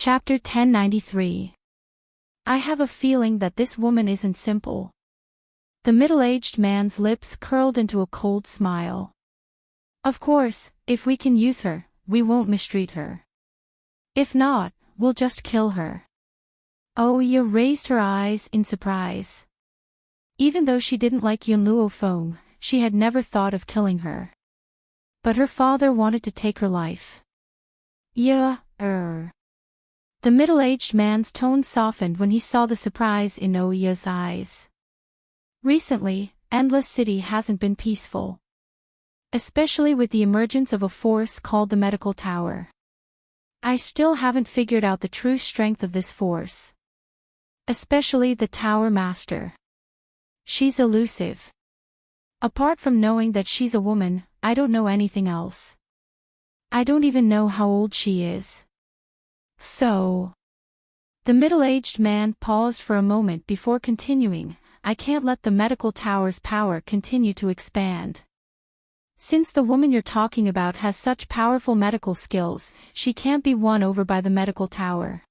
Chapter 1093. I have a feeling that this woman isn't simple. The middle-aged man's lips curled into a cold smile. Of course, if we can use her, we won't mistreat her. If not, we'll just kill her. Oya raised her eyes in surprise. Even though she didn't like Yun Luofeng, she had never thought of killing her. But her father wanted to take her life. Yeah, The middle-aged man's tone softened when he saw the surprise in Oya's eyes. Recently, Endless City hasn't been peaceful. Especially with the emergence of a force called the Medical Tower. I still haven't figured out the true strength of this force. Especially the Tower Master. She's elusive. Apart from knowing that she's a woman, I don't know anything else. I don't even know how old she is. So. The middle-aged man paused for a moment before continuing. I can't let the medical tower's power continue to expand. Since the woman you're talking about has such powerful medical skills, she can't be won over by the medical tower.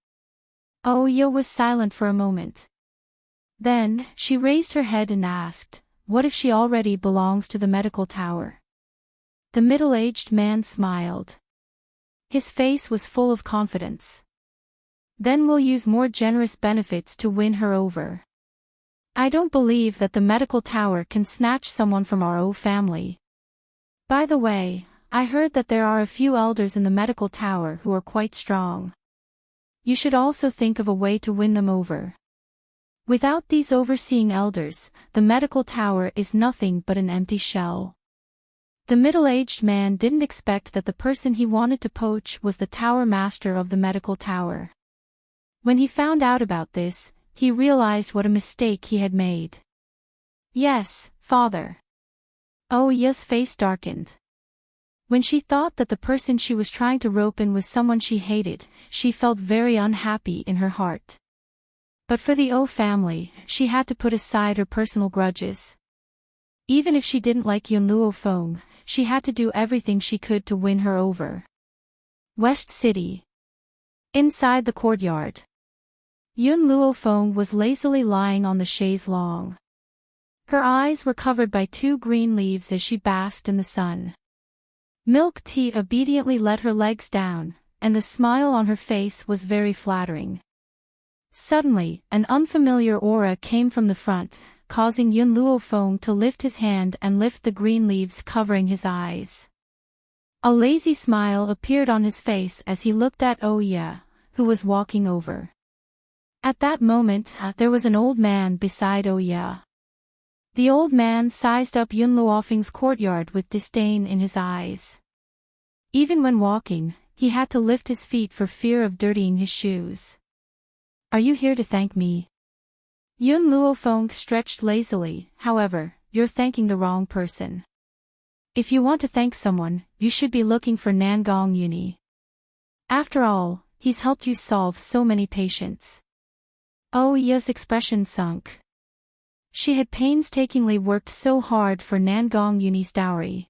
Oya was silent for a moment. Then, she raised her head and asked, what if she already belongs to the medical tower? The middle-aged man smiled. His face was full of confidence. Then we'll use more generous benefits to win her over. I don't believe that the medical tower can snatch someone from our own family. By the way, I heard that there are a few elders in the medical tower who are quite strong. You should also think of a way to win them over. Without these overseeing elders, the medical tower is nothing but an empty shell. The middle-aged man didn't expect that the person he wanted to poach was the tower master of the medical tower. When he found out about this, he realized what a mistake he had made. Yes, father. Oya's face darkened. When she thought that the person she was trying to rope in was someone she hated, she felt very unhappy in her heart. But for the O family, she had to put aside her personal grudges. Even if she didn't like Yun Luofeng, she had to do everything she could to win her over. West City. Inside the courtyard. Yun Luofeng was lazily lying on the chaise longue. Her eyes were covered by 2 green leaves as she basked in the sun. Milk Tea obediently let her legs down, and the smile on her face was very flattering. Suddenly, an unfamiliar aura came from the front, causing Yun Luofeng to lift his hand and lift the green leaves covering his eyes. A lazy smile appeared on his face as he looked at Oya, who was walking over. At that moment, there was an old man beside Oya. The old man sized up Yun Luofeng's courtyard with disdain in his eyes. Even when walking, he had to lift his feet for fear of dirtying his shoes. Are you here to thank me? Yun Luofeng stretched lazily. However, you're thanking the wrong person. If you want to thank someone, you should be looking for Nangong Uni. After all, he's helped you solve so many patients. Oya's expression sunk. She had painstakingly worked so hard for Nangong Uni's dowry.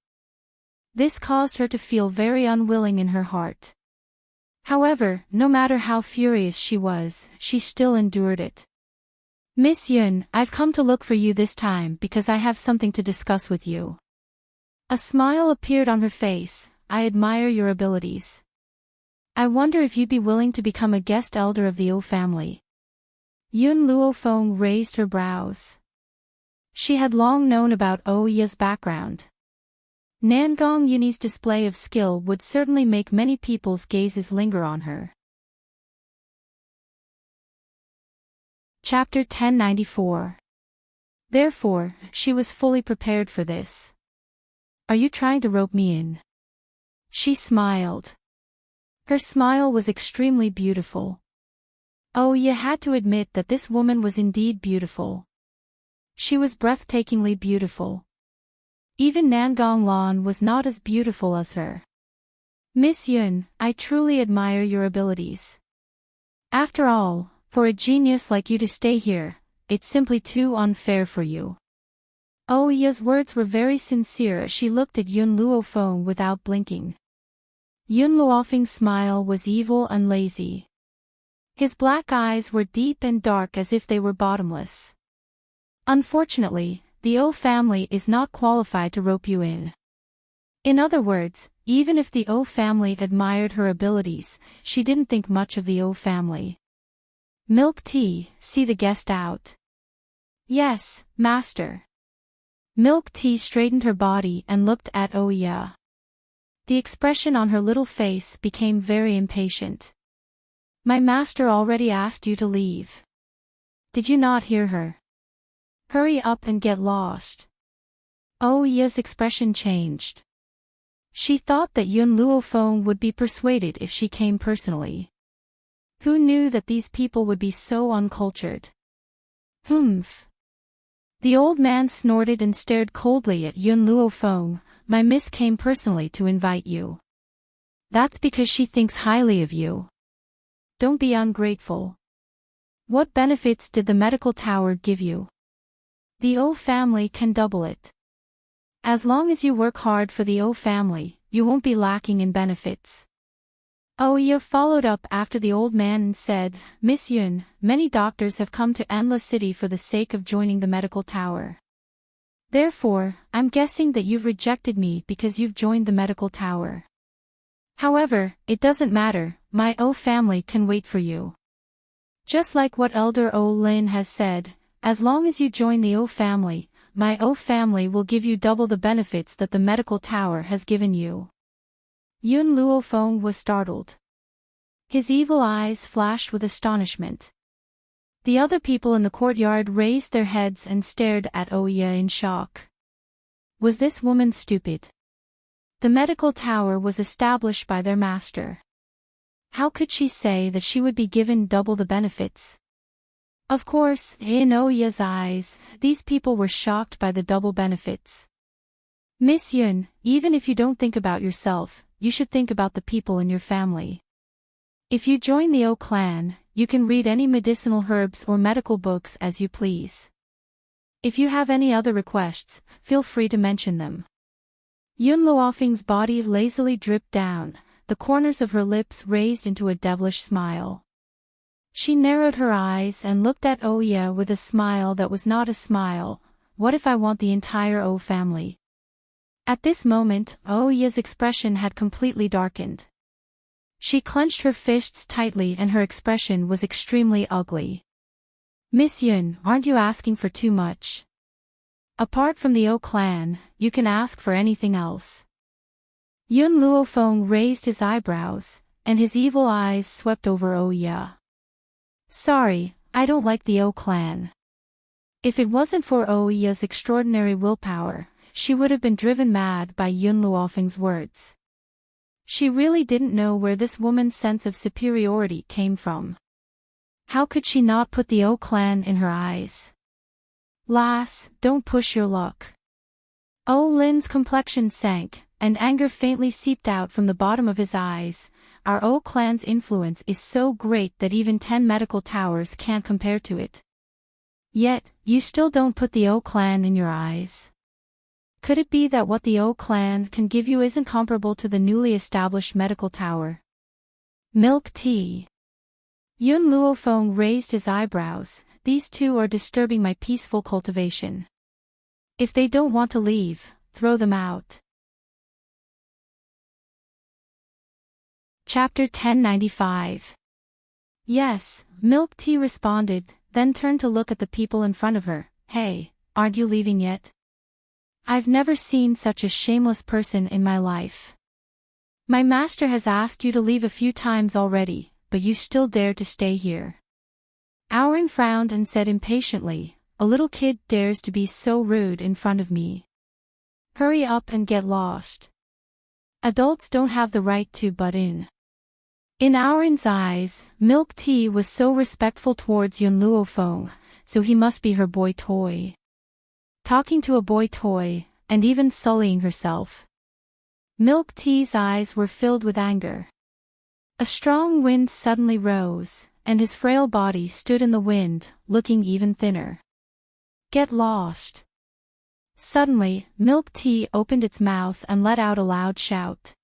This caused her to feel very unwilling in her heart. However, no matter how furious she was, she still endured it. Miss Yun, I've come to look for you this time because I have something to discuss with you. A smile appeared on her face. I admire your abilities. I wonder if you'd be willing to become a guest elder of the O family. Yun Luofeng raised her brows. She had long known about Oya's background. Nangong Uni's display of skill would certainly make many people's gazes linger on her. Chapter 1094. Therefore, she was fully prepared for this. Are you trying to rope me in? She smiled. Her smile was extremely beautiful. Oya had to admit that this woman was indeed beautiful. She was breathtakingly beautiful. Even Nangong Lan was not as beautiful as her. Miss Yun, I truly admire your abilities. After all, for a genius like you to stay here, it's simply too unfair for you. Oya's words were very sincere as she looked at Yun Luofeng without blinking. Yun Luofeng's smile was evil and lazy. His black eyes were deep and dark as if they were bottomless. Unfortunately, the O family is not qualified to rope you in. In other words, even if the O family admired her abilities, she didn't think much of the O family. Milk tea, see the guest out. Yes, master. Milk tea straightened her body and looked at Oya. The expression on her little face became very impatient. My master already asked you to leave. Did you not hear her? Hurry up and get lost. Oya's expression changed. She thought that Yun Luofeng would be persuaded if she came personally. Who knew that these people would be so uncultured? Humph. The old man snorted and stared coldly at Yun Luofeng. My miss came personally to invite you. That's because she thinks highly of you. Don't be ungrateful. What benefits did the medical tower give you? The O family can double it. As long as you work hard for the O family, you won't be lacking in benefits. Oya followed up after the old man and said, Miss Yun, many doctors have come to Anla City for the sake of joining the medical tower. Therefore, I'm guessing that you've rejected me because you've joined the medical tower. However, it doesn't matter, my O family can wait for you. Just like what Elder O Lin has said, as long as you join the O family, my O family will give you double the benefits that the medical tower has given you. Yun Luofeng was startled. His evil eyes flashed with astonishment. The other people in the courtyard raised their heads and stared at Oya in shock. Was this woman stupid? The medical tower was established by their master. How could she say that she would be given double the benefits? Of course, in Oya's eyes, these people were shocked by the double benefits. Miss Yun, even if you don't think about yourself, you should think about the people in your family. If you join the O clan, you can read any medicinal herbs or medical books as you please. If you have any other requests, feel free to mention them. Yun Luofeng's body lazily dripped down, the corners of her lips raised into a devilish smile. She narrowed her eyes and looked at Oya with a smile that was not a smile. What if I want the entire O family? At this moment, Oya's expression had completely darkened. She clenched her fists tightly and her expression was extremely ugly. Miss Yun, aren't you asking for too much? Apart from the O clan, you can ask for anything else. Yun Luofeng raised his eyebrows, and his evil eyes swept over Oya. Sorry, I don't like the O clan. If it wasn't for Oya's extraordinary willpower, she would have been driven mad by Yun Luofeng's words. She really didn't know where this woman's sense of superiority came from. How could she not put the O clan in her eyes? Lass, don't push your luck. O Lin's complexion sank, and anger faintly seeped out from the bottom of his eyes. Our O clan's influence is so great that even 10 medical towers can't compare to it. Yet, you still don't put the O clan in your eyes. Could it be that what the O clan can give you isn't comparable to the newly established medical tower? Milk tea. Yun Luofeng raised his eyebrows. These two are disturbing my peaceful cultivation. If they don't want to leave, throw them out. Chapter 1095. Yes, Milk Tea responded, then turned to look at the people in front of her. Hey, aren't you leaving yet? I've never seen such a shameless person in my life. My master has asked you to leave a few times already, but you still dare to stay here. Auron frowned and said impatiently, a little kid dares to be so rude in front of me. Hurry up and get lost. Adults don't have the right to butt in. In Auron's eyes, Milk Tea was so respectful towards Yun Luofeng, so he must be her boy toy. Talking to a boy toy, and even sullying herself. Milk Tea's eyes were filled with anger. A strong wind suddenly rose, and his frail body stood in the wind, looking even thinner. Get lost. Suddenly, Milk Tea opened its mouth and let out a loud shout.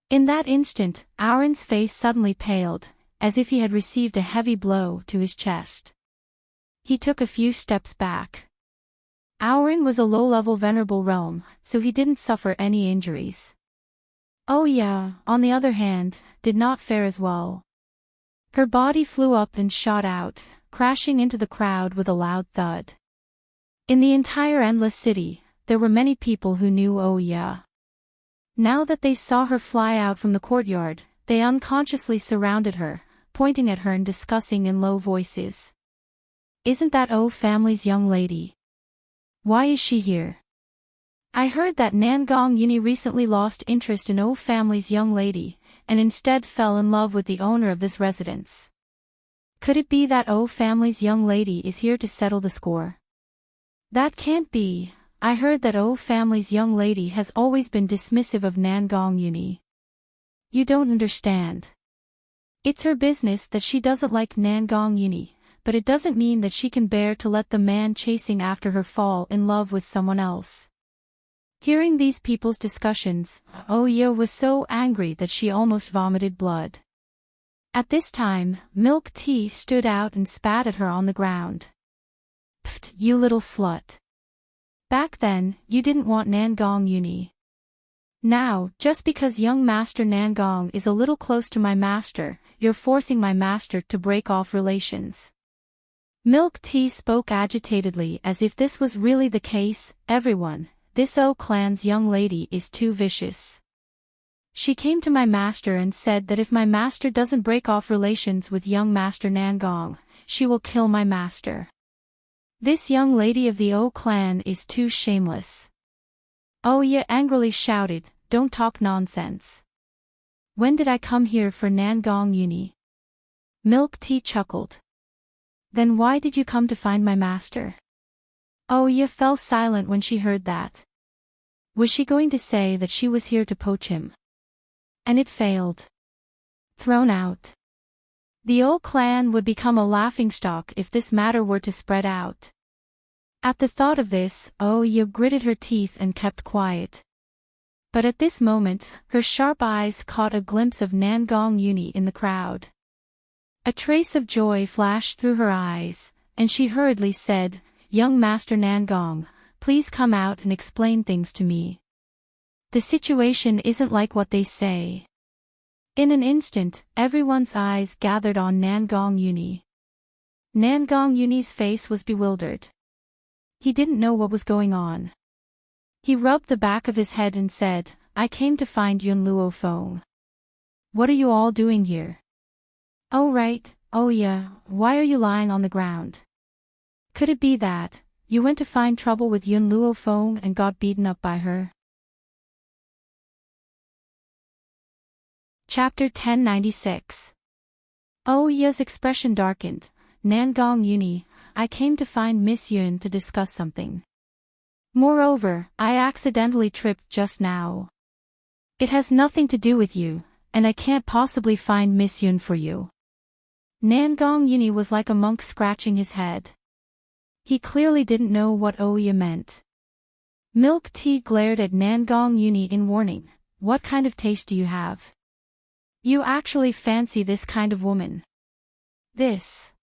In that instant, Auron's face suddenly paled, as if he had received a heavy blow to his chest. He took a few steps back. Aurin was a low-level venerable realm, so he didn't suffer any injuries. Oya, on the other hand, did not fare as well. Her body flew up and shot out, crashing into the crowd with a loud thud. In the entire Endless City, there were many people who knew Oya. Now that they saw her fly out from the courtyard, they unconsciously surrounded her, pointing at her and discussing in low voices. "Isn't that O family's young lady? Why is she here? I heard that Nangong Yuni recently lost interest in O family's young lady, and instead fell in love with the owner of this residence. Could it be that O family's young lady is here to settle the score? That can't be. I heard that O family's young lady has always been dismissive of Nangong Yuni. You don't understand. It's her business that she doesn't like Nangong Yuni, but it doesn't mean that she can bear to let the man chasing after her fall in love with someone else." Hearing these people's discussions, Oya was so angry that she almost vomited blood. At this time, Milk Tea stood out and spat at her on the ground. "Pfft, you little slut. Back then, you didn't want Nangong Yuni. Now, just because young Master Nangong is a little close to my master, you're forcing my master to break off relations." Milk Tea spoke agitatedly as if this was really the case. "Everyone, this O clan's young lady is too vicious. She came to my master and said that if my master doesn't break off relations with young Master Nangong, she will kill my master. This young lady of the O clan is too shameless." Oya angrily shouted, "Don't talk nonsense. When did I come here for Nangong Yuni?" Milk Tea chuckled. "Then why did you come to find my master?" Oya fell silent when she heard that. Was she going to say that she was here to poach him? And it failed. Thrown out. The O clan would become a laughingstock if this matter were to spread out. At the thought of this, Oya gritted her teeth and kept quiet. But at this moment, her sharp eyes caught a glimpse of Nangong Yuni in the crowd. A trace of joy flashed through her eyes, and she hurriedly said, "Young Master Nangong, please come out and explain things to me. The situation isn't like what they say." In an instant, everyone's eyes gathered on Nangong Yuni. Nangong Yuni's face was bewildered. He didn't know what was going on. He rubbed the back of his head and said, "I came to find Yun Luo Feng. What are you all doing here?" "Oh right, Oya, why are you lying on the ground? Could it be that you went to find trouble with Yun Luo Feng and got beaten up by her?" Chapter 1096. Oya's expression darkened. "Nangong Yuni, I came to find Miss Yun to discuss something. Moreover, I accidentally tripped just now. It has nothing to do with you, and I can't possibly find Miss Yun for you." Nangong Yuni was like a monk scratching his head. He clearly didn't know what Oya meant. Milk Tea glared at Nangong Yuni in warning. "What kind of taste do you have? You actually fancy this kind of woman?" "This."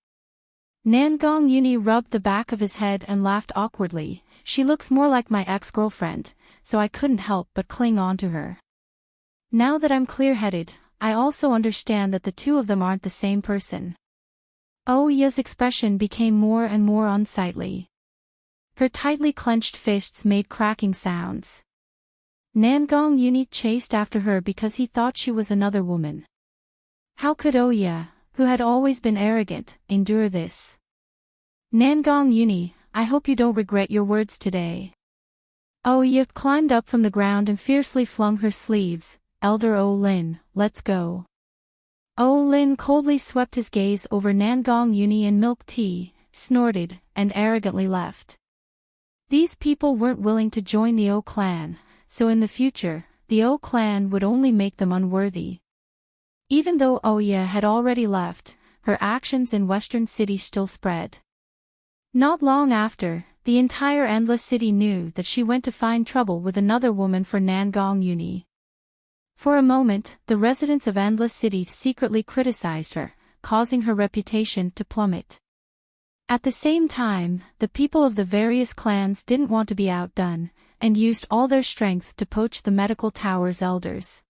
Nangong Yuni rubbed the back of his head and laughed awkwardly. "She looks more like my ex-girlfriend, so I couldn't help but cling on to her. Now that I'm clear-headed, I also understand that the two of them aren't the same person." Oya's expression became more and more unsightly. Her tightly clenched fists made cracking sounds. Nangong Yuni chased after her because he thought she was another woman. How could Oya, who had always been arrogant, endure this? "Nangong Yuni, I hope you don't regret your words today." Oya climbed up from the ground and fiercely flung her sleeves. "Elder O Lin, let's go." O Lin coldly swept his gaze over Nangong Yuni and Milk Tea, snorted, and arrogantly left. These people weren't willing to join the O clan, so in the future, the O clan would only make them unworthy. Even though Oya had already left, her actions in Western City still spread. Not long after, the entire Endless City knew that she went to find trouble with another woman for Nangong Yuni. For a moment, the residents of Endless City secretly criticized her, causing her reputation to plummet. At the same time, the people of the various clans didn't want to be outdone, and used all their strength to poach the medical tower's elders.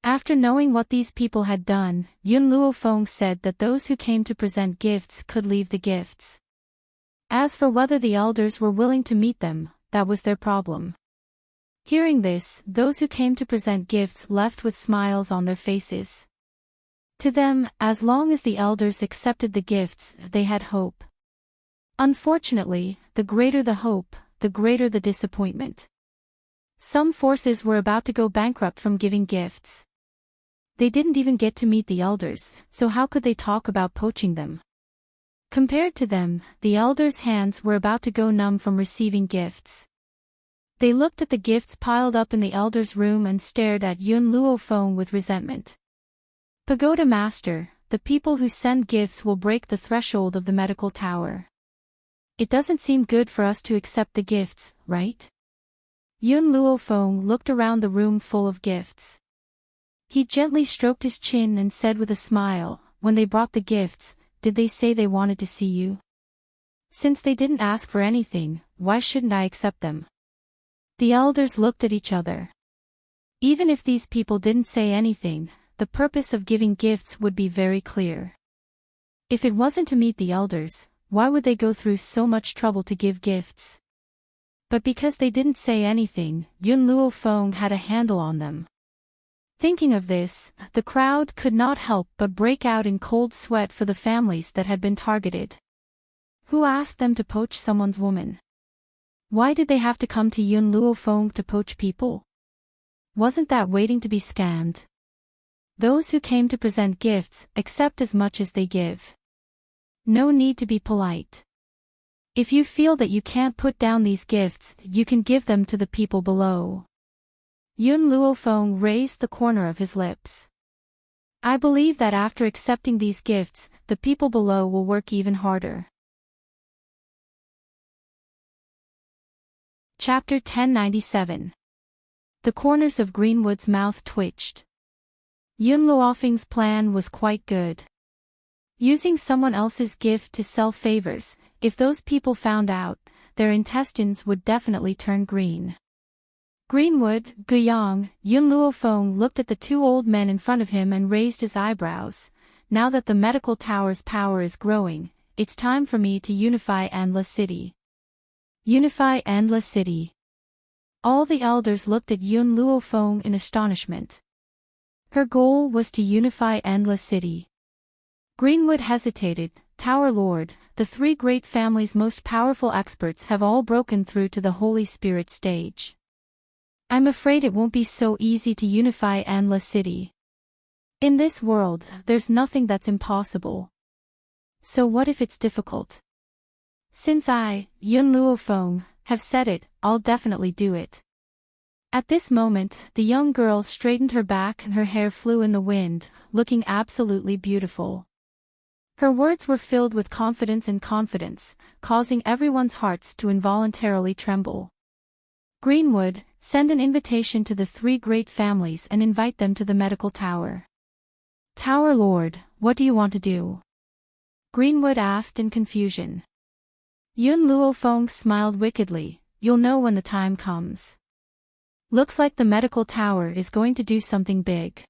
After knowing what these people had done, Yun Luofeng said that those who came to present gifts could leave the gifts. As for whether the elders were willing to meet them, that was their problem. Hearing this, those who came to present gifts left with smiles on their faces. To them, as long as the elders accepted the gifts, they had hope. Unfortunately, the greater the hope, the greater the disappointment. Some forces were about to go bankrupt from giving gifts. They didn't even get to meet the elders, so how could they talk about poaching them? Compared to them, the elders' hands were about to go numb from receiving gifts. They looked at the gifts piled up in the elders' room and stared at Yun Luofeng with resentment. Pagoda Master, the people who send gifts will break the threshold of the medical tower. It doesn't seem good for us to accept the gifts, right? Yun Luofeng looked around the room full of gifts. He gently stroked his chin and said with a smile, "When they brought the gifts, did they say they wanted to see you? Since they didn't ask for anything, why shouldn't I accept them?" The elders looked at each other. Even if these people didn't say anything, the purpose of giving gifts would be very clear. If it wasn't to meet the elders, why would they go through so much trouble to give gifts? But because they didn't say anything, Yun Luofeng had a handle on them. Thinking of this, the crowd could not help but break out in cold sweat for the families that had been targeted. Who asked them to poach someone's woman? Why did they have to come to Yun Luofeng to poach people? Wasn't that waiting to be scammed? Those who came to present gifts accept as much as they give. No need to be polite. If you feel that you can't put down these gifts, you can give them to the people below. Yun Luofeng raised the corner of his lips. I believe that after accepting these gifts, the people below will work even harder. Chapter 1097. The corners of Greenwood's mouth twitched. Yun Luofeng's plan was quite good. Using someone else's gift to sell favors, if those people found out, their intestines would definitely turn green. Greenwood, Guiyang, Yun Luofeng looked at the two old men in front of him and raised his eyebrows. Now that the medical tower's power is growing, it's time for me to unify Endless City. Unify Endless City. All the elders looked at Yun Luofeng in astonishment. Her goal was to unify Endless City. Greenwood hesitated. Tower Lord, the three great families' most powerful experts have all broken through to the Holy Spirit stage. I'm afraid it won't be so easy to unify Endless City. In this world, there's nothing that's impossible. So what if it's difficult? Since I, Yun Luofeng, have said it, I'll definitely do it. At this moment, the young girl straightened her back and her hair flew in the wind, looking absolutely beautiful. Her words were filled with confidence and confidence, causing everyone's hearts to involuntarily tremble. Greenwood, send an invitation to the three great families and invite them to the medical tower. Tower Lord, what do you want to do? Greenwood asked in confusion. Yun Luofeng smiled wickedly. You'll know when the time comes. Looks like the medical tower is going to do something big.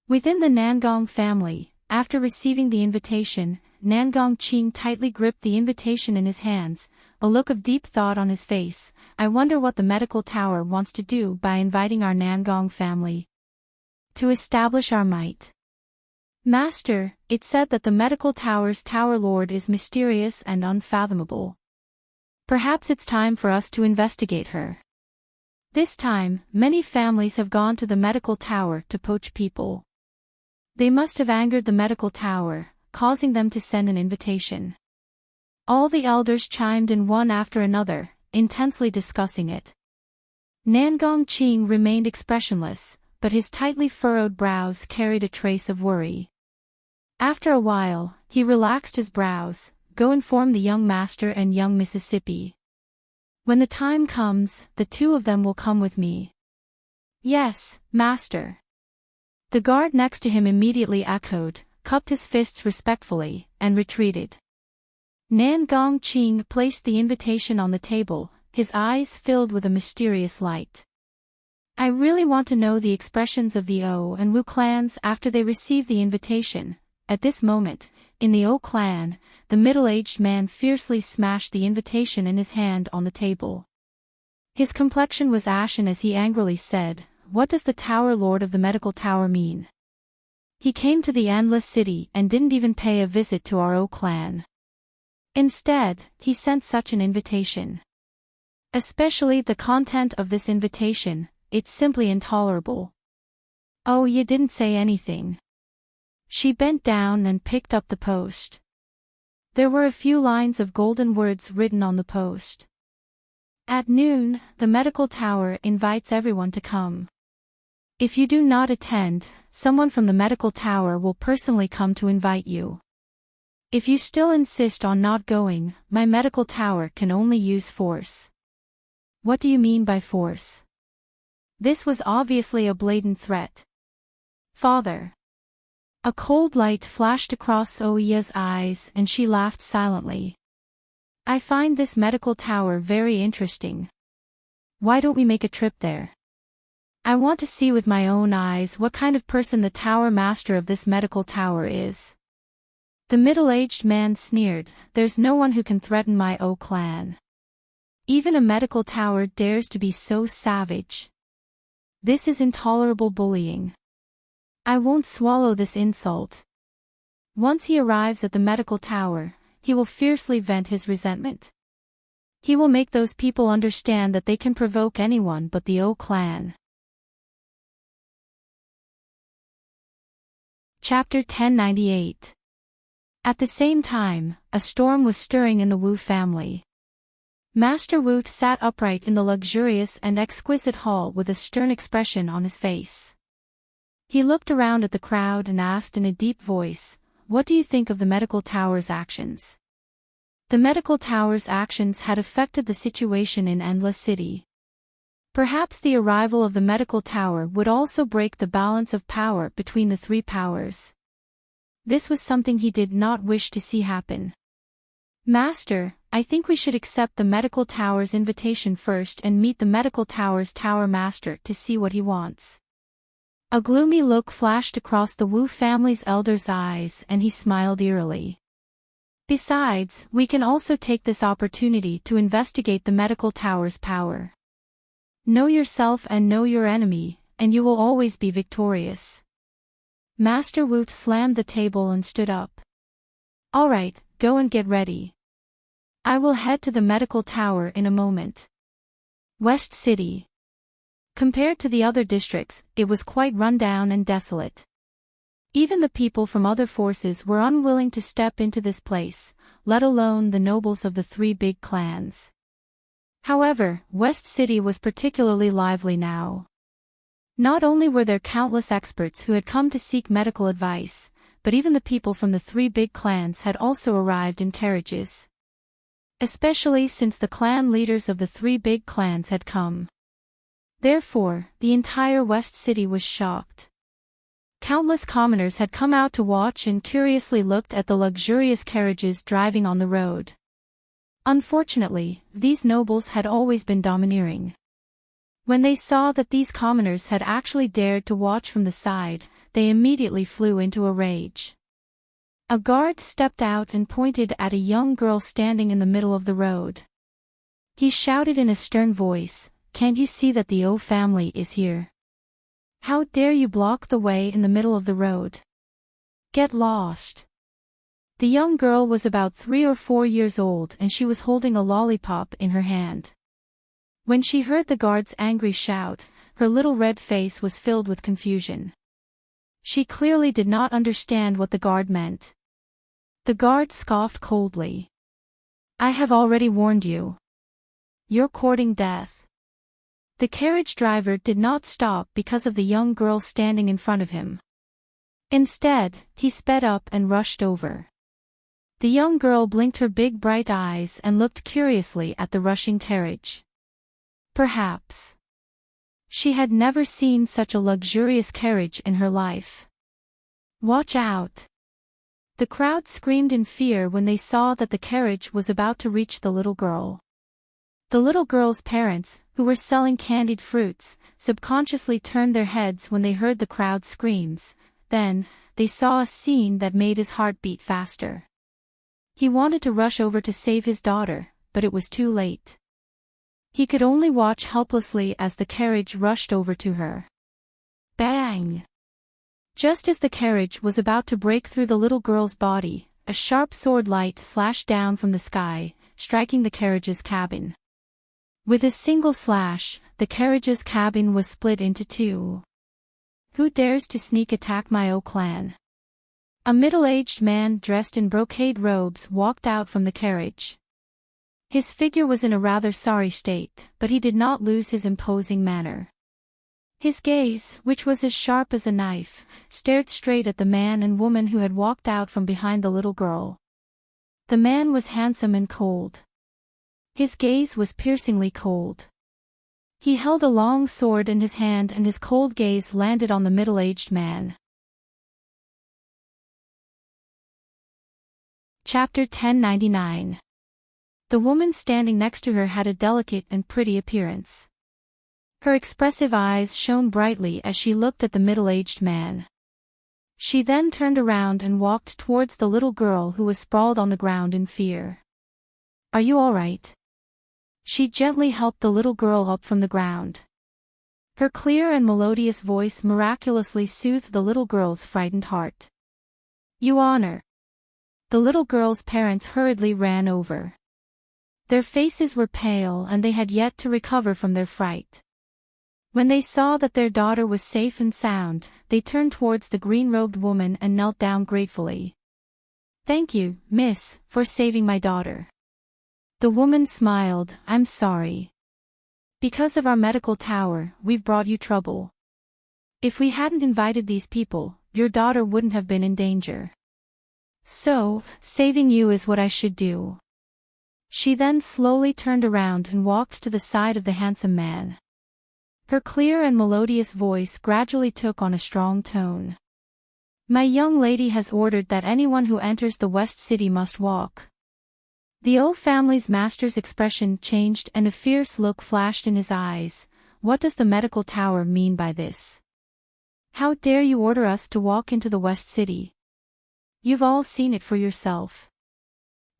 Within the Nangong family, after receiving the invitation, Nangong Qing tightly gripped the invitation in his hands, a look of deep thought on his face. I wonder what the medical tower wants to do by inviting our Nangong family. To establish our might. Master, it said that the medical tower's Tower Lord is mysterious and unfathomable. Perhaps it's time for us to investigate her. This time, many families have gone to the medical tower to poach people. They must have angered the medical tower, causing them to send an invitation. All the elders chimed in one after another, intensely discussing it. Nangong Qing remained expressionless, but his tightly furrowed brows carried a trace of worry. After a while, he relaxed his brows. Go inform the young master and young Mississippi. When the time comes, the two of them will come with me. Yes, master. The guard next to him immediately echoed, cupped his fists respectfully, and retreated. Nan Gongqing placed the invitation on the table, his eyes filled with a mysterious light. I really want to know the expressions of the O and Wu clans after they receive the invitation. At this moment, in the O clan, the middle-aged man fiercely smashed the invitation in his hand on the table. His complexion was ashen as he angrily said, "What does the Tower Lord of the Medical Tower mean? He came to the Endless City and didn't even pay a visit to our O clan. Instead, he sent such an invitation. Especially the content of this invitation, it's simply intolerable." "Oh, you didn't say anything." She bent down and picked up the post. There were a few lines of golden words written on the post. "At noon, the medical tower invites everyone to come. If you do not attend, someone from the medical tower will personally come to invite you. If you still insist on not going, my medical tower can only use force." "What do you mean by force?" This was obviously a blatant threat. "Father." A cold light flashed across Oya's eyes and she laughed silently. "I find this medical tower very interesting. Why don't we make a trip there? I want to see with my own eyes what kind of person the tower master of this medical tower is." The middle-aged man sneered, "There's no one who can threaten my O clan. Even a medical tower dares to be so savage. This is intolerable bullying. I won't swallow this insult." Once he arrives at the medical tower, he will fiercely vent his resentment. He will make those people understand that they can provoke anyone but the O clan. Chapter 1098. At the same time, a storm was stirring in the Wu family. Master Wu sat upright in the luxurious and exquisite hall with a stern expression on his face. He looked around at the crowd and asked in a deep voice, "What do you think of the medical tower's actions?" The medical tower's actions had affected the situation in Endless City. Perhaps the arrival of the medical tower would also break the balance of power between the three powers. This was something he did not wish to see happen. "Master, I think we should accept the medical tower's invitation first and meet the medical tower's tower master to see what he wants." A gloomy look flashed across the Wu family's elder's eyes and he smiled eerily. "Besides, we can also take this opportunity to investigate the medical tower's power. Know yourself and know your enemy, and you will always be victorious." Master Wu slammed the table and stood up. "All right, go and get ready. I will head to the medical tower in a moment." West City. Compared to the other districts, it was quite run down and desolate. Even the people from other forces were unwilling to step into this place, let alone the nobles of the three big clans. However, West City was particularly lively now. Not only were there countless experts who had come to seek medical advice, but even the people from the three big clans had also arrived in carriages. Especially since the clan leaders of the three big clans had come. Therefore, the entire West City was shocked. Countless commoners had come out to watch and curiously looked at the luxurious carriages driving on the road. Unfortunately, these nobles had always been domineering. When they saw that these commoners had actually dared to watch from the side, they immediately flew into a rage. A guard stepped out and pointed at a young girl standing in the middle of the road. He shouted in a stern voice, "Can't you see that the O family is here? How dare you block the way in the middle of the road? Get lost." The young girl was about 3 or 4 years old and she was holding a lollipop in her hand. When she heard the guard's angry shout, her little red face was filled with confusion. She clearly did not understand what the guard meant. The guard scoffed coldly. "I have already warned you. You're courting death." The carriage driver did not stop because of the young girl standing in front of him. Instead, he sped up and rushed over. The young girl blinked her big bright eyes and looked curiously at the rushing carriage. Perhaps she had never seen such a luxurious carriage in her life. "Watch out!" The crowd screamed in fear when they saw that the carriage was about to reach the little girl. The little girl's parents, who were selling candied fruits, subconsciously turned their heads when they heard the crowd's screams. Then, they saw a scene that made his heart beat faster. He wanted to rush over to save his daughter, but it was too late. He could only watch helplessly as the carriage rushed over to her. Bang! Just as the carriage was about to break through the little girl's body, a sharp sword light slashed down from the sky, striking the carriage's cabin. With a single slash, the carriage's cabin was split into two. Who dares to sneak attack my clan? A middle-aged man dressed in brocade robes walked out from the carriage. His figure was in a rather sorry state, but he did not lose his imposing manner. His gaze, which was as sharp as a knife, stared straight at the man and woman who had walked out from behind the little girl. The man was handsome and cold. His gaze was piercingly cold. He held a long sword in his hand and his cold gaze landed on the middle-aged man. Chapter 1099. The woman standing next to her had a delicate and pretty appearance. Her expressive eyes shone brightly as she looked at the middle-aged man. She then turned around and walked towards the little girl who was sprawled on the ground in fear. "Are you all right?" She gently helped the little girl up from the ground. Her clear and melodious voice miraculously soothed the little girl's frightened heart. "You honor." The little girl's parents hurriedly ran over. Their faces were pale and they had yet to recover from their fright. When they saw that their daughter was safe and sound, they turned towards the green-robed woman and knelt down gratefully. "Thank you, miss, for saving my daughter." The woman smiled. "I'm sorry. Because of our medical tower, we've brought you trouble. If we hadn't invited these people, your daughter wouldn't have been in danger. So, saving you is what I should do." She then slowly turned around and walked to the side of the handsome man. Her clear and melodious voice gradually took on a strong tone. "My young lady has ordered that anyone who enters the West City must walk." The O family's master's expression changed and a fierce look flashed in his eyes. "What does the medical tower mean by this? How dare you order us to walk into the West City? You've all seen it for yourself.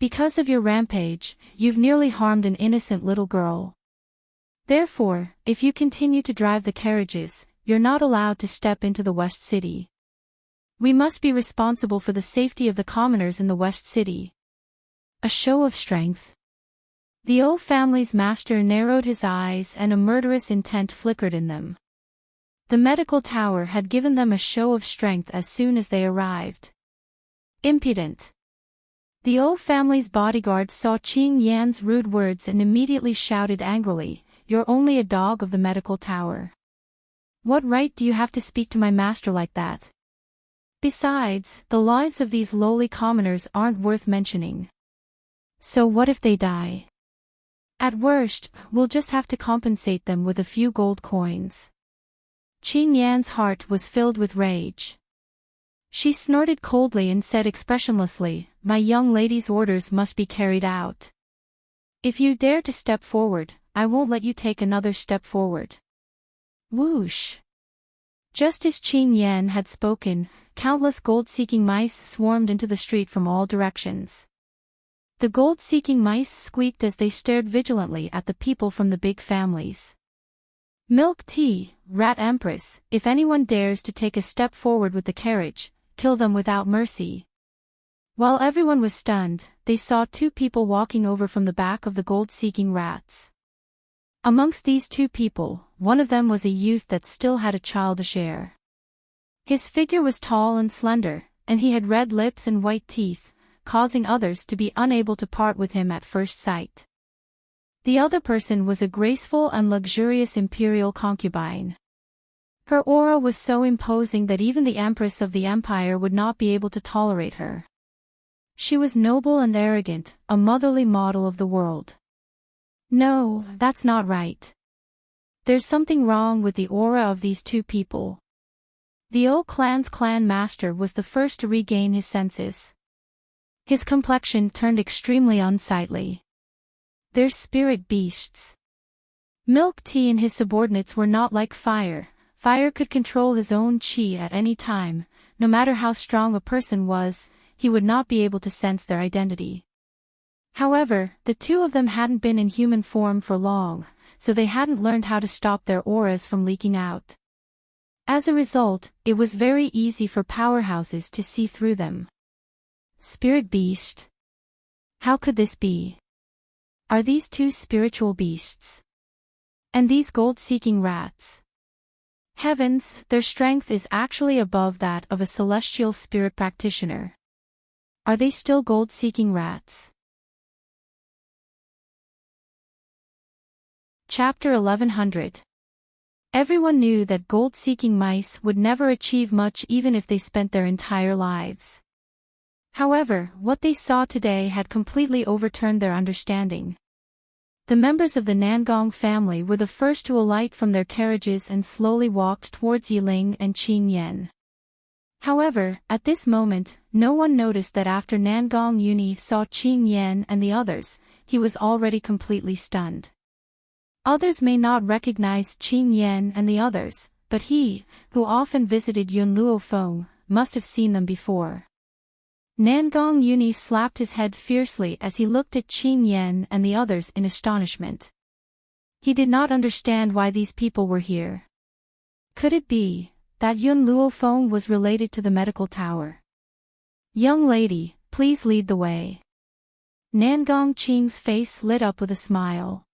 Because of your rampage, you've nearly harmed an innocent little girl. Therefore, if you continue to drive the carriages, you're not allowed to step into the West City. We must be responsible for the safety of the commoners in the West City." A show of strength. The O family's master narrowed his eyes and a murderous intent flickered in them. The medical tower had given them a show of strength as soon as they arrived. Impudent. The O family's bodyguard saw Qing Yan's rude words and immediately shouted angrily, "You're only a dog of the medical tower. What right do you have to speak to my master like that? Besides, the lives of these lowly commoners aren't worth mentioning. So what if they die? At worst, we'll just have to compensate them with a few gold coins." Qing Yan's heart was filled with rage. She snorted coldly and said expressionlessly, "My young lady's orders must be carried out. If you dare to step forward, I won't let you take another step forward." Whoosh! Just as Qing Yan had spoken, countless gold-seeking mice swarmed into the street from all directions. The gold-seeking mice squeaked as they stared vigilantly at the people from the big families. "Milk tea, rat empress, if anyone dares to take a step forward with the carriage, kill them without mercy." While everyone was stunned, they saw two people walking over from the back of the gold-seeking rats. Amongst these two people, one of them was a youth that still had a childish air. His figure was tall and slender, and he had red lips and white teeth, causing others to be unable to part with him at first sight. The other person was a graceful and luxurious imperial concubine. Her aura was so imposing that even the empress of the empire would not be able to tolerate her. She was noble and arrogant, a motherly model of the world. No, that's not right. There's something wrong with the aura of these two people. The O clan's clan master was the first to regain his senses. His complexion turned extremely unsightly. They're spirit beasts. Milk Tea and his subordinates were not like Fire. Fire could control his own chi at any time. No matter how strong a person was, he would not be able to sense their identity. However, the two of them hadn't been in human form for long, so they hadn't learned how to stop their auras from leaking out. As a result, it was very easy for powerhouses to see through them. Spirit beast? How could this be? Are these two spiritual beasts? And these gold-seeking rats? Heavens, their strength is actually above that of a celestial spirit practitioner. Are they still gold-seeking rats? Chapter 1100. Everyone knew that gold-seeking mice would never achieve much even if they spent their entire lives. However, what they saw today had completely overturned their understanding. The members of the Nangong family were the first to alight from their carriages and slowly walked towards Yiling and Qin Yan. However, at this moment, no one noticed that after Nangong Uni saw Qin Yan and the others, he was already completely stunned. Others may not recognize Qin Yan and the others, but he, who often visited Yun Luo Feng, must have seen them before. Nangong Uni slapped his head fiercely as he looked at Qin Yan and the others in astonishment. He did not understand why these people were here. Could it be that Yun Luo Feng was related to the medical tower? Young lady, please lead the way. Nangong Qing's face lit up with a smile.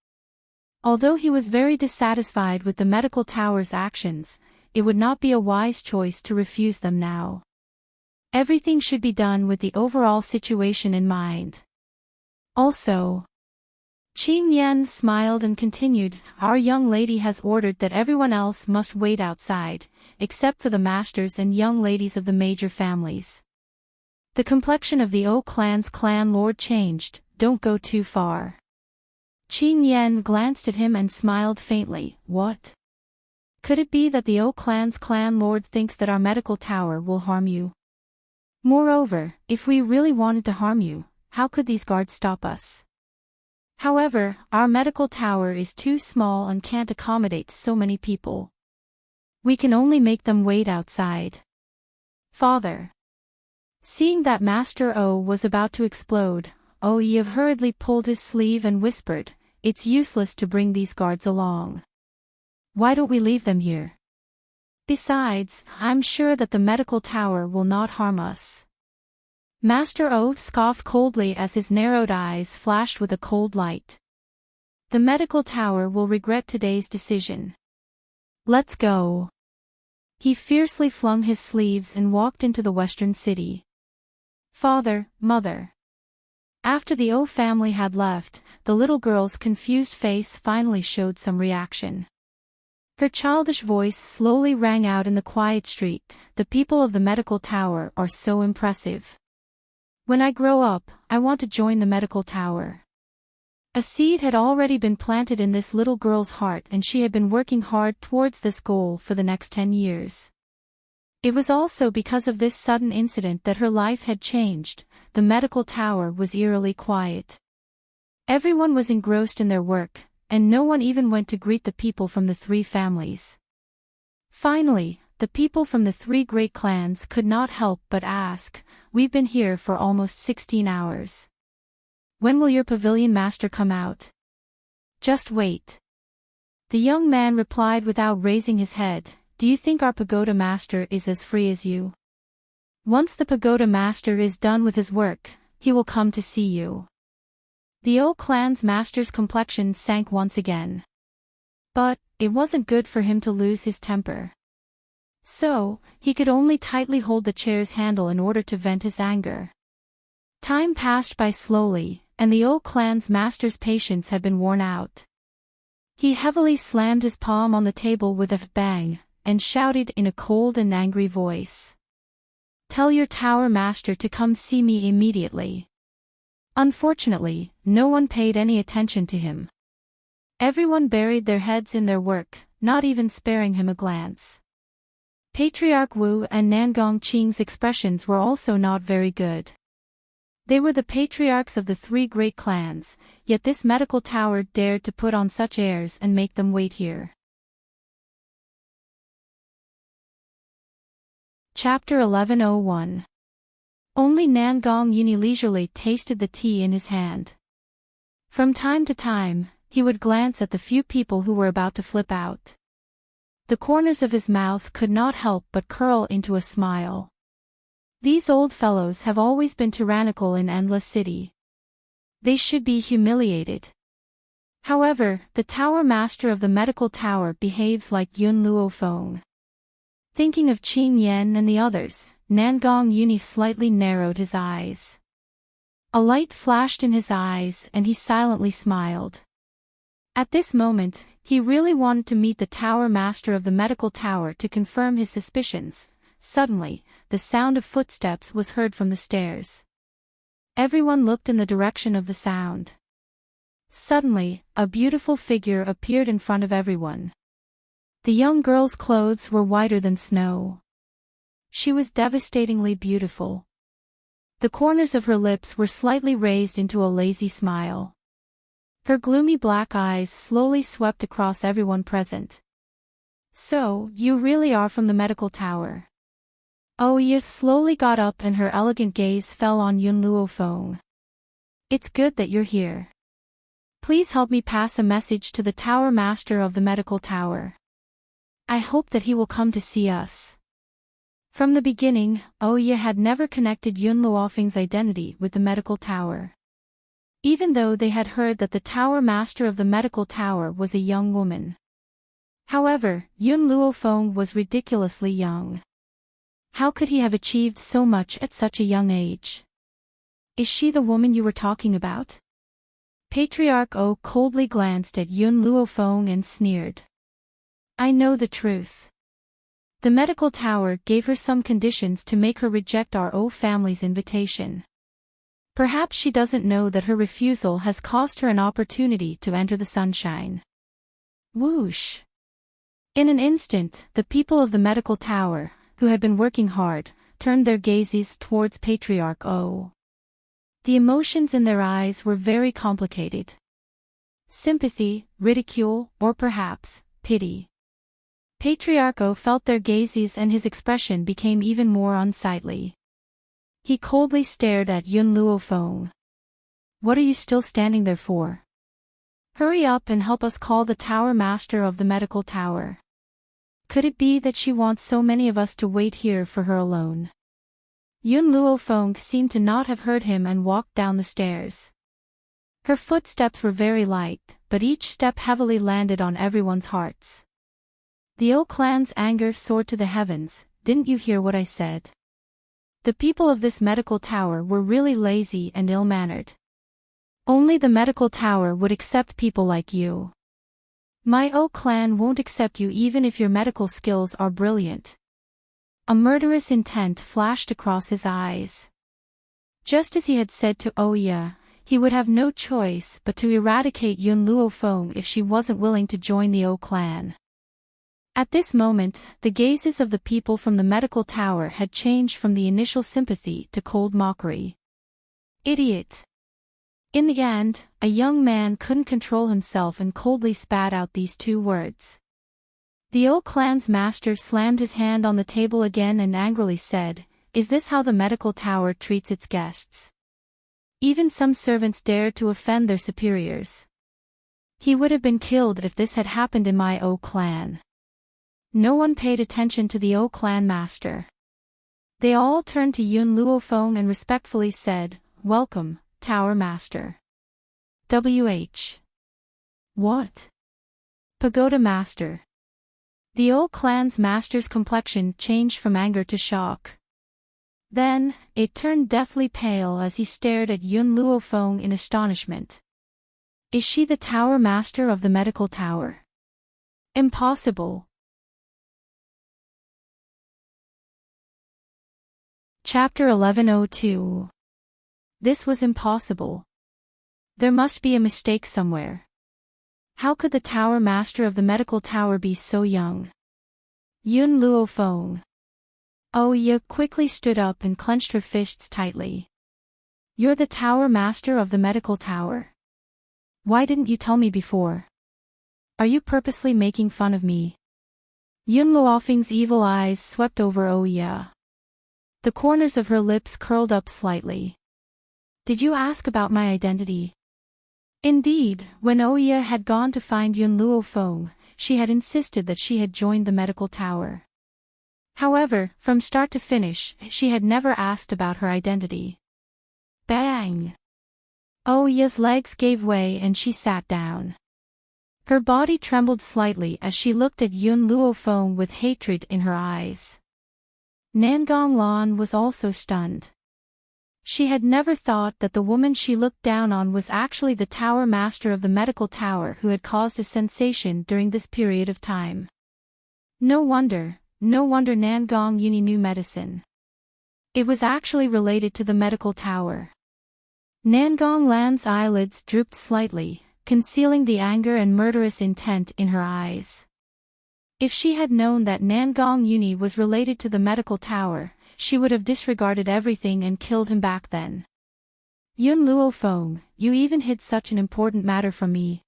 Although he was very dissatisfied with the medical tower's actions, it would not be a wise choice to refuse them now. Everything should be done with the overall situation in mind. Also, Qin Yan smiled and continued, our young lady has ordered that everyone else must wait outside, except for the masters and young ladies of the major families. The complexion of the O clan's clan lord changed, don't go too far. Qin Yan glanced at him and smiled faintly, what? Could it be that the O clan's clan lord thinks that our medical tower will harm you? Moreover, if we really wanted to harm you, how could these guards stop us? However, our medical tower is too small and can't accommodate so many people. We can only make them wait outside. Father. Seeing that Master O was about to explode, Oyev hurriedly pulled his sleeve and whispered, it's useless to bring these guards along. Why don't we leave them here? Besides, I'm sure that the medical tower will not harm us. Master O scoffed coldly as his narrowed eyes flashed with a cold light. The medical tower will regret today's decision. Let's go. He fiercely flung his sleeves and walked into the western city. Father, mother. After the O family had left, the little girl's confused face finally showed some reaction. Her childish voice slowly rang out in the quiet street, the people of the medical tower are so impressive. When I grow up, I want to join the medical tower. A seed had already been planted in this little girl's heart and she had been working hard towards this goal for the next 10 years. It was also because of this sudden incident that her life had changed. The medical tower was eerily quiet. Everyone was engrossed in their work, and no one even went to greet the people from the three families. Finally, the people from the three great clans could not help but ask, we've been here for almost 16 hours. When will your pavilion master come out? Just wait. The young man replied without raising his head, do you think our pagoda master is as free as you? Once the pagoda master is done with his work, he will come to see you. The O clan's master's complexion sank once again. But, it wasn't good for him to lose his temper. So, he could only tightly hold the chair's handle in order to vent his anger. Time passed by slowly, and the O clan's master's patience had been worn out. He heavily slammed his palm on the table with a bang, and shouted in a cold and angry voice. Tell your tower master to come see me immediately. Unfortunately, no one paid any attention to him. Everyone buried their heads in their work, not even sparing him a glance. Patriarch Wu and Nangong Qing's expressions were also not very good. They were the patriarchs of the three great clans, yet this medical tower dared to put on such airs and make them wait here. Chapter 1101. Only Nangong Uni leisurely tasted the tea in his hand. From time to time, he would glance at the few people who were about to flip out. The corners of his mouth could not help but curl into a smile. These old fellows have always been tyrannical in Endless City. They should be humiliated. However, the tower master of the medical tower behaves like Yun Luo Feng. Thinking of Qin Yan and the others, Nangong Uni slightly narrowed his eyes. A light flashed in his eyes and he silently smiled. At this moment, he really wanted to meet the tower master of the medical tower to confirm his suspicions. Suddenly, the sound of footsteps was heard from the stairs. Everyone looked in the direction of the sound. Suddenly, a beautiful figure appeared in front of everyone. The young girl's clothes were whiter than snow. She was devastatingly beautiful. The corners of her lips were slightly raised into a lazy smile. Her gloomy black eyes slowly swept across everyone present. "So, you really are from the medical tower." Oya slowly got up and her elegant gaze fell on Yun Luo Feng. "It's good that you're here. Please help me pass a message to the tower master of the medical tower. I hope that he will come to see us." From the beginning, Oya had never connected Yun Luofeng's identity with the medical tower. Even though they had heard that the tower master of the medical tower was a young woman. However, Yun Luofeng was ridiculously young. How could he have achieved so much at such a young age? "Is she the woman you were talking about?" Patriarch O coldly glanced at Yun Luofeng and sneered. "I know the truth. The medical tower gave her some conditions to make her reject our O family's invitation. Perhaps she doesn't know that her refusal has cost her an opportunity to enter the sunshine." Whoosh! In an instant, the people of the medical tower, who had been working hard, turned their gazes towards Patriarch O. The emotions in their eyes were very complicated. Sympathy, ridicule, or perhaps, pity. Patriarch O felt their gazes and his expression became even more unsightly. He coldly stared at Yun Luo Feng. "What are you still standing there for? Hurry up and help us call the tower master of the medical tower. Could it be that she wants so many of us to wait here for her alone?" Yun Luo Feng seemed to not have heard him and walked down the stairs. Her footsteps were very light, but each step heavily landed on everyone's hearts. The O clan's anger soared to the heavens. "Didn't you hear what I said? The people of this medical tower were really lazy and ill-mannered. Only the medical tower would accept people like you. My O clan won't accept you even if your medical skills are brilliant." A murderous intent flashed across his eyes. Just as he had said to Oya, he would have no choice but to eradicate Yun Luo Feng if she wasn't willing to join the O clan. At this moment, the gazes of the people from the medical tower had changed from the initial sympathy to cold mockery. "Idiot!" In the end, a young man couldn't control himself and coldly spat out these two words. The O clan's master slammed his hand on the table again and angrily said, "Is this how the medical tower treats its guests? Even some servants dare to offend their superiors. He would have been killed if this had happened in my O clan." No one paid attention to the O clan master. They all turned to Yun Luo Feng and respectfully said, "Welcome, Tower Master." "WH. What? Pagoda Master." The O clan's master's complexion changed from anger to shock. Then, it turned deathly pale as he stared at Yun Luo Feng in astonishment. "Is she the Tower Master of the medical tower? Impossible." Chapter 1102. This was impossible. There must be a mistake somewhere. How could the tower master of the medical tower be so young? Yun Luo Feng. Oya quickly stood up and clenched her fists tightly. You're the tower master of the medical tower. Why didn't you tell me before? Are you purposely making fun of me? Yun Luofeng's evil eyes swept over Oya. The corners of her lips curled up slightly. Did you ask about my identity? Indeed, when Oya had gone to find Yun Luofeng, she had insisted that she had joined the medical tower. However, from start to finish, she had never asked about her identity. Bang! Oya's legs gave way and she sat down. Her body trembled slightly as she looked at Yun Luofeng with hatred in her eyes. Nangong Lan was also stunned. She had never thought that the woman she looked down on was actually the tower master of the medical tower who had caused a sensation during this period of time. No wonder Nangong Uni knew medicine. It was actually related to the medical tower. Nangong Lan's eyelids drooped slightly, concealing the anger and murderous intent in her eyes. If she had known that Nangong Uni was related to the medical tower, she would have disregarded everything and killed him back then. Yun Luofeng, you even hid such an important matter from me.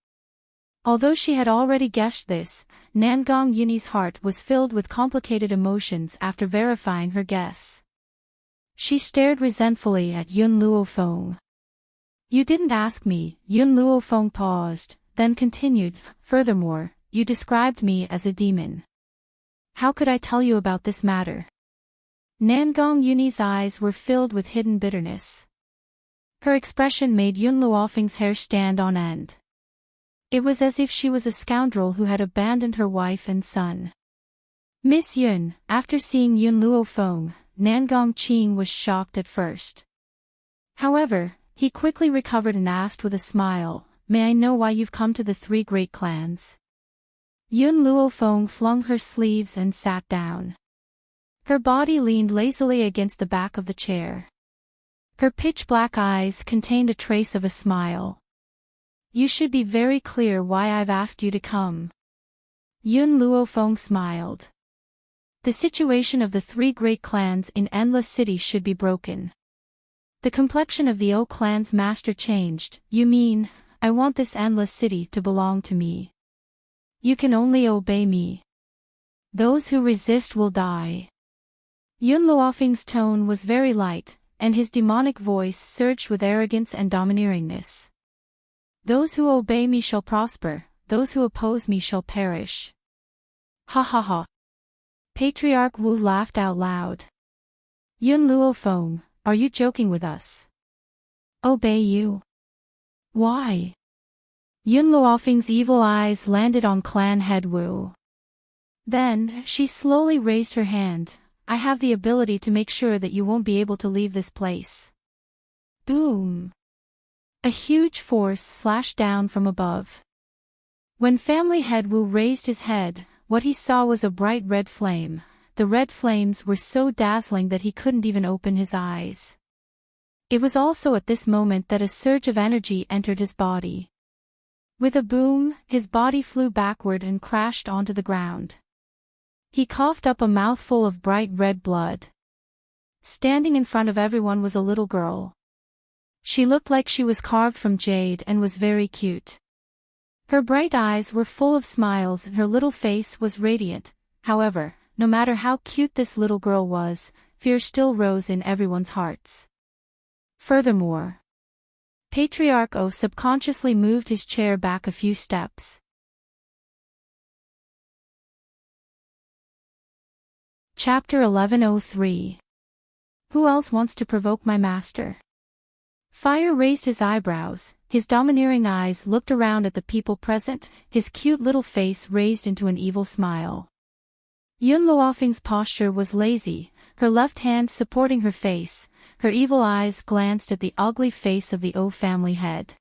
Although she had already guessed this, Nangong Uni's heart was filled with complicated emotions after verifying her guess. She stared resentfully at Yun Luofeng. You didn't ask me, Yun Luofeng paused, then continued, furthermore, you described me as a demon. How could I tell you about this matter? Nangong Uni's eyes were filled with hidden bitterness. Her expression made Yun Luofeng's hair stand on end. It was as if she was a scoundrel who had abandoned her wife and son. Miss Yun, after seeing Yun Luofeng, Nangong Qing was shocked at first. However, he quickly recovered and asked with a smile, may I know why you've come to the three great clans? Yun Luofeng flung her sleeves and sat down. Her body leaned lazily against the back of the chair. Her pitch-black eyes contained a trace of a smile. You should be very clear why I've asked you to come. Yun Luofeng smiled. The situation of the three great clans in Endless City should be broken. The complexion of the O clan's master changed. You mean, I want this Endless City to belong to me. You can only obey me. Those who resist will die. Yun Luofeng's tone was very light, and his demonic voice surged with arrogance and domineeringness. Those who obey me shall prosper, those who oppose me shall perish. Ha ha ha. Patriarch Wu laughed out loud. Yun Luofeng, are you joking with us? Obey you? Why? Yun Luofeng's evil eyes landed on clan head Wu. Then, she slowly raised her hand. I have the ability to make sure that you won't be able to leave this place. Boom. A huge force slashed down from above. When family head Wu raised his head, what he saw was a bright red flame. The red flames were so dazzling that he couldn't even open his eyes. It was also at this moment that a surge of energy entered his body. With a boom, his body flew backward and crashed onto the ground. He coughed up a mouthful of bright red blood. Standing in front of everyone was a little girl. She looked like she was carved from jade and was very cute. Her bright eyes were full of smiles and her little face was radiant. However, no matter how cute this little girl was, fear still rose in everyone's hearts. Furthermore, Patriarch O subconsciously moved his chair back a few steps. Chapter 1103. Who else wants to provoke my master? Fire raised his eyebrows, his domineering eyes looked around at the people present, his cute little face raised into an evil smile. Yun Luofeng's posture was lazy, her left hand supporting her face, her evil eyes glanced at the ugly face of the O family head.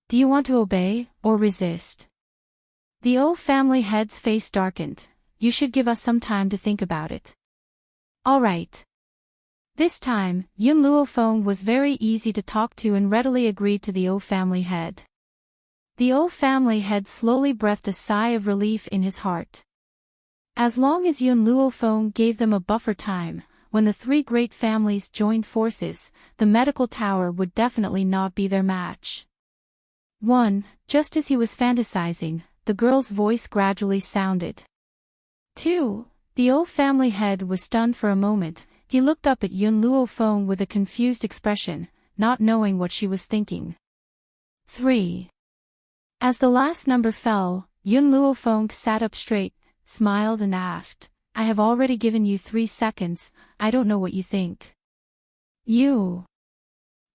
Do you want to obey, or resist? The O family head's face darkened. You should give us some time to think about it. All right. This time, Yun Luofeng was very easy to talk to and readily agreed to the O family head. The O family head slowly breathed a sigh of relief in his heart. As long as Yun Luofeng gave them a buffer time, when the three great families joined forces, the medical tower would definitely not be their match. 1. Just as he was fantasizing, the girl's voice gradually sounded. 2. The O family head was stunned for a moment. He looked up at Yun Luo Feng with a confused expression, not knowing what she was thinking. 3. As the last number fell, Yun Luo Feng sat up straight, smiled and asked, I have already given you 3 seconds, I don't know what you think. You.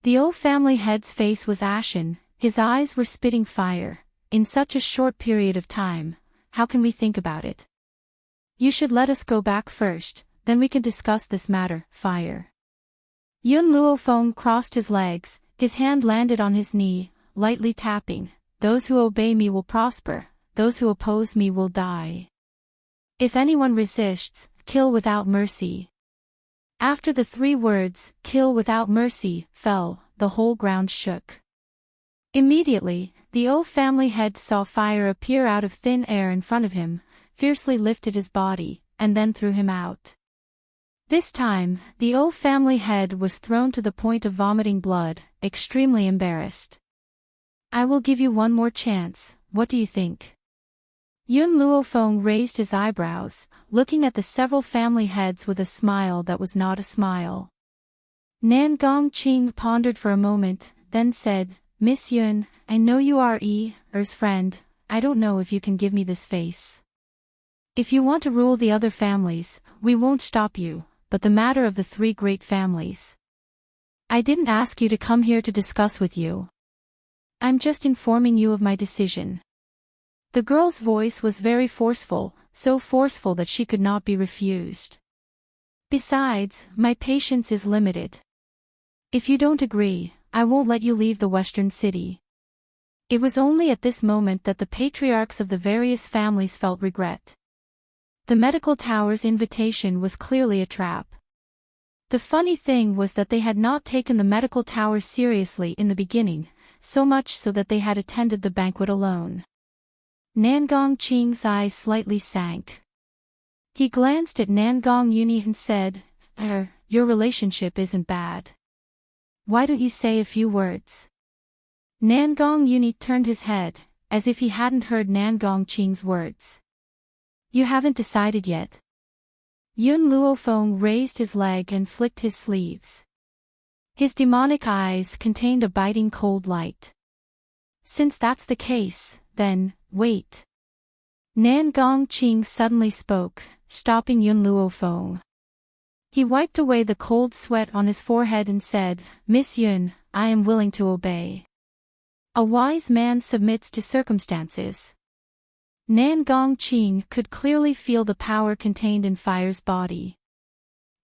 The O family head's face was ashen, his eyes were spitting fire. In such a short period of time, how can we think about it? You should let us go back first, then we can discuss this matter. Fire. Yun Luo Feng crossed his legs, his hand landed on his knee, lightly tapping. Those who obey me will prosper, those who oppose me will die. If anyone resists, kill without mercy. After the 3 words, kill without mercy, fell, the whole ground shook. Immediately, the O family head saw fire appear out of thin air in front of him, fiercely lifted his body, and then threw him out. This time, the O family head was thrown to the point of vomiting blood, extremely embarrassed. I will give you one more chance, what do you think? Yun Luo Feng raised his eyebrows, looking at the several family heads with a smile that was not a smile. Nan Gongqing pondered for a moment, then said, Miss Yun, I know you are Er's friend, I don't know if you can give me this face. If you want to rule the other families, we won't stop you, but the matter of the 3 great families. I didn't ask you to come here to discuss with you. I'm just informing you of my decision. The girl's voice was very forceful, so forceful that she could not be refused. Besides, my patience is limited. If you don't agree, I won't let you leave the Western City. It was only at this moment that the patriarchs of the various families felt regret. The medical tower's invitation was clearly a trap. The funny thing was that they had not taken the medical tower seriously in the beginning, so much so that they had attended the banquet alone. Nan Gongqing's eyes slightly sank. He glanced at Nan Gongyuni and said, your relationship isn't bad. Why don't you say a few words? Nan Gongyuni turned his head, as if he hadn't heard Nan Gongqing's words. You haven't decided yet. Yun Luo Feng raised his leg and flicked his sleeves. His demonic eyes contained a biting cold light. Since that's the case, then, wait. Nan Gongqing suddenly spoke, stopping Yun Luo Feng. He wiped away the cold sweat on his forehead and said, Miss Yun, I am willing to obey. A wise man submits to circumstances. Nan Gongqing could clearly feel the power contained in Fire's body.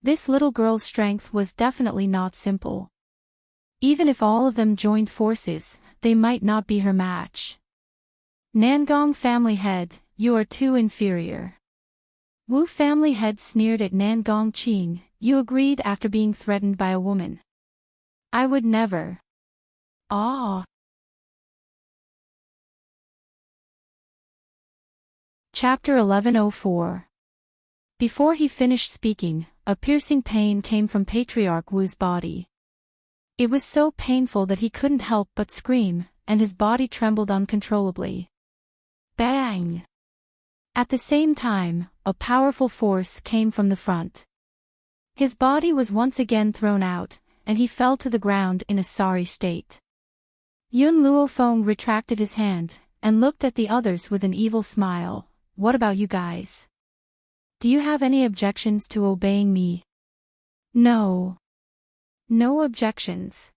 This little girl's strength was definitely not simple. Even if all of them joined forces, they might not be her match. Nangong family head, you are too inferior. Wu family head sneered at Nan Gongqing, you agreed after being threatened by a woman. I would never. Ah. Chapter 1104. Before he finished speaking, a piercing pain came from Patriarch Wu's body. It was so painful that he couldn't help but scream, and his body trembled uncontrollably. Bang! At the same time, a powerful force came from the front. His body was once again thrown out, and he fell to the ground in a sorry state. Yun Luofeng retracted his hand, and looked at the others with an evil smile. What about you guys? Do you have any objections to obeying me? No. No objections.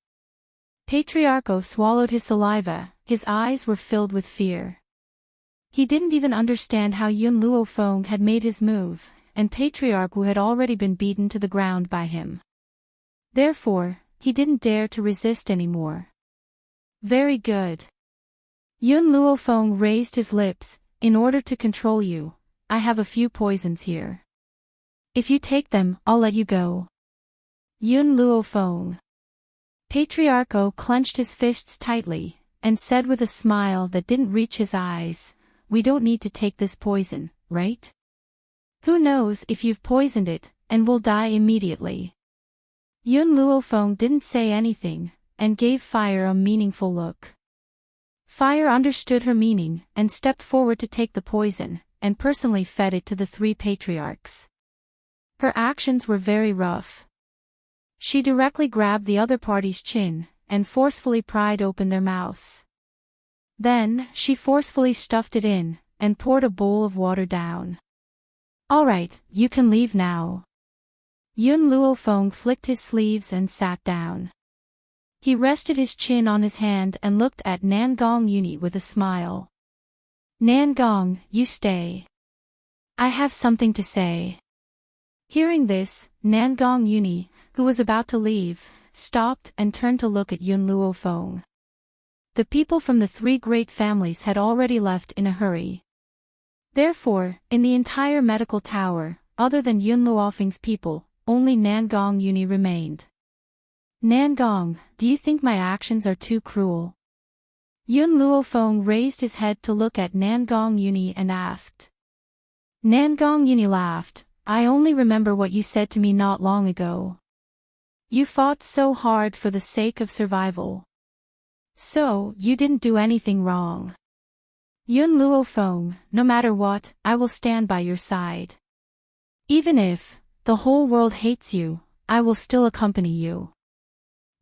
Patriarcho swallowed his saliva, his eyes were filled with fear. He didn't even understand how Yun Luofeng had made his move, and Patriarch Wu had already been beaten to the ground by him. Therefore, he didn't dare to resist anymore. Very good. Yun Luofeng raised his lips. In order to control you, I have a few poisons here. If you take them, I'll let you go. Yun Luofeng. Patriarcho clenched his fists tightly, and said with a smile that didn't reach his eyes, we don't need to take this poison, right? Who knows if you've poisoned it, and will die immediately. Yun Luofeng didn't say anything, and gave Fire a meaningful look. Fire understood her meaning, and stepped forward to take the poison, and personally fed it to the three patriarchs. Her actions were very rough. She directly grabbed the other party's chin, and forcefully pried open their mouths. Then, she forcefully stuffed it in, and poured a bowl of water down. "Alright, you can leave now." Yun Luofeng flicked his sleeves and sat down. He rested his chin on his hand and looked at Nangong Uni with a smile. "Nangong, you stay. I have something to say." Hearing this, Nangong Uni, who was about to leave, stopped and turned to look at Yun Luofeng. The people from the three great families had already left in a hurry. Therefore, in the entire medical tower, other than Yun Luofeng's people, only Nangong Uni remained. "Nangong, do you think my actions are too cruel?" Yun Luofeng raised his head to look at Nangong Uni and asked. Nangong Uni laughed. "I only remember what you said to me not long ago. You fought so hard for the sake of survival. So, you didn't do anything wrong. Yun Luofeng, no matter what, I will stand by your side. Even if the whole world hates you, I will still accompany you.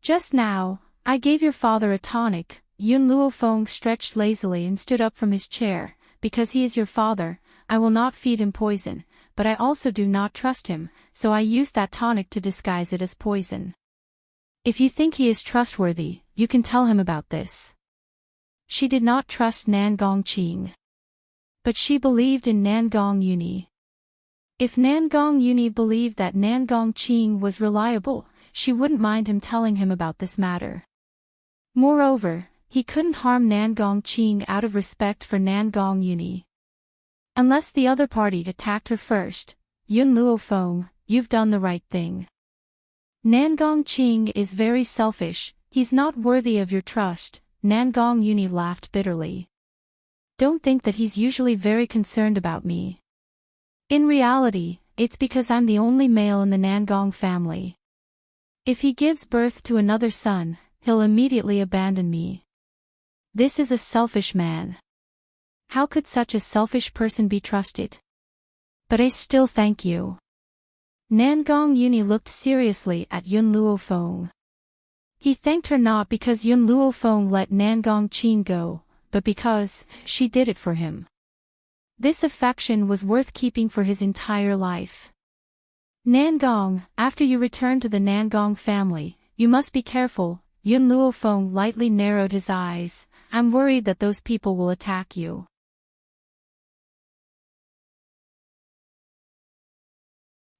Just now, I gave your father a tonic." Yun Luofeng stretched lazily and stood up from his chair. "Because he is your father, I will not feed him poison, but I also do not trust him, so I used that tonic to disguise it as poison. If you think he is trustworthy, you can tell him about this." She did not trust Nangong Qing. But she believed in Nangong Uni. If Nangong Uni believed that Nangong Qing was reliable, she wouldn't mind him telling him about this matter. Moreover, he couldn't harm Nangong Qing out of respect for Nangong Uni. Unless the other party attacked her first. "Yun Luofeng, you've done the right thing. Nangong Qing is very selfish, he's not worthy of your trust." Nangong Uni laughed bitterly. "Don't think that he's usually very concerned about me. In reality, it's because I'm the only male in the Nangong family. If he gives birth to another son, he'll immediately abandon me. This is a selfish man. How could such a selfish person be trusted? But I still thank you." Nangong Uni looked seriously at Yun Luofeng. He thanked her not because Yun Luofeng let Nangong Qing go, but because she did it for him. This affection was worth keeping for his entire life. "Nangong, after you return to the Nangong family, you must be careful." Yun Luofeng lightly narrowed his eyes. "I'm worried that those people will attack you."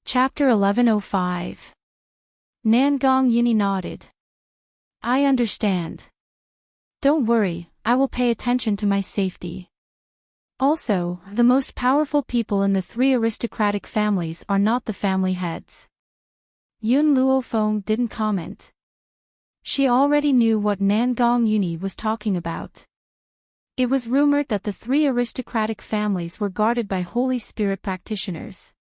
Chapter 1105. Nangong Uni nodded. "I understand. Don't worry, I will pay attention to my safety. Also, the most powerful people in the three aristocratic families are not the family heads." Yun Luofeng didn't comment. She already knew what Nangong Uni was talking about. It was rumored that the three aristocratic families were guarded by Holy Spirit practitioners.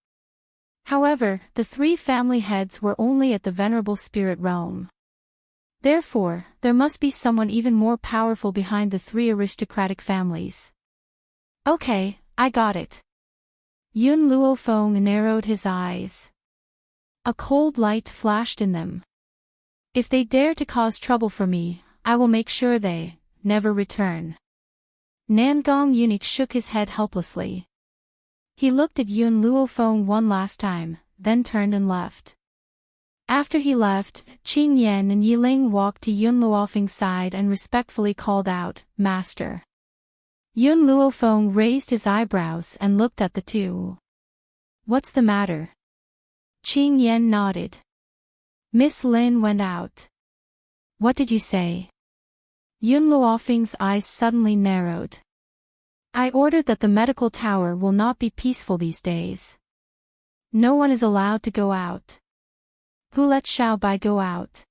However, the three family heads were only at the Venerable Spirit realm. Therefore, there must be someone even more powerful behind the three aristocratic families. "Okay, I got it." Yun Luofeng narrowed his eyes. A cold light flashed in them. "If they dare to cause trouble for me, I will make sure they never return." Nangong Uni shook his head helplessly. He looked at Yun Luofeng one last time, then turned and left. After he left, Qing Yan and Yiling walked to Yun Luofeng's side and respectfully called out, "Master." Yun Luofeng raised his eyebrows and looked at the two. "What's the matter?" Qing Yan nodded. Miss Lin went out. "What did you say?" Yun Luofeng's eyes suddenly narrowed. "I ordered that the medical tower will not be peaceful these days. No one is allowed to go out." Who let Xiao Bai go out?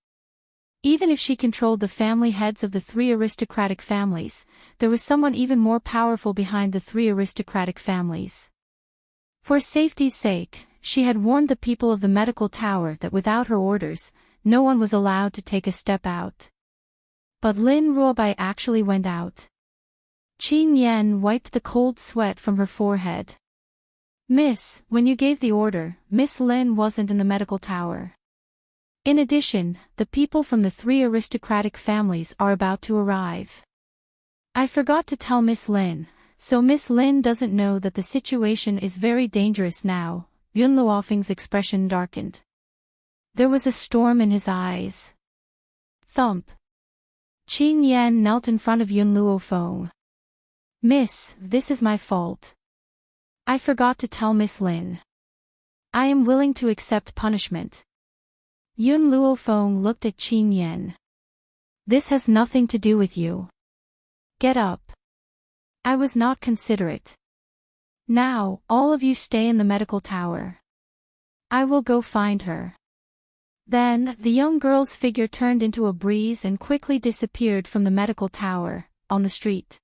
Even if she controlled the family heads of the three aristocratic families, there was someone even more powerful behind the three aristocratic families. For safety's sake, she had warned the people of the medical tower that without her orders, no one was allowed to take a step out. But Lin Ruobai actually went out. Qin Yan wiped the cold sweat from her forehead. Miss, when you gave the order, Miss Lin wasn't in the medical tower. In addition, the people from the 3 aristocratic families are about to arrive. I forgot to tell Miss Lin, so Miss Lin doesn't know that the situation is very dangerous now. Yun Luofeng's expression darkened. There was a storm in his eyes. Thump. Qin Yan knelt in front of Yun Luofeng. Miss, this is my fault. I forgot to tell Miss Lin. I am willing to accept punishment. Yun Luofeng looked at Qin Yan. This has nothing to do with you. Get up. I was not considerate. Now, all of you stay in the medical tower. I will go find her. Then, the young girl's figure turned into a breeze and quickly disappeared from the medical tower, on the street.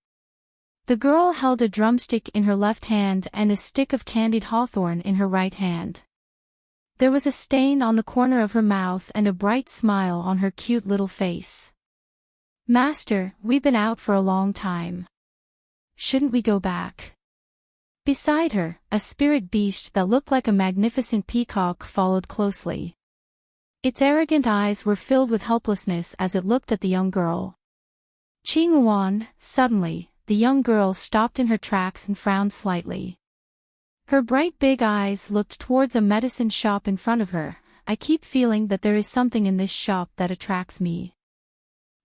The girl held a drumstick in her left hand and a stick of candied hawthorn in her right hand. There was a stain on the corner of her mouth and a bright smile on her cute little face. Master, we've been out for a long time. Shouldn't we go back? Beside her, a spirit beast that looked like a magnificent peacock followed closely. Its arrogant eyes were filled with helplessness as it looked at the young girl. Qing Wan, suddenly, the young girl stopped in her tracks and frowned slightly. Her bright big eyes looked towards a medicine shop in front of her. I keep feeling that there is something in this shop that attracts me.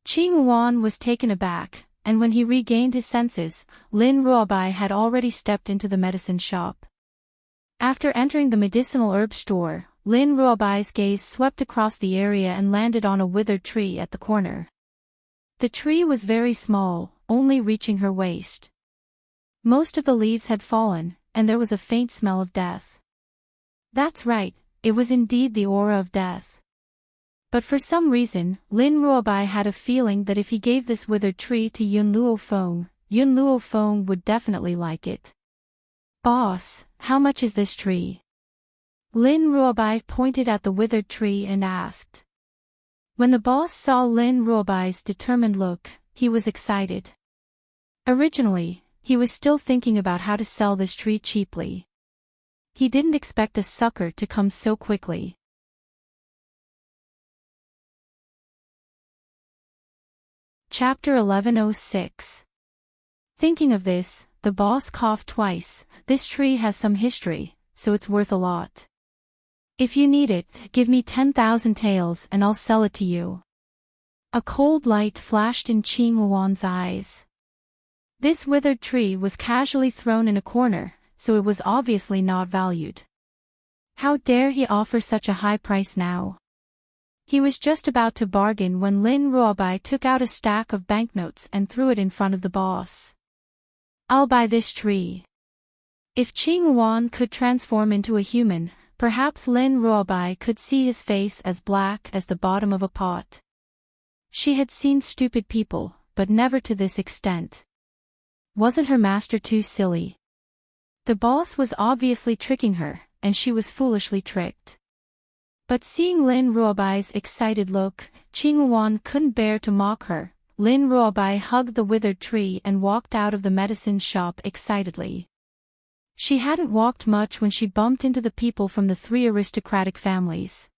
Qing Wan was taken aback, and when he regained his senses, Lin Ruobai had already stepped into the medicine shop. After entering the medicinal herb store, Lin Ruobai's gaze swept across the area and landed on a withered tree at the corner. The tree was very small, only reaching her waist. Most of the leaves had fallen, and there was a faint smell of death. That's right, it was indeed the aura of death. But for some reason, Lin Ruobai had a feeling that if he gave this withered tree to Yun Luofeng would definitely like it. Boss, how much is this tree? Lin Ruobai pointed at the withered tree and asked. When the boss saw Lin Ruobai's determined look, he was excited. Originally, he was still thinking about how to sell this tree cheaply. He didn't expect a sucker to come so quickly. Chapter 1106. Thinking of this, the boss coughed twice. This tree has some history, so it's worth a lot. If you need it, give me 10,000 taels and I'll sell it to you. A cold light flashed in Qing Wan's eyes. This withered tree was casually thrown in a corner, so it was obviously not valued. How dare he offer such a high price now? He was just about to bargain when Lin Ruobai took out a stack of banknotes and threw it in front of the boss. I'll buy this tree. If Qing Wan could transform into a human, perhaps Lin Ruobai could see his face as black as the bottom of a pot. She had seen stupid people, but never to this extent. Wasn't her master too silly? The boss was obviously tricking her, and she was foolishly tricked. But seeing Lin Ruobai's excited look, Qing Wan couldn't bear to mock her. Lin Ruobai hugged the withered tree and walked out of the medicine shop excitedly. She hadn't walked much when she bumped into the people from the 3 aristocratic families.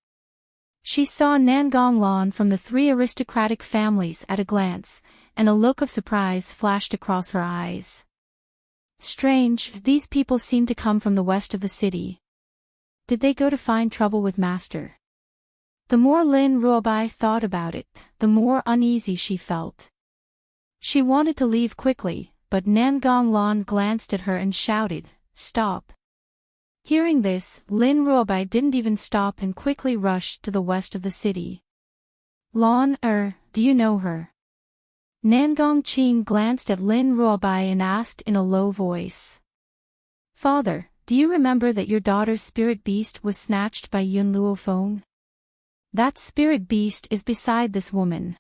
She saw Nangonglan from the 3 aristocratic families at a glance, and a look of surprise flashed across her eyes. Strange, these people seem to come from the west of the city. Did they go to find trouble with Master? The more Lin Ruobai thought about it, the more uneasy she felt. She wanted to leave quickly, but Nangonglan glanced at her and shouted, "Stop!" Hearing this, Lin Ruobai didn't even stop and quickly rushed to the west of the city. Lan, do you know her? Nangong Qing glanced at Lin Ruobai and asked in a low voice. Father, do you remember that your daughter's spirit beast was snatched by Yun Luofeng? That spirit beast is beside this woman.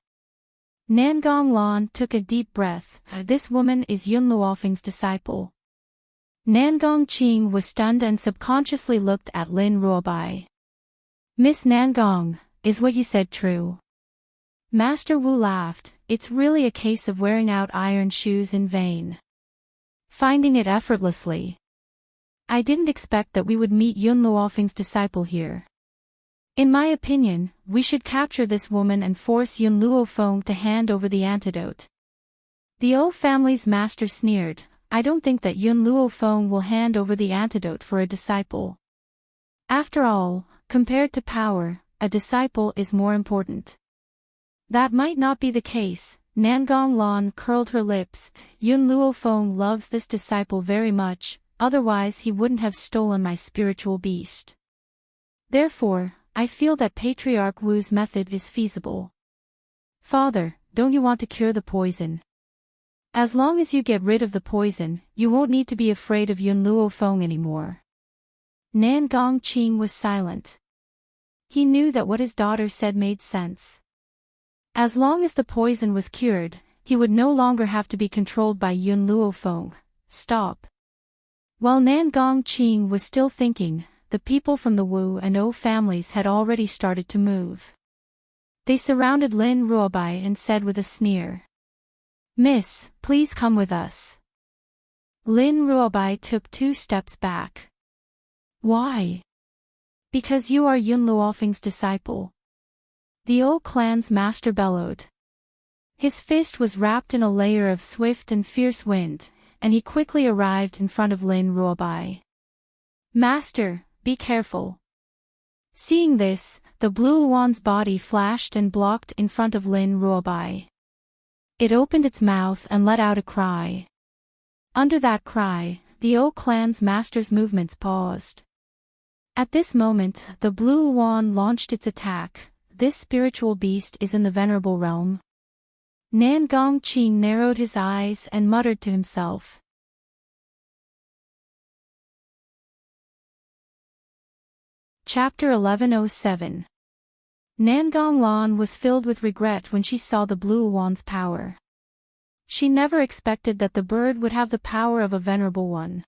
Nangong Lan took a deep breath. This woman is Yun Luofeng's disciple. Nangong Qing was stunned and subconsciously looked at Lin Ruobai. Miss Nangong, is what you said true? Master Wu laughed. It's really a case of wearing out iron shoes in vain. Finding it effortlessly. I didn't expect that we would meet Yun Luofeng's disciple here. In my opinion, we should capture this woman and force Yun Luofeng to hand over the antidote. The O family's master sneered. I don't think that Yun Luofeng will hand over the antidote for a disciple. After all, compared to power, a disciple is more important. That might not be the case. Nangong Lan curled her lips. Yun Luofeng loves this disciple very much, otherwise he wouldn't have stolen my spiritual beast. Therefore, I feel that Patriarch Wu's method is feasible. Father, don't you want to cure the poison? As long as you get rid of the poison, you won't need to be afraid of Yun Luofeng anymore. Nangong Qing was silent. He knew that what his daughter said made sense. As long as the poison was cured, he would no longer have to be controlled by Yun Luofeng. Stop. While Nangong Qing was still thinking, the people from the Wu and O families had already started to move. They surrounded Lin Ruobai and said with a sneer. Miss, please come with us. Lin Ruobai took 2 steps back. Why? Because you are Yun Luofeng's disciple. The O clan's master bellowed. His fist was wrapped in a layer of swift and fierce wind, and he quickly arrived in front of Lin Ruobai. Master, be careful. Seeing this, the blue wan's body flashed and blocked in front of Lin Ruobai. It opened its mouth and let out a cry. Under that cry, the O clan's master's movements paused. At this moment, the blue wan launched its attack. This spiritual beast is in the venerable realm. Nangong Qing narrowed his eyes and muttered to himself. Chapter 1107. Nangong Lan was filled with regret when she saw the blue wan's power. She never expected that the bird would have the power of a venerable one.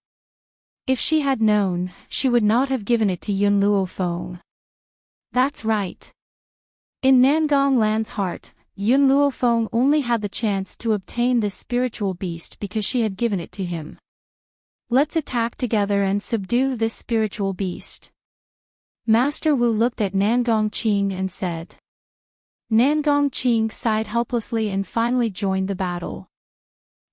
If she had known, she would not have given it to Yun Luofeng. That's right. In Nangong Lan's heart, Yun Luofeng only had the chance to obtain this spiritual beast because she had given it to him. Let's attack together and subdue this spiritual beast. Master Wu looked at Nangong Qing and said. Nangong Qing sighed helplessly and finally joined the battle.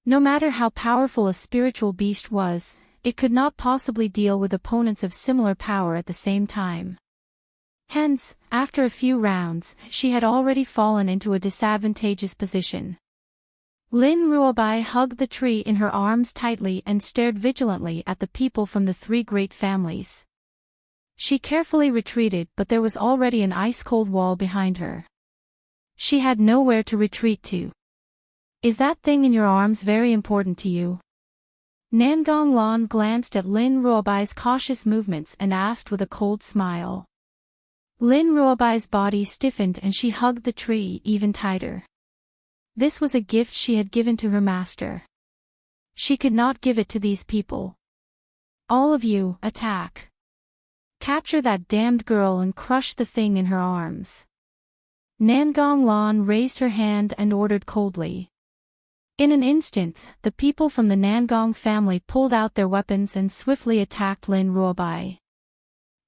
No matter how powerful a spiritual beast was, it could not possibly deal with opponents of similar power at the same time. Hence, after a few rounds, she had already fallen into a disadvantageous position. Lin Ruobai hugged the tree in her arms tightly and stared vigilantly at the people from the 3 great families. She carefully retreated, but there was already an ice-cold wall behind her. She had nowhere to retreat to. Is that thing in your arms very important to you? Nangong Lan glanced at Lin Ruobai's cautious movements and asked with a cold smile. Lin Ruobai's body stiffened and she hugged the tree even tighter. This was a gift she had given to her master. She could not give it to these people. All of you, attack. Capture that damned girl and crush the thing in her arms. Nangong Lan raised her hand and ordered coldly. In an instant, the people from the Nangong family pulled out their weapons and swiftly attacked Lin Ruobai.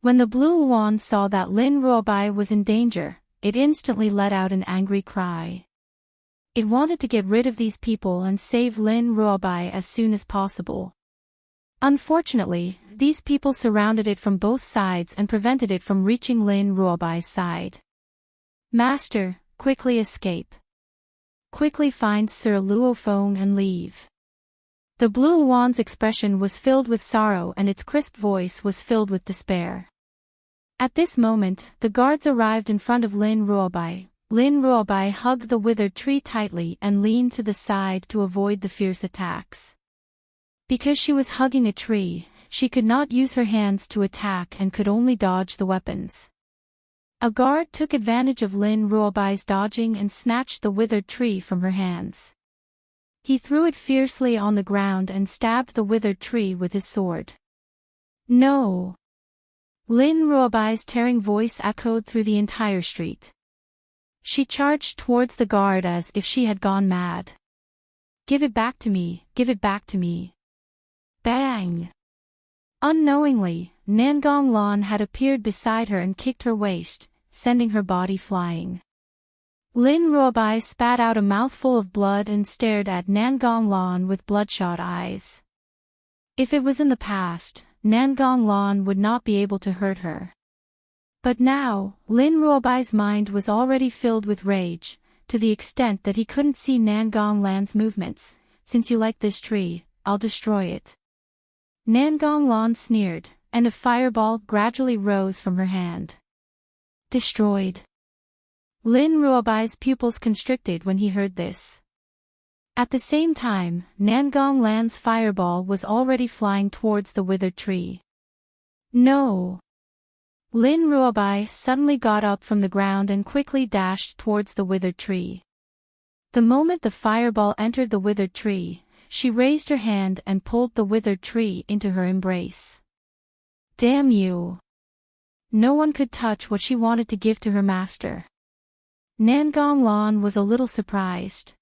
When the blue wan saw that Lin Ruobai was in danger, it instantly let out an angry cry. It wanted to get rid of these people and save Lin Ruobai as soon as possible. Unfortunately, these people surrounded it from both sides and prevented it from reaching Lin Ruobai's side. Master, quickly escape. Quickly find Sir Luofeng and leave. The blue wan's expression was filled with sorrow and its crisp voice was filled with despair. At this moment, the guards arrived in front of Lin Ruobai. Lin Ruobai hugged the withered tree tightly and leaned to the side to avoid the fierce attacks. Because she was hugging a tree, she could not use her hands to attack and could only dodge the weapons. A guard took advantage of Lin Ruobai's dodging and snatched the withered tree from her hands. He threw it fiercely on the ground and stabbed the withered tree with his sword. No! Lin Ruobai's tearing voice echoed through the entire street. She charged towards the guard as if she had gone mad. Give it back to me, give it back to me. Bang! Unknowingly, Nangong Lan had appeared beside her and kicked her waist, sending her body flying. Lin Ruobai spat out a mouthful of blood and stared at Nangong Lan with bloodshot eyes. If it was in the past, Nangong Lan would not be able to hurt her. But now, Lin Ruobai's mind was already filled with rage, to the extent that he couldn't see Nangong Lan's movements. Since you like this tree, I'll destroy it. Nangong Lan sneered, and a fireball gradually rose from her hand. Destroyed. Lin Ruobai's pupils constricted when he heard this. At the same time, Nangong Lan's fireball was already flying towards the withered tree. No! Lin Ruobai suddenly got up from the ground and quickly dashed towards the withered tree. The moment the fireball entered the withered tree, she raised her hand and pulled the withered tree into her embrace. Damn you! No one could touch what she wanted to give to her master. Nangong Lan was a little surprised.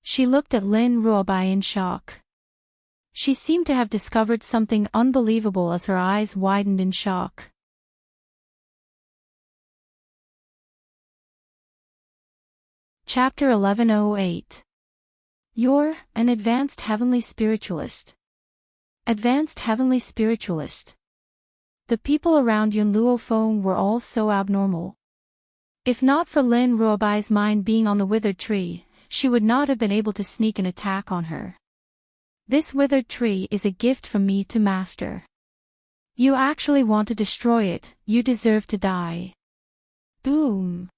She looked at Lin Ruobai in shock. She seemed to have discovered something unbelievable as her eyes widened in shock. Chapter 1108. You're an advanced heavenly spiritualist. Advanced heavenly spiritualist. The people around Yun Luofeng were all so abnormal. If not for Lin Ruobai's mind being on the withered tree, she would not have been able to sneak an attack on her. This withered tree is a gift from me to Master. You actually want to destroy it, you deserve to die. Boom!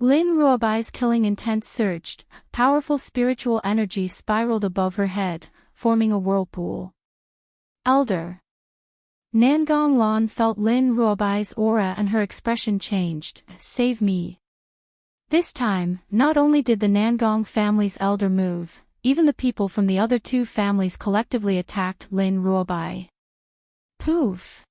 Lin Ruobai's killing intent surged, powerful spiritual energy spiraled above her head, forming a whirlpool. Elder. Nangong Lan felt Lin Ruobai's aura and her expression changed. Save me. This time, not only did the Nangong family's elder move, even the people from the other two families collectively attacked Lin Ruobai. Poof!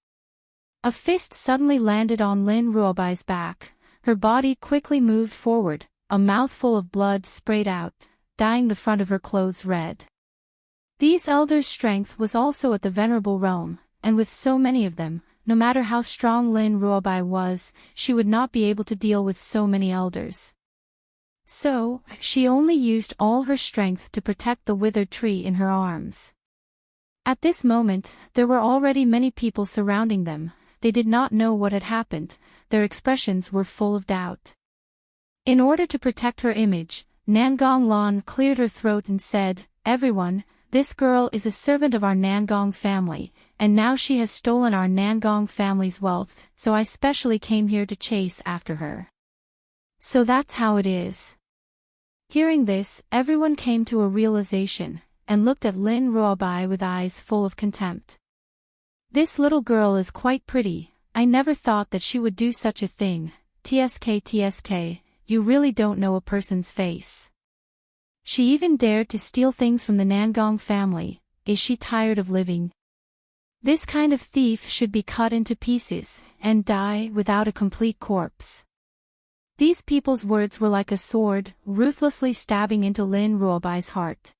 A fist suddenly landed on Lin Ruobai's back. Her body quickly moved forward, a mouthful of blood sprayed out, dyeing the front of her clothes red. These elders' strength was also at the venerable realm, and with so many of them, no matter how strong Lin Ruobai was, she would not be able to deal with so many elders. So, she only used all her strength to protect the withered tree in her arms. At this moment, there were already many people surrounding them. They did not know what had happened, their expressions were full of doubt. In order to protect her image, Nangong Lan cleared her throat and said, "Everyone, this girl is a servant of our Nangong family, and now she has stolen our Nangong family's wealth, so I specially came here to chase after her. So that's how it is." Hearing this, everyone came to a realization, and looked at Lin Ruobai with eyes full of contempt. This little girl is quite pretty, I never thought that she would do such a thing. TSK, you really don't know a person's face. She even dared to steal things from the Nangong family. Is she tired of living? This kind of thief should be cut into pieces, and die without a complete corpse. These people's words were like a sword, ruthlessly stabbing into Lin Ruobai's heart.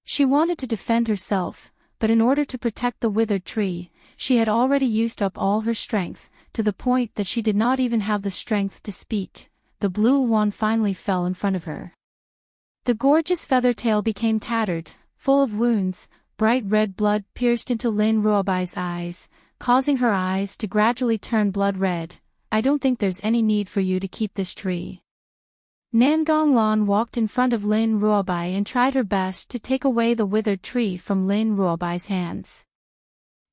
She wanted to defend herself, but in order to protect the withered tree, she had already used up all her strength, to the point that she did not even have the strength to speak. The blue wand finally fell in front of her. The gorgeous feather tail became tattered, full of wounds. Bright red blood pierced into Lin Ruobai's eyes, causing her eyes to gradually turn blood red. I don't think there's any need for you to keep this tree. Nangong Lan walked in front of Lin Ruobai and tried her best to take away the withered tree from Lin Ruobai's hands.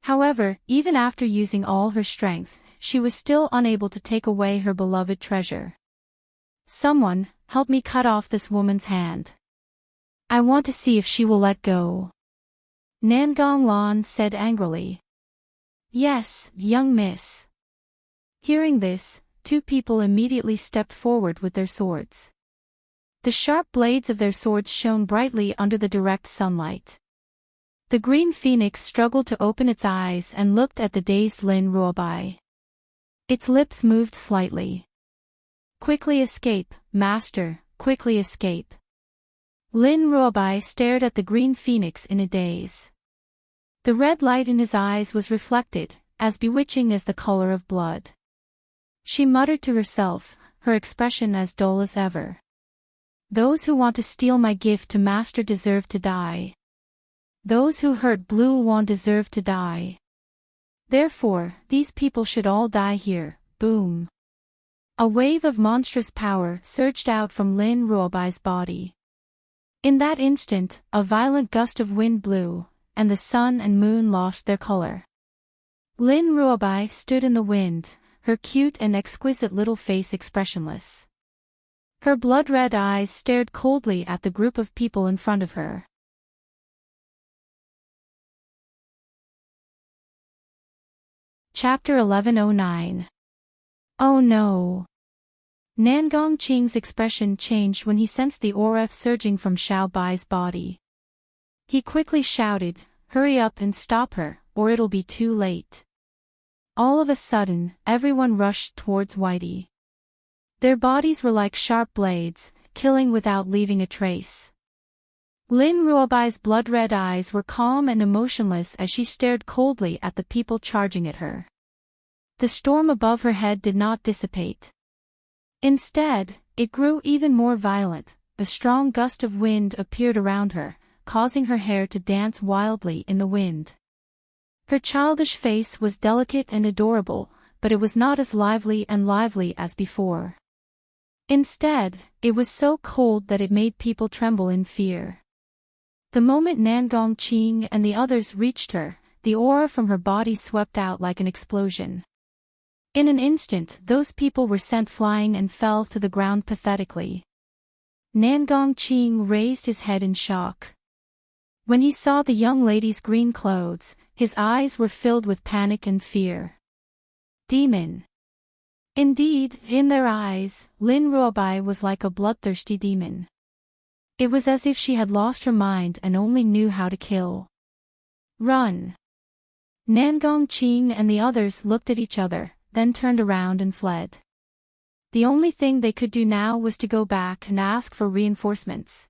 However, even after using all her strength, she was still unable to take away her beloved treasure. Someone, help me cut off this woman's hand. I want to see if she will let go. Nangong Lan said angrily. Yes, young miss. Hearing this, two people immediately stepped forward with their swords. The sharp blades of their swords shone brightly under the direct sunlight. The green phoenix struggled to open its eyes and looked at the dazed Lin Ruobai. Its lips moved slightly. "Quickly escape, master, quickly escape." Lin Ruobai stared at the green phoenix in a daze. The red light in his eyes was reflected, as bewitching as the color of blood. She muttered to herself, her expression as dull as ever. "Those who want to steal my gift to master deserve to die. Those who hurt Blue Wand deserve to die. Therefore, these people should all die here." Boom. A wave of monstrous power surged out from Lin Ruobai's body. In that instant, a violent gust of wind blew, and the sun and moon lost their color. Lin Ruobai stood in the wind, her cute and exquisite little face expressionless. Her blood-red eyes stared coldly at the group of people in front of her. Chapter 1109. Oh no! Nangong Qing's expression changed when he sensed the aura surging from Xiao Bai's body. He quickly shouted, "Hurry up and stop her, or it'll be too late." All of a sudden, everyone rushed towards Whitey. Their bodies were like sharp blades, killing without leaving a trace. Lin Ruobai's blood-red eyes were calm and emotionless as she stared coldly at the people charging at her. The storm above her head did not dissipate. Instead, it grew even more violent. A strong gust of wind appeared around her, causing her hair to dance wildly in the wind. Her childish face was delicate and adorable, but it was not as lively as before. Instead, it was so cold that it made people tremble in fear. The moment Nangong Qing and the others reached her, the aura from her body swept out like an explosion. In an instant, those people were sent flying and fell to the ground pathetically. Nangong Qing raised his head in shock. When he saw the young lady's green clothes, his eyes were filled with panic and fear. Demon. Indeed, in their eyes, Lin Ruobai was like a bloodthirsty demon. It was as if she had lost her mind and only knew how to kill. Run! Nangong Qing and the others looked at each other, then turned around and fled. The only thing they could do now was to go back and ask for reinforcements.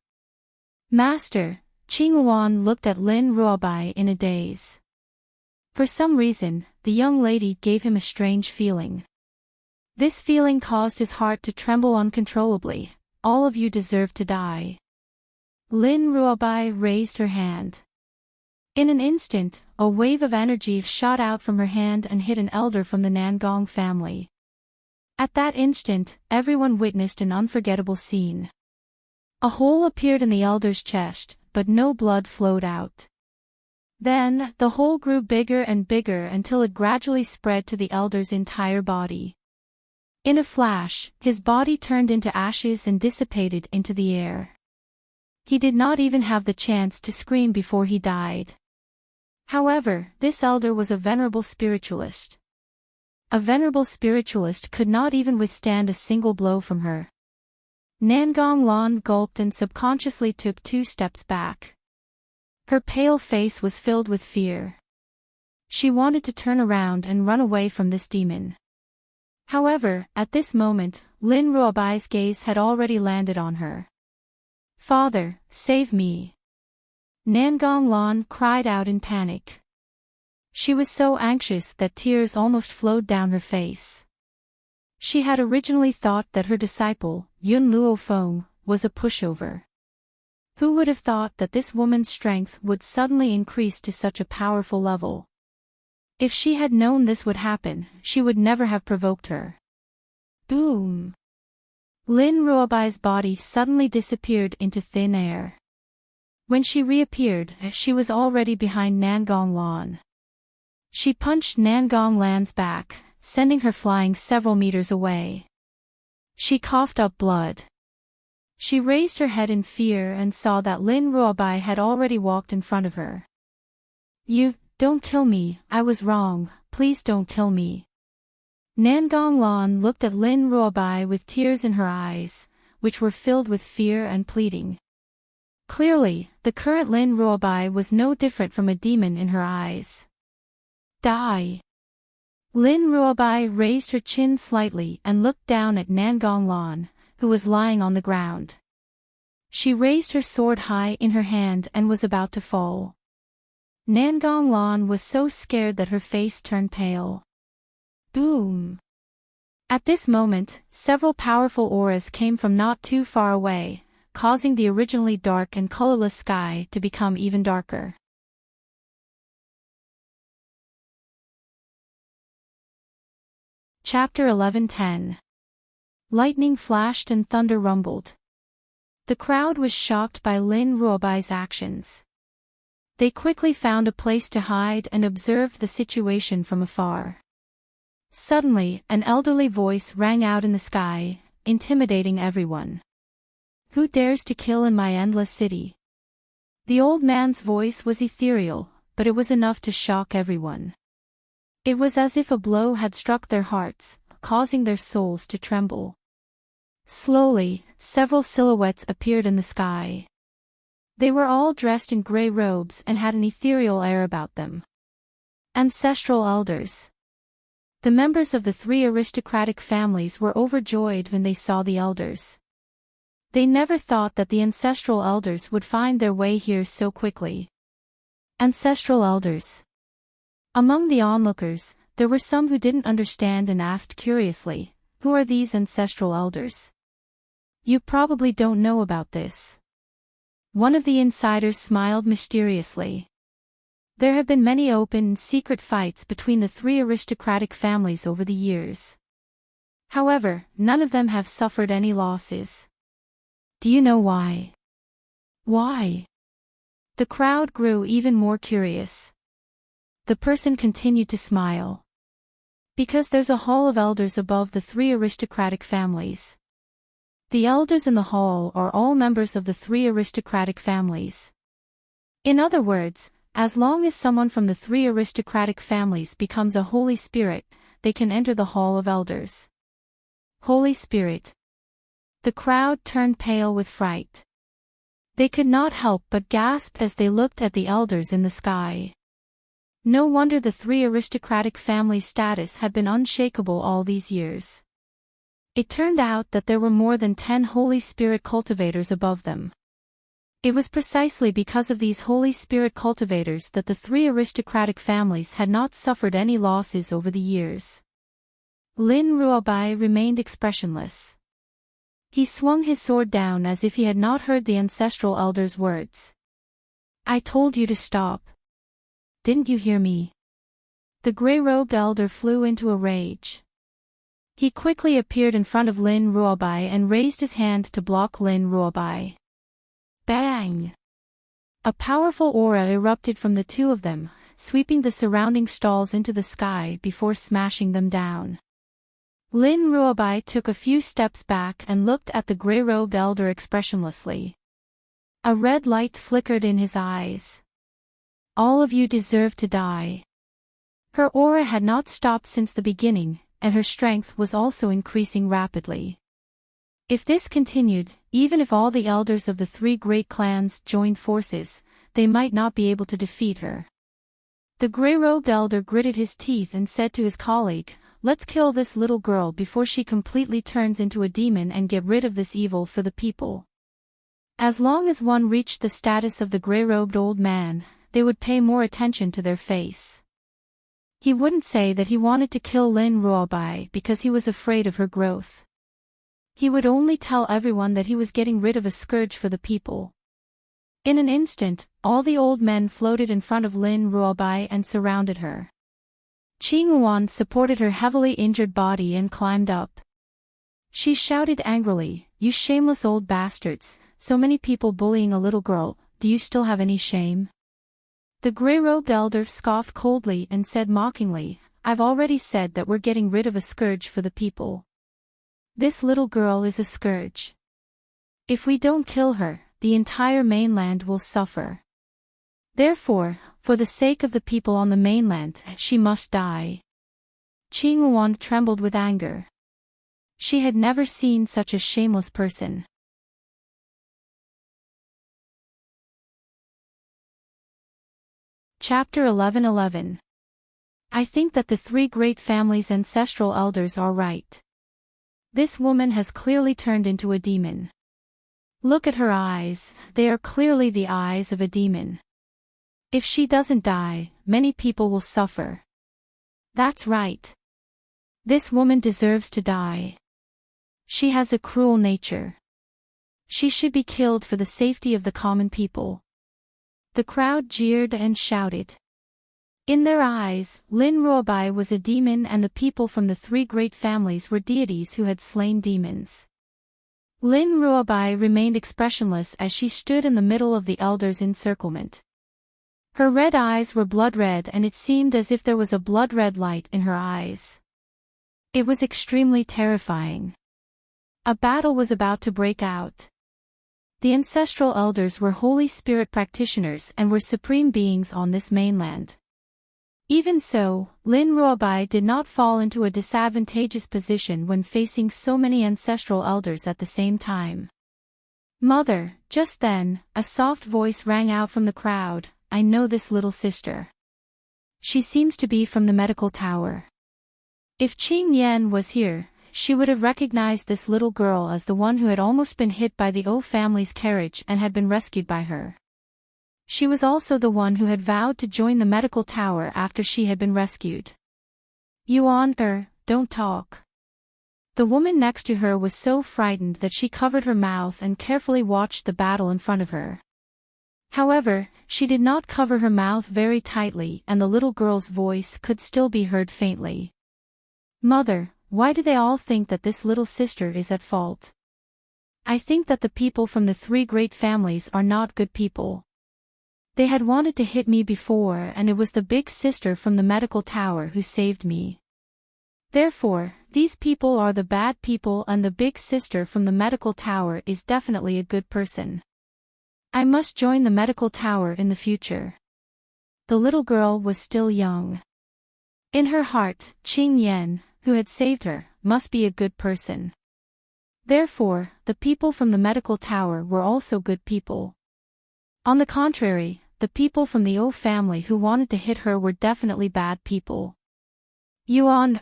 Master, Qingluan looked at Lin Ruobai in a daze. For some reason, the young lady gave him a strange feeling. This feeling caused his heart to tremble uncontrollably. "All of you deserve to die." Lin Ruobai raised her hand. In an instant, a wave of energy shot out from her hand and hit an elder from the Nangong family. At that instant, everyone witnessed an unforgettable scene. A hole appeared in the elder's chest, but no blood flowed out. Then, the hole grew bigger and bigger until it gradually spread to the elder's entire body. In a flash, his body turned into ashes and dissipated into the air. He did not even have the chance to scream before he died. However, this elder was a venerable spiritualist. A venerable spiritualist could not even withstand a single blow from her. Nangong Lan gulped and subconsciously took 2 steps back. Her pale face was filled with fear. She wanted to turn around and run away from this demon. However, at this moment, Lin Ruobai's gaze had already landed on her. "Father, save me!" Nangong Lan cried out in panic. She was so anxious that tears almost flowed down her face. She had originally thought that her disciple, Yun Luofeng, was a pushover. Who would have thought that this woman's strength would suddenly increase to such a powerful level? If she had known this would happen, she would never have provoked her. Boom! Lin Ruobai's body suddenly disappeared into thin air. When she reappeared, she was already behind Nangong Lan. She punched Nangong Lan's back, sending her flying several meters away. She coughed up blood. She raised her head in fear and saw that Lin Ruobai had already walked in front of her. Don't kill me, I was wrong, please don't kill me." Nangong Lan looked at Lin Ruobai with tears in her eyes. which were filled with fear and pleading. Clearly, the current Lin Ruobai was no different from a demon in her eyes. Die! Lin Ruobai raised her chin slightly and looked down at Nangong Lan, who was lying on the ground. She raised her sword high in her hand and was about to fall. Nangong Lan was so scared that her face turned pale. Boom! At this moment, several powerful auras came from not too far away, causing the originally dark and colorless sky to become even darker. Chapter 11:10. Lightning flashed and thunder rumbled. The crowd was shocked by Lin Ruobai's actions. They quickly found a place to hide and observed the situation from afar. Suddenly, an elderly voice rang out in the sky, intimidating everyone. Who dares to kill in my endless city? The old man's voice was ethereal, but it was enough to shock everyone. It was as if a blow had struck their hearts, causing their souls to tremble. Slowly, several silhouettes appeared in the sky. They were all dressed in gray robes and had an ethereal air about them. Ancestral elders. The members of the three aristocratic families were overjoyed when they saw the elders. They never thought that the ancestral elders would find their way here so quickly. Ancestral elders. Among the onlookers, there were some who didn't understand and asked curiously, "Who are these ancestral elders? You probably don't know about this." One of the insiders smiled mysteriously. There have been many open and secret fights between the three aristocratic families over the years. However, none of them have suffered any losses. Do you know why? Why? The crowd grew even more curious. The person continued to smile. Because there's a hall of elders above the three aristocratic families. The elders in the hall are all members of the three aristocratic families. In other words, as long as someone from the three aristocratic families becomes a Holy Spirit, they can enter the hall of elders. Holy Spirit. The crowd turned pale with fright. They could not help but gasp as they looked at the elders in the sky. No wonder the three aristocratic families' status had been unshakable all these years. It turned out that there were more than 10 Holy Spirit cultivators above them. It was precisely because of these Holy Spirit cultivators that the three aristocratic families had not suffered any losses over the years. Lin Ruobai remained expressionless. He swung his sword down as if he had not heard the ancestral elder's words. I told you to stop. Didn't you hear me? The gray-robed elder flew into a rage. He quickly appeared in front of Lin Ruobai and raised his hand to block Lin Ruobai. Bang! A powerful aura erupted from the two of them, sweeping the surrounding stalls into the sky before smashing them down. Lin Ruobai took a few steps back and looked at the gray-robed elder expressionlessly. A red light flickered in his eyes. All of you deserve to die. Her aura had not stopped since the beginning, and her strength was also increasing rapidly. If this continued, even if all the elders of the three great clans joined forces, they might not be able to defeat her. The gray-robed elder gritted his teeth and said to his colleague, "Let's kill this little girl before she completely turns into a demon and get rid of this evil for the people." As long as one reached the status of the gray-robed old man, they would pay more attention to their face. He wouldn't say that he wanted to kill Lin Ruobai because he was afraid of her growth. He would only tell everyone that he was getting rid of a scourge for the people. In an instant, all the old men floated in front of Lin Ruobai and surrounded her. Qingyuan supported her heavily injured body and climbed up. She shouted angrily, "You shameless old bastards, so many people bullying a little girl, do you still have any shame?" The gray-robed elder scoffed coldly and said mockingly, "I've already said that we're getting rid of a scourge for the people. This little girl is a scourge. If we don't kill her, the entire mainland will suffer. Therefore, for the sake of the people on the mainland, she must die." Qingyuan trembled with anger. She had never seen such a shameless person. Chapter 11:11. I think that the three great families' ancestral elders are right. This woman has clearly turned into a demon. Look at her eyes, they are clearly the eyes of a demon. If she doesn't die, many people will suffer. That's right. This woman deserves to die. She has a cruel nature. She should be killed for the safety of the common people. The crowd jeered and shouted. In their eyes, Lin Ruobai was a demon and the people from the three great families were deities who had slain demons. Lin Ruobai remained expressionless as she stood in the middle of the elders' encirclement. Her red eyes were blood red and it seemed as if there was a blood red light in her eyes. It was extremely terrifying. A battle was about to break out. The ancestral elders were Holy Spirit practitioners and were supreme beings on this mainland. Even so, Lin Ruobai did not fall into a disadvantageous position when facing so many ancestral elders at the same time. Mother, just then, a soft voice rang out from the crowd, I know this little sister. She seems to be from the medical tower. If Qing Yan was here, she would have recognized this little girl as the one who had almost been hit by the O family's carriage and had been rescued by her. She was also the one who had vowed to join the medical tower after she had been rescued. Yuan, don't talk. The woman next to her was so frightened that she covered her mouth and carefully watched the battle in front of her. However, she did not cover her mouth very tightly and the little girl's voice could still be heard faintly. Mother, why do they all think that this little sister is at fault? I think that the people from the three great families are not good people. They had wanted to hit me before and it was the big sister from the medical tower who saved me. Therefore, these people are the bad people and the big sister from the medical tower is definitely a good person. I must join the medical tower in the future. The little girl was still young. In her heart, Qing Yan, who had saved her, must be a good person. Therefore, the people from the medical tower were also good people. On the contrary, the people from the O family who wanted to hit her were definitely bad people. Yuan,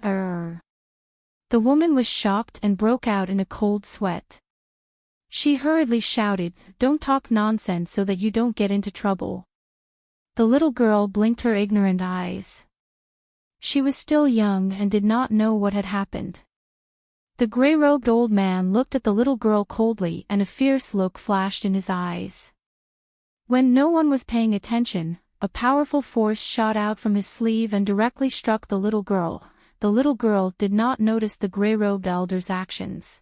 The woman was shocked and broke out in a cold sweat. She hurriedly shouted, don't talk nonsense so that you don't get into trouble. The little girl blinked her ignorant eyes. She was still young and did not know what had happened. The gray-robed old man looked at the little girl coldly and a fierce look flashed in his eyes. When no one was paying attention, a powerful force shot out from his sleeve and directly struck the little girl. The little girl did not notice the gray-robed elder's actions.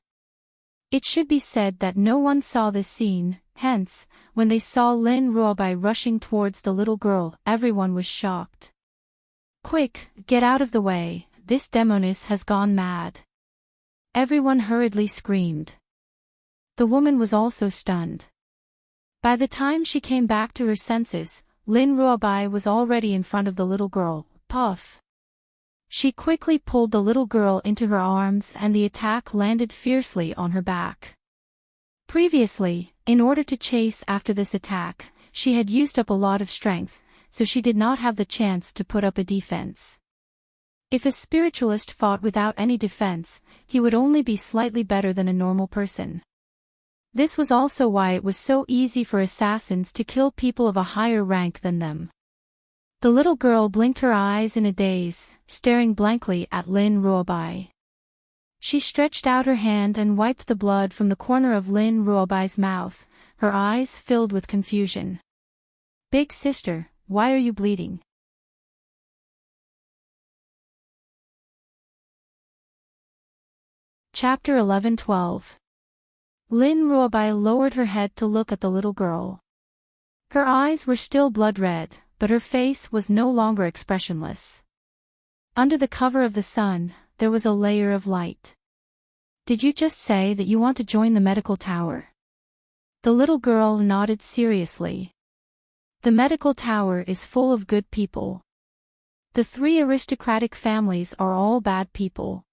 It should be said that no one saw this scene, hence, when they saw Lin Ruobai rushing towards the little girl, everyone was shocked. Quick, get out of the way, this demoness has gone mad. Everyone hurriedly screamed. The woman was also stunned. By the time she came back to her senses, Lin Ruobai was already in front of the little girl. Puff. She quickly pulled the little girl into her arms and the attack landed fiercely on her back. Previously, in order to chase after this attack, she had used up a lot of strength, so she did not have the chance to put up a defense. If a spiritualist fought without any defense, he would only be slightly better than a normal person. This was also why it was so easy for assassins to kill people of a higher rank than them. The little girl blinked her eyes in a daze, staring blankly at Lin Ruobai. She stretched out her hand and wiped the blood from the corner of Lin Ruobai's mouth, her eyes filled with confusion. Big sister, why are you bleeding? Chapter 11:12. Lin Ruobai lowered her head to look at the little girl. Her eyes were still blood red, but her face was no longer expressionless. Under the cover of the sun, there was a layer of light. Did you just say that you want to join the medical tower? The little girl nodded seriously. The medical tower is full of good people. The three aristocratic families are all bad people.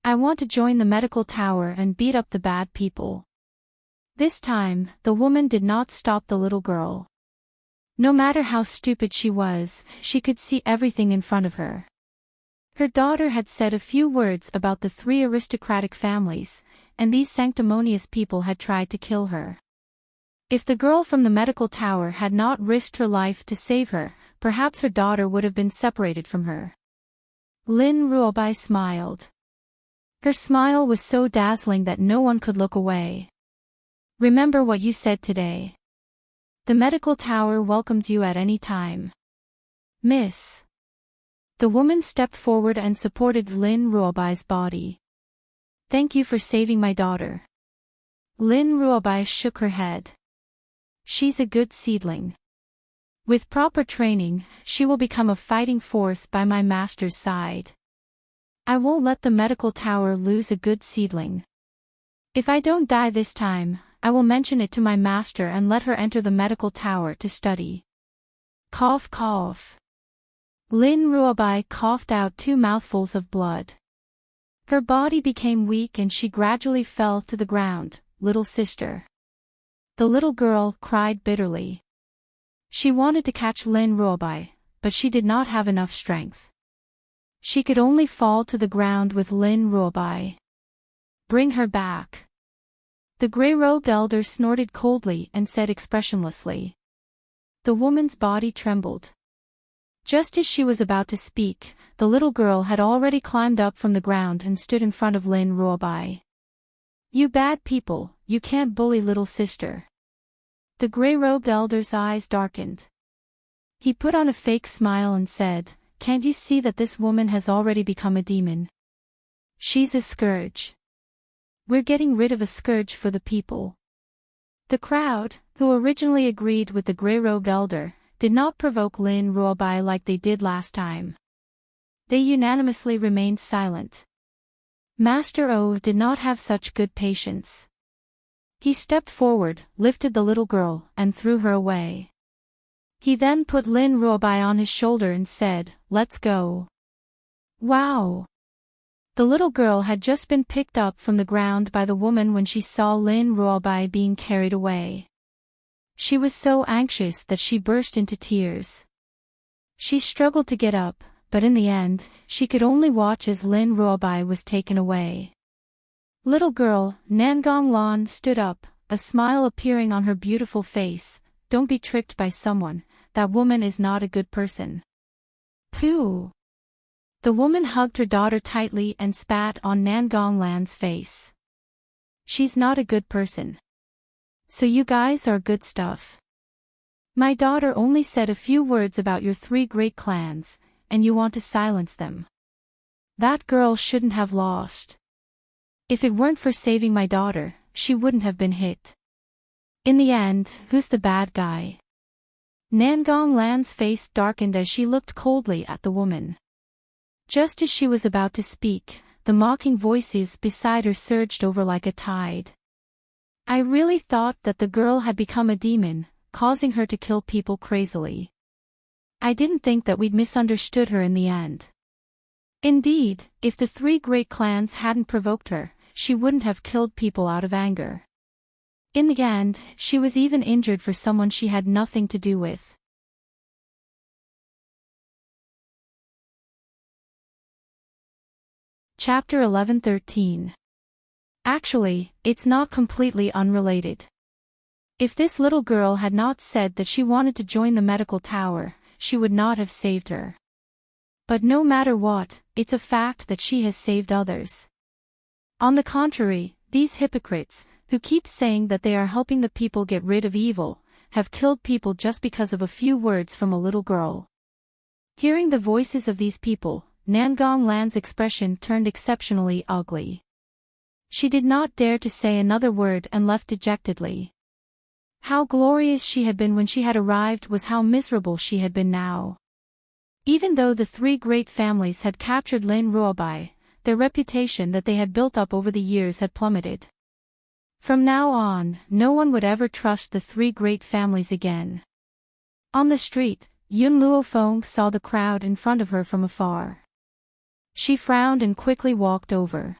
I want to join the medical tower and beat up the bad people. This time, the woman did not stop the little girl. No matter how stupid she was, she could see everything in front of her. Her daughter had said a few words about the 3 aristocratic families, and these sanctimonious people had tried to kill her. If the girl from the medical tower had not risked her life to save her, perhaps her daughter would have been separated from her. Lin Ruobai smiled. Her smile was so dazzling that no one could look away. Remember what you said today. The medical tower welcomes you at any time. Miss. The woman stepped forward and supported Lin Ruobai's body. Thank you for saving my daughter. Lin Ruobai shook her head. She's a good seedling. With proper training, she will become a fighting force by my master's side. I won't let the medical tower lose a good seedling. If I don't die this time, I will mention it to my master and let her enter the medical tower to study. Cough cough. Lin Ruobai coughed out 2 mouthfuls of blood. Her body became weak and she gradually fell to the ground. Little sister. The little girl cried bitterly. She wanted to catch Lin Ruobai, but she did not have enough strength. She could only fall to the ground with Lin Ruobai. Bring her back. The grey-robed elder snorted coldly and said expressionlessly. The woman's body trembled. Just as she was about to speak, the little girl had already climbed up from the ground and stood in front of Lin Ruobai. You bad people, you can't bully little sister. The grey-robed elder's eyes darkened. He put on a fake smile and said, Can't you see that this woman has already become a demon? She's a scourge. We're getting rid of a scourge for the people. The crowd, who originally agreed with the grey-robed elder, did not provoke Lin Ruobai like they did last time. They unanimously remained silent. Master O did not have such good patience. He stepped forward, lifted the little girl, and threw her away. He then put Lin Ruobai on his shoulder and said, Let's go. Wow! The little girl had just been picked up from the ground by the woman when she saw Lin Ruobai being carried away. She was so anxious that she burst into tears. She struggled to get up, but in the end, she could only watch as Lin Ruobai was taken away. Little girl, Nangong Lan stood up, a smile appearing on her beautiful face. Don't be tricked by someone, that woman is not a good person. Pooh! The woman hugged her daughter tightly and spat on Nangong Lan's face. She's not a good person. So you guys are good stuff. My daughter only said a few words about your 3 great clans, and you want to silence them. That girl shouldn't have lost. If it weren't for saving my daughter, she wouldn't have been hit. In the end, who's the bad guy? Nangong Lan's face darkened as she looked coldly at the woman. Just as she was about to speak, the mocking voices beside her surged over like a tide. I really thought that the girl had become a demon, causing her to kill people crazily. I didn't think that we'd misunderstood her in the end. Indeed, if the 3 great clans hadn't provoked her, she wouldn't have killed people out of anger. In the end, she was even injured for someone she had nothing to do with. Chapter 11-13. Actually, it's not completely unrelated. If this little girl had not said that she wanted to join the medical tower, she would not have saved her. But no matter what, it's a fact that she has saved others. On the contrary, these hypocrites, who keep saying that they are helping the people get rid of evil, have killed people just because of a few words from a little girl. Hearing the voices of these people, Nangong Lan's expression turned exceptionally ugly. She did not dare to say another word and left dejectedly. How glorious she had been when she had arrived was how miserable she had been now. Even though the 3 great families had captured Lin Ruobai, their reputation that they had built up over the years had plummeted. From now on, no one would ever trust the 3 great families again. On the street, Yun Luofeng saw the crowd in front of her from afar. She frowned and quickly walked over.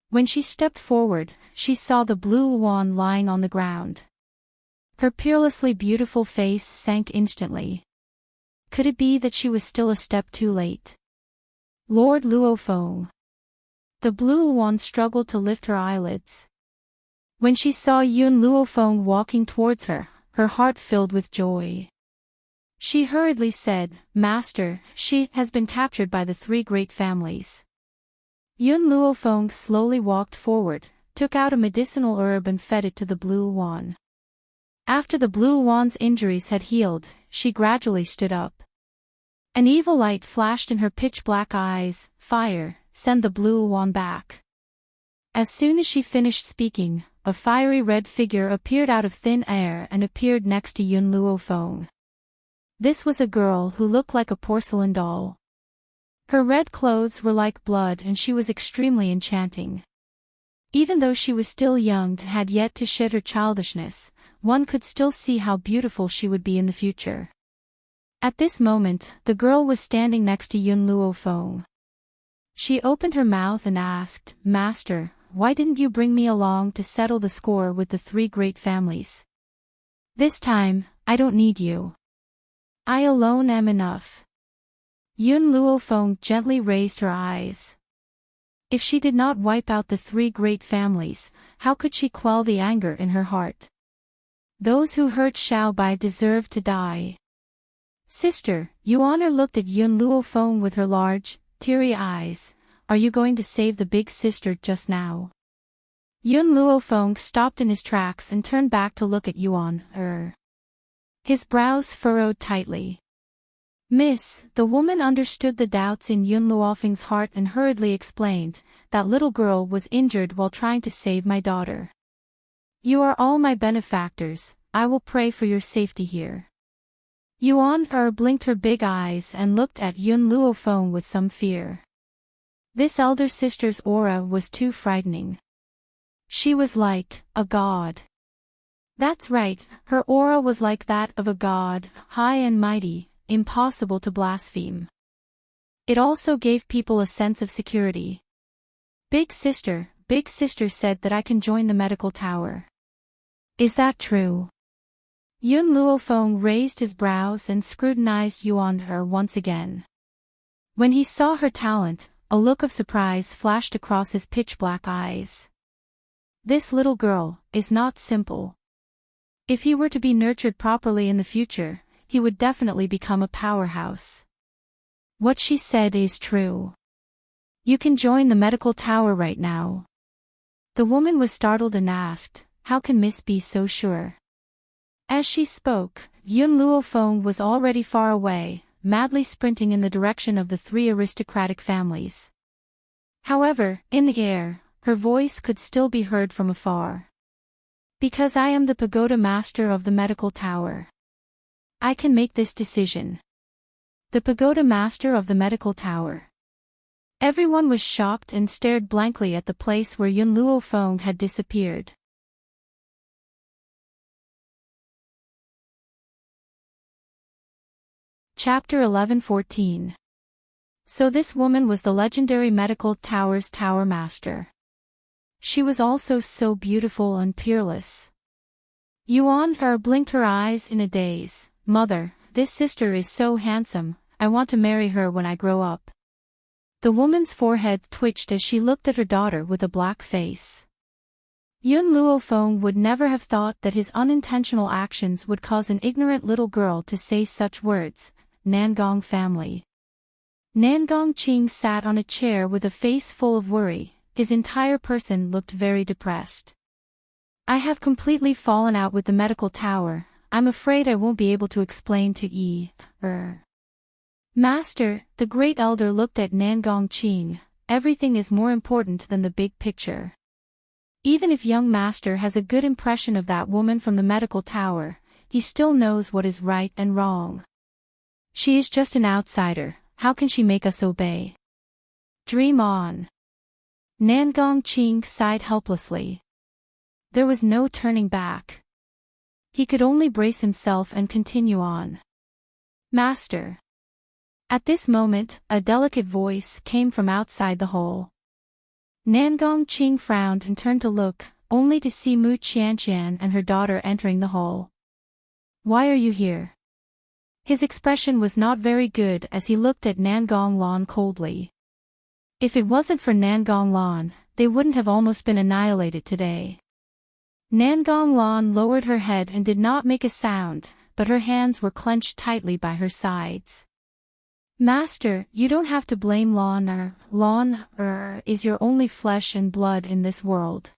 When she stepped forward, she saw the blue wand lying on the ground. Her peerlessly beautiful face sank instantly. Could it be that she was still a step too late? Lord Luofeng. The blue one struggled to lift her eyelids. When she saw Yun Luofeng walking towards her, her heart filled with joy. She hurriedly said, "Master, she has been captured by the three great families." Yun Luofeng slowly walked forward, took out a medicinal herb and fed it to the blue one. After the blue one's injuries had healed, she gradually stood up. An evil light flashed in her pitch-black eyes. "Fire, send the blue one back." As soon as she finished speaking, a fiery red figure appeared out of thin air and appeared next to Yun Luofeng. This was a girl who looked like a porcelain doll. Her red clothes were like blood and she was extremely enchanting. Even though she was still young and had yet to shed her childishness, one could still see how beautiful she would be in the future. At this moment, the girl was standing next to Yun Luofeng. She opened her mouth and asked, "Master, why didn't you bring me along to settle the score with the three great families? This time, I don't need you. I alone am enough." Yun Luofeng gently raised her eyes. If she did not wipe out the three great families, how could she quell the anger in her heart? Those who hurt Xiaobai deserve to die. "Sister," Yuan looked at Yun Luofeng with her large, teary eyes. "Are you going to save the big sister just now?" Yun Luofeng stopped in his tracks and turned back to look at Yuan. His brows furrowed tightly. "Miss," the woman understood the doubts in Yun Luofeng's heart and hurriedly explained, "That little girl was injured while trying to save my daughter. You are all my benefactors, I will pray for your safety here." Yuan blinked her big eyes and looked at Yun Luofeng with some fear. This elder sister's aura was too frightening. She was like a god. That's right, her aura was like that of a god, high and mighty, impossible to blaspheme. It also gave people a sense of security. Big sister said that I can join the medical tower. Is that true?" Yun Luofeng raised his brows and scrutinized Yuan once again. When he saw her talent, a look of surprise flashed across his pitch-black eyes. This little girl is not simple. If he were to be nurtured properly in the future, he would definitely become a powerhouse. What she said is true. You can join the medical tower right now. The woman was startled and asked, "How can Miss be so sure?" As she spoke, Yun Luofeng was already far away, madly sprinting in the direction of the three aristocratic families. However, in the air, her voice could still be heard from afar. "Because I am the pagoda master of the medical tower. I can make this decision." The pagoda master of the medical tower. Everyone was shocked and stared blankly at the place where Yun Luofeng had disappeared. Chapter 11-14. So this woman was the legendary medical tower's tower master. She was also so beautiful and peerless. Yuan blinked her eyes in a daze. "Mother, this sister is so handsome, I want to marry her when I grow up." The woman's forehead twitched as she looked at her daughter with a black face. Yun Luofeng would never have thought that his unintentional actions would cause an ignorant little girl to say such words. Nangong family. Nangong Qing sat on a chair with a face full of worry. His entire person looked very depressed. "I have completely fallen out with the medical tower. I'm afraid I won't be able to explain to Master." The great elder looked at Nangong Qing. "Everything is more important than the big picture. Even if young master has a good impression of that woman from the medical tower, he still knows what is right and wrong. She is just an outsider, how can she make us obey? Dream on." Nangong Qing sighed helplessly. There was no turning back. He could only brace himself and continue on. "Master." At this moment, a delicate voice came from outside the hole. Nangong Qing frowned and turned to look, only to see Mu Qianqian and her daughter entering the hole. Why are you here? His expression was not very good as he looked at Nangong Lan coldly. If it wasn't for Nangong Lan, they wouldn't have almost been annihilated today. Nangong Lan lowered her head and did not make a sound, but her hands were clenched tightly by her sides. Master, you don't have to blame Lan is your only flesh and blood in this world.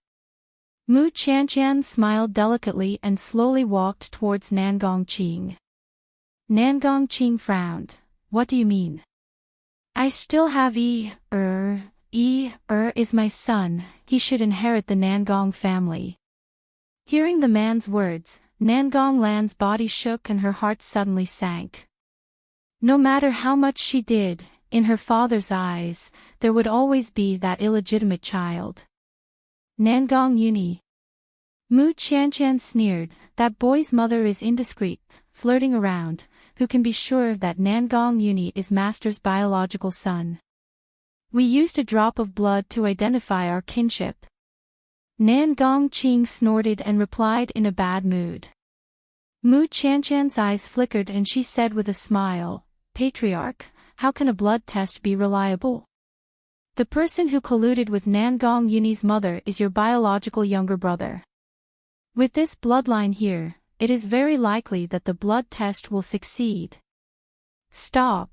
Mu Qianqian smiled delicately and slowly walked towards Nangong Qing. Nangong Qing frowned. What do you mean? I still have is my son, he should inherit the Nangong family. Hearing the man's words, Nangong Lan's body shook and her heart suddenly sank. No matter how much she did, in her father's eyes, there would always be that illegitimate child. Nangong Uni. Mu Qianqian sneered, that boy's mother is indiscreet, flirting around, who can be sure that Nangong Uni is Master's biological son? We used a drop of blood to identify our kinship. Nangong Qing snorted and replied in a bad mood. Mu Qianqian's eyes flickered and she said with a smile, Patriarch, how can a blood test be reliable? The person who colluded with Nangong Uni's mother is your biological younger brother. With this bloodline here, it is very likely that the blood test will succeed. Stop.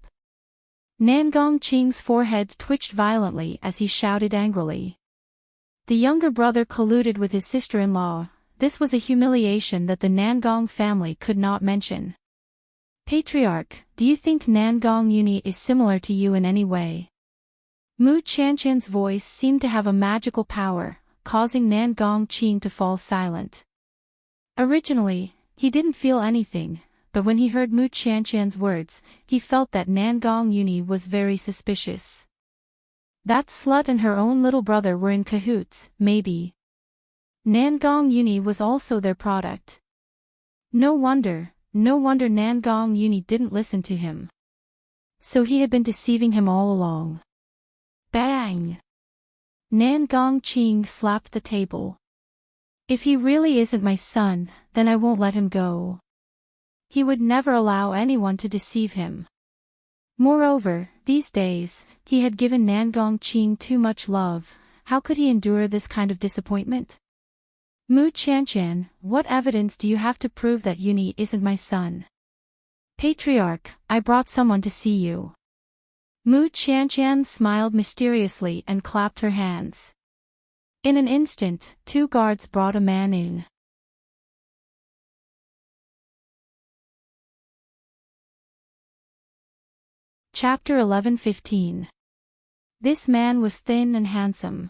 Nangong Qing's forehead twitched violently as he shouted angrily. The younger brother colluded with his sister-in-law. This was a humiliation that the Nangong family could not mention. Patriarch, do you think Nangong Uni is similar to you in any way? Mu Qianqian's voice seemed to have a magical power, causing Nangong Qing to fall silent. Originally, he didn't feel anything, but when he heard Mu Qianqian's words, he felt that Nangong Uni was very suspicious. That slut and her own little brother were in cahoots, maybe. Nangong Uni was also their product. No wonder Nangong Uni didn't listen to him. So he had been deceiving him all along. Bang! Nangong Qing slapped the table. If he really isn't my son, then I won't let him go. He would never allow anyone to deceive him. Moreover, these days, he had given Nangong Qing too much love. How could he endure this kind of disappointment? Mu Qianqian, what evidence do you have to prove that Uni isn't my son? Patriarch, I brought someone to see you. Mu Qianqian smiled mysteriously and clapped her hands. In an instant, 2 guards brought a man in. Chapter 11:15. This man was thin and handsome.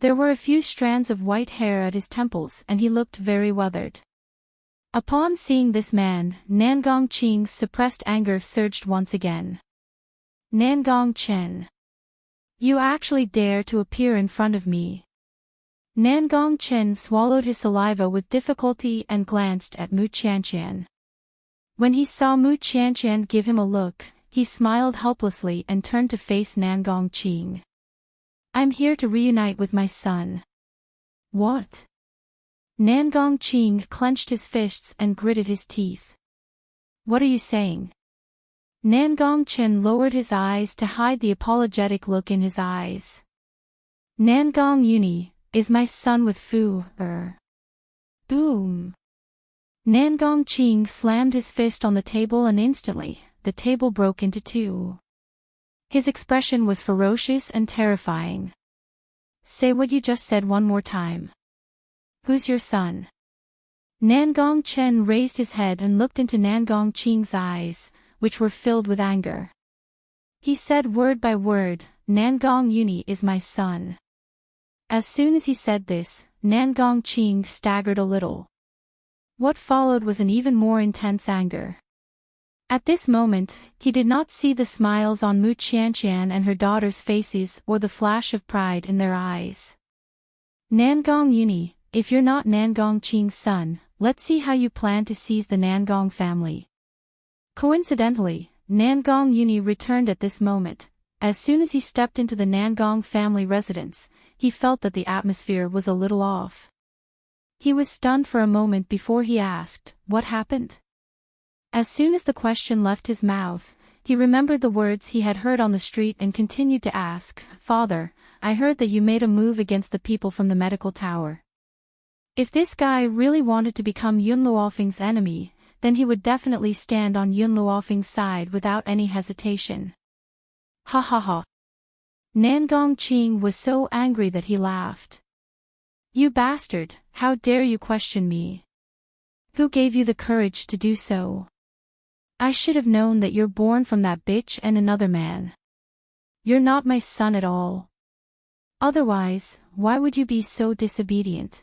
There were a few strands of white hair at his temples and he looked very weathered. Upon seeing this man, Nangong Qing's suppressed anger surged once again. Nangong Chen. You actually dare to appear in front of me. Nangong Chen swallowed his saliva with difficulty and glanced at Mu Qianqian. When he saw Mu Qianqian give him a look, he smiled helplessly and turned to face Nangong Qing. I'm here to reunite with my son. What? Nangong Qing clenched his fists and gritted his teeth. What are you saying? Nangong Chen lowered his eyes to hide the apologetic look in his eyes. Nangong Uni is my son with Fu. Boom. Nangong Qing slammed his fist on the table and instantly, the table broke into 2. His expression was ferocious and terrifying. Say what you just said one more time. Who's your son? Nangong Chen raised his head and looked into Nangong Qing's eyes, which were filled with anger. He said word by word, Nangong Uni is my son. As soon as he said this, Nangong Qing staggered a little. What followed was an even more intense anger. At this moment, he did not see the smiles on Mu Qianqian and her daughter's faces or the flash of pride in their eyes. Nangong Uni, if you're not Nangong Qing's son, let's see how you plan to seize the Nangong family. Coincidentally, Nangong Uni returned at this moment. As soon as he stepped into the Nangong family residence, he felt that the atmosphere was a little off. He was stunned for a moment before he asked, what happened? As soon as the question left his mouth, he remembered the words he had heard on the street and continued to ask, "Father, I heard that you made a move against the people from the medical tower." If this guy really wanted to become Yun Luofeng's enemy, then he would definitely stand on Yun Luofeng's side without any hesitation. Ha ha ha. Nan Gongqing was so angry that he laughed. "You bastard, how dare you question me? Who gave you the courage to do so? I should have known that you're born from that bitch and another man. You're not my son at all. Otherwise, why would you be so disobedient?"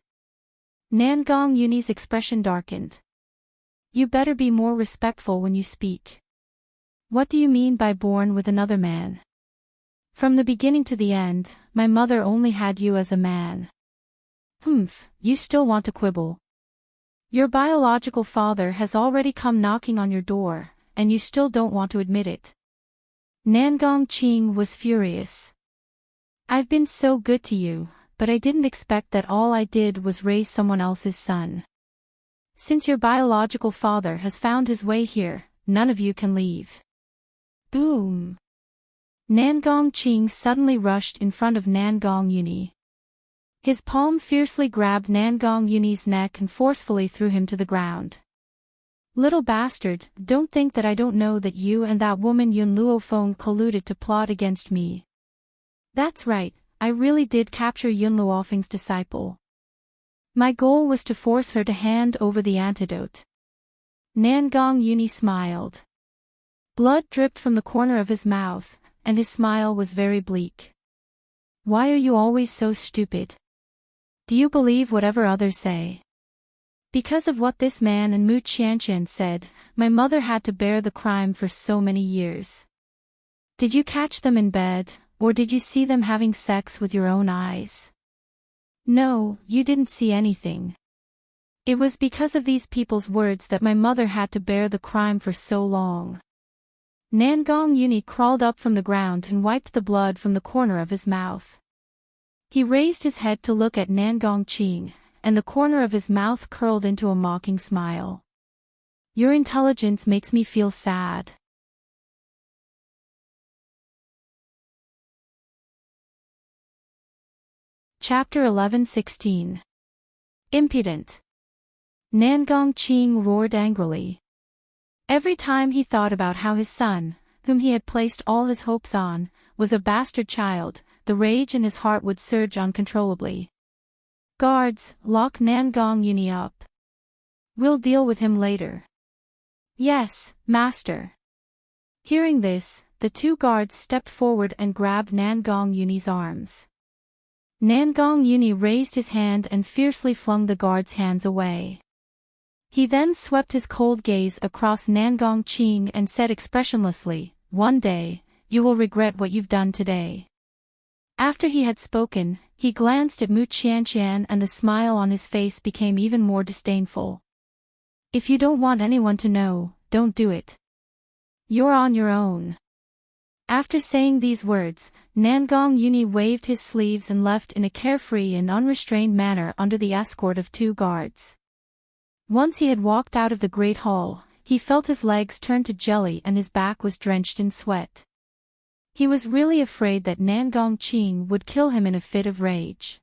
Nan Gong-Yuni's expression darkened. "You better be more respectful when you speak. What do you mean by born with another man? From the beginning to the end, my mother only had you as a man." "Humph, you still want to quibble. Your biological father has already come knocking on your door, and you still don't want to admit it." Nan Gongqing was furious. "I've been so good to you, but I didn't expect that all I did was raise someone else's son. Since your biological father has found his way here, none of you can leave." Boom! Nan Gongqing suddenly rushed in front of Nan Gong-Yuni. His palm fiercely grabbed Nan Gong-Yuni's neck and forcefully threw him to the ground. "Little bastard, don't think that I don't know that you and that woman Yun Luofeng colluded to plot against me. That's right, I really did capture Yun Luofeng's disciple. My goal was to force her to hand over the antidote." Nan Gong-Yuni smiled. Blood dripped from the corner of his mouth, and his smile was very bleak. "Why are you always so stupid? Do you believe whatever others say? Because of what this man and Mu Qianqian said, my mother had to bear the crime for so many years. Did you catch them in bed, or did you see them having sex with your own eyes? No, you didn't see anything. It was because of these people's words that my mother had to bear the crime for so long." Nan Gong-Yuni crawled up from the ground and wiped the blood from the corner of his mouth. He raised his head to look at Nan Gongqing, and the corner of his mouth curled into a mocking smile. "Your intelligence makes me feel sad." Chapter 11:16. Impudent. Nan Gongqing roared angrily. Every time he thought about how his son, whom he had placed all his hopes on, was a bastard child, the rage in his heart would surge uncontrollably. "Guards, lock Nan Gong-Yuni up. We'll deal with him later." "Yes, master." Hearing this, the two guards stepped forward and grabbed Nan Gong-Yuni's arms. Nan Gong-Yuni raised his hand and fiercely flung the guards' hands away. He then swept his cold gaze across Nan Gongqing and said expressionlessly, "One day, you will regret what you've done today." After he had spoken, he glanced at Mu Qianqian and the smile on his face became even more disdainful. "If you don't want anyone to know, don't do it. You're on your own." After saying these words, Nan Gong-Yuni waved his sleeves and left in a carefree and unrestrained manner under the escort of two guards. Once he had walked out of the great hall, he felt his legs turn to jelly and his back was drenched in sweat. He was really afraid that Nan Gongqing would kill him in a fit of rage.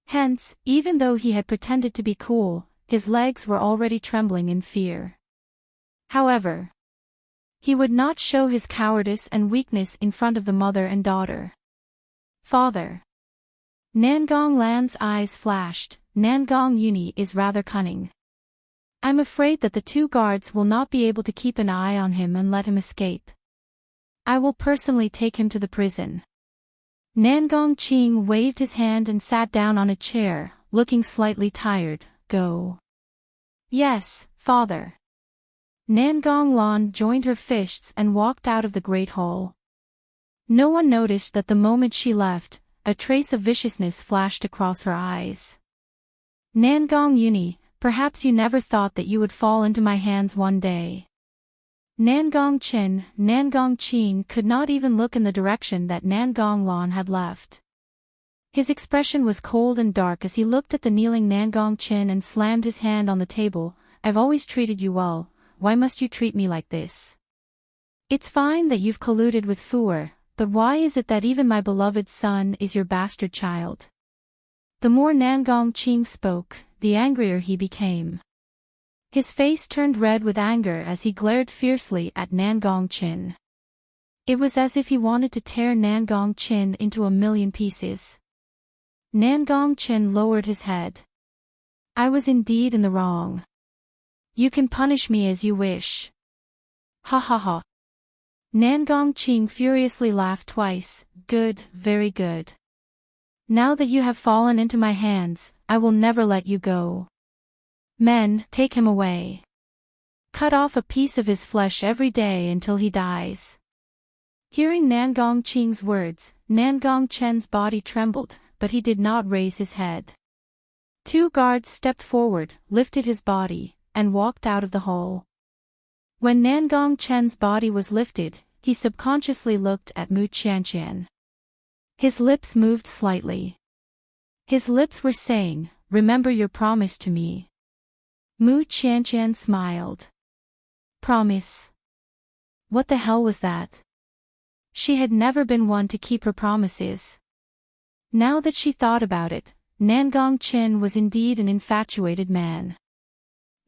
Hence, even though he had pretended to be cool, his legs were already trembling in fear. However, he would not show his cowardice and weakness in front of the mother and daughter. "Father." Nan Gonglan's eyes flashed. Nan Gong-Yuni is rather cunning. I'm afraid that the two guards will not be able to keep an eye on him and let him escape. I will personally take him to the prison. Nan Gongqing waved his hand and sat down on a chair, looking slightly tired. "Go." "Yes, father." Nan Gonglan joined her fists and walked out of the great hall. No one noticed that the moment she left, a trace of viciousness flashed across her eyes. "Nan Gong-Yuni, perhaps you never thought that you would fall into my hands one day." Nan Gongqing could not even look in the direction that Nan Gonglan had left. His expression was cold and dark as he looked at the kneeling Nan Gongqing and slammed his hand on the table. "I've always treated you well, why must you treat me like this? It's fine that you've colluded with Fuer, but why is it that even my beloved son is your bastard child? The more Nangong Qing spoke, the angrier he became. His face turned red with anger as he glared fiercely at Nangong Qin. It was as if he wanted to tear Nangong Qin into a million pieces. Nangong Qin lowered his head. I was indeed in the wrong. You can punish me as you wish. Ha ha ha. Nangong Qing furiously laughed twice. Good, very good. Now that you have fallen into my hands, I will never let you go. Men, take him away. Cut off a piece of his flesh every day until he dies. Hearing Nangong Qing's words, Nangong Chen's body trembled, but he did not raise his head. Two guards stepped forward, lifted his body, and walked out of the hall. When Nangong Chen's body was lifted, he subconsciously looked at Mu Qianqian. His lips moved slightly. His lips were saying, remember your promise to me. Mu Qianqian smiled. Promise? What the hell was that? She had never been one to keep her promises. Now that she thought about it, Nangong Qin was indeed an infatuated man.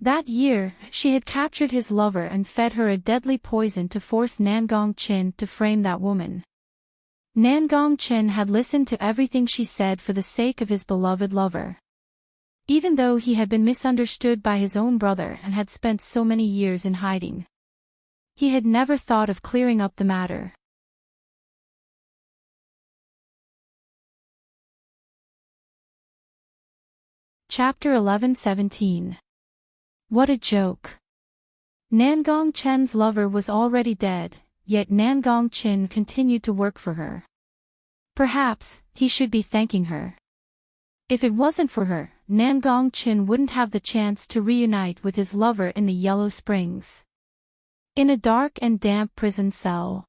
That year, she had captured his lover and fed her a deadly poison to force Nangong Qin to frame that woman. Nangong Qin had listened to everything she said for the sake of his beloved lover. Even though he had been misunderstood by his own brother and had spent so many years in hiding, he had never thought of clearing up the matter. Chapter 11-17. What a joke. Nangong Chen's lover was already dead, yet Nangong Qin continued to work for her. Perhaps, he should be thanking her. If it wasn't for her, Nangong Qin wouldn't have the chance to reunite with his lover in the Yellow Springs. In a dark and damp prison cell,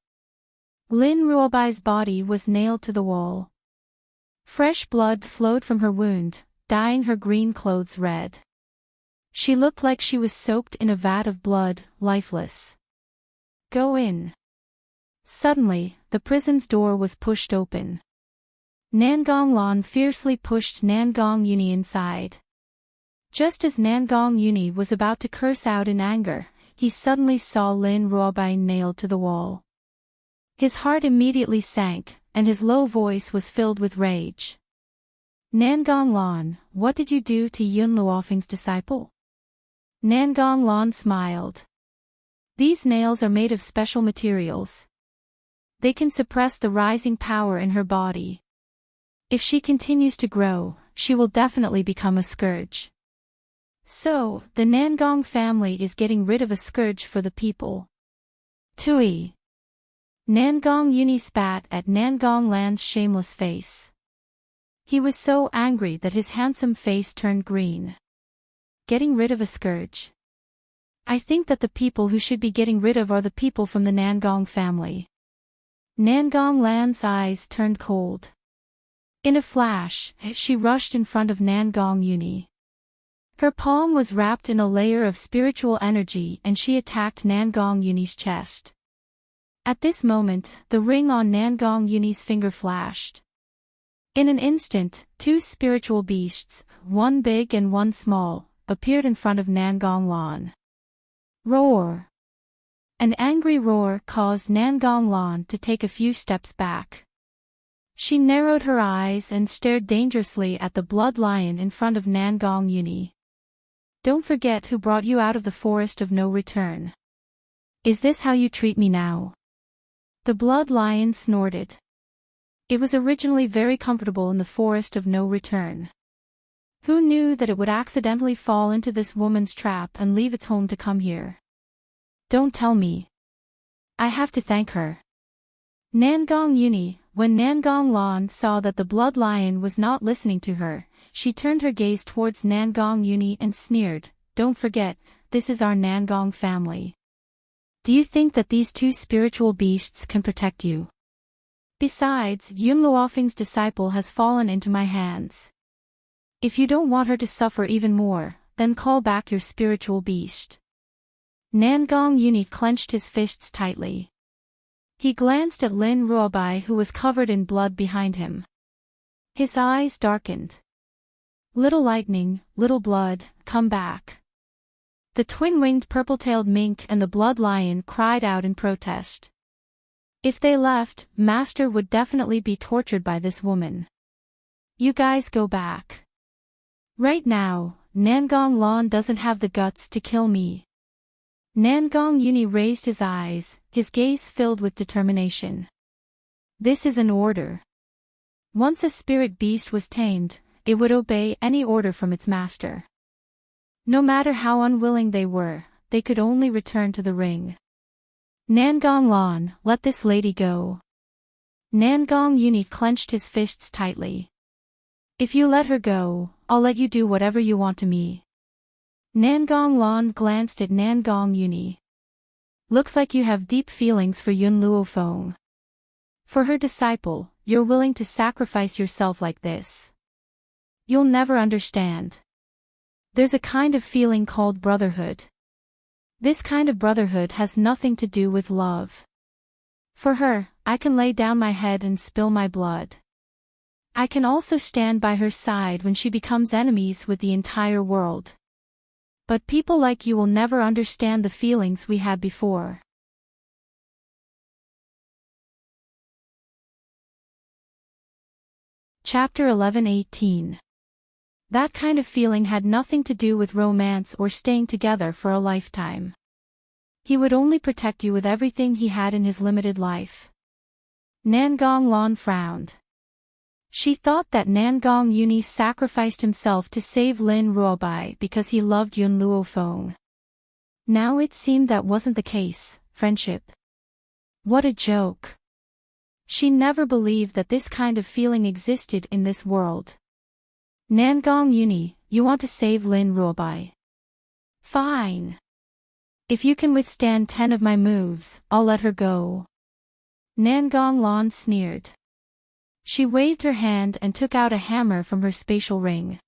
Lin Ruobai's body was nailed to the wall. Fresh blood flowed from her wound, dyeing her green clothes red. She looked like she was soaked in a vat of blood, lifeless. Go in. Suddenly, the prison's door was pushed open. Nangong Lan fiercely pushed Nangong Yuni inside. Just as Nangong Yuni was about to curse out in anger, he suddenly saw Lin Ruobai nailed to the wall. His heart immediately sank, and his low voice was filled with rage. Nangong Lan, what did you do to Yun Luofeng's disciple? Nangong Lan smiled. These nails are made of special materials. They can suppress the rising power in her body. If she continues to grow, she will definitely become a scourge. So, the Nangong family is getting rid of a scourge for the people. Tui. Nangong Yuni spat at Nangong Lan's shameless face. He was so angry that his handsome face turned green. Getting rid of a scourge. I think that the people who should be getting rid of are the people from the Nangong family. Nangong Lan's eyes turned cold. In a flash, she rushed in front of Nangong Yuni. Her palm was wrapped in a layer of spiritual energy and she attacked Nangong Yuni's chest. At this moment, the ring on Nangong Yuni's finger flashed. In an instant, two spiritual beasts, one big and one small, appeared in front of Nangong Lan. Roar! An angry roar caused Nangong Lan to take a few steps back. She narrowed her eyes and stared dangerously at the blood lion in front of Nangong Yuni. Don't forget who brought you out of the forest of no return. Is this how you treat me now? The blood lion snorted. It was originally very comfortable in the forest of no return. Who knew that it would accidentally fall into this woman's trap and leave its home to come here? Don't tell me. I have to thank her. Nangong Yuni, when Nangong Lan saw that the blood lion was not listening to her, she turned her gaze towards Nangong Yuni and sneered, don't forget, this is our Nangong family. Do you think that these two spiritual beasts can protect you? Besides, Yun Luofeng's disciple has fallen into my hands. If you don't want her to suffer even more, then call back your spiritual beast. Nangong Uni clenched his fists tightly. He glanced at Lin Ruobai, who was covered in blood behind him. His eyes darkened. Little lightning, little blood, come back. The twin-winged purple-tailed mink and the blood lion cried out in protest. If they left, Master would definitely be tortured by this woman. You guys go back. Right now, Nangong Lan doesn't have the guts to kill me. Nangong Uni raised his eyes, his gaze filled with determination. This is an order. Once a spirit beast was tamed, it would obey any order from its master. No matter how unwilling they were, they could only return to the ring. Nangong Lan, let this lady go. Nangong Uni clenched his fists tightly. If you let her go, I'll let you do whatever you want to me. Nangong Lan glanced at Nangong Uni. Looks like you have deep feelings for Yun Luofeng. For her disciple, you're willing to sacrifice yourself like this. You'll never understand. There's a kind of feeling called brotherhood. This kind of brotherhood has nothing to do with love. For her, I can lay down my head and spill my blood. I can also stand by her side when she becomes enemies with the entire world. But people like you will never understand the feelings we had before. Chapter 11:18. That kind of feeling had nothing to do with romance or staying together for a lifetime. He would only protect you with everything he had in his limited life. Nangong Lan frowned. She thought that Nangong Uni sacrificed himself to save Lin Ruobai because he loved Yun Luofeng. Now it seemed that wasn't the case. Friendship. What a joke. She never believed that this kind of feeling existed in this world. Nangong Uni, you want to save Lin Ruobai? Fine. If you can withstand 10 of my moves, I'll let her go. Nangong Lan sneered. She waved her hand and took out a hammer from her spatial ring.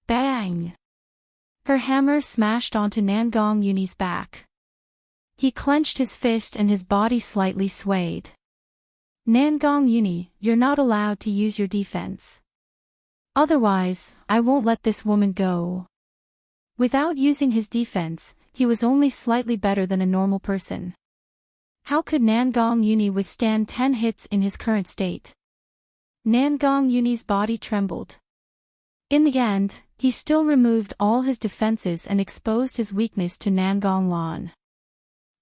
Bang! Her hammer smashed onto Nangong Uni's back. He clenched his fist and his body slightly swayed. Nangong Uni, you're not allowed to use your defense. Otherwise, I won't let this woman go. Without using his defense, he was only slightly better than a normal person. How could Nangong Uni withstand 10 hits in his current state? Nangong Uni's body trembled. In the end, he still removed all his defenses and exposed his weakness to Nangong Lan.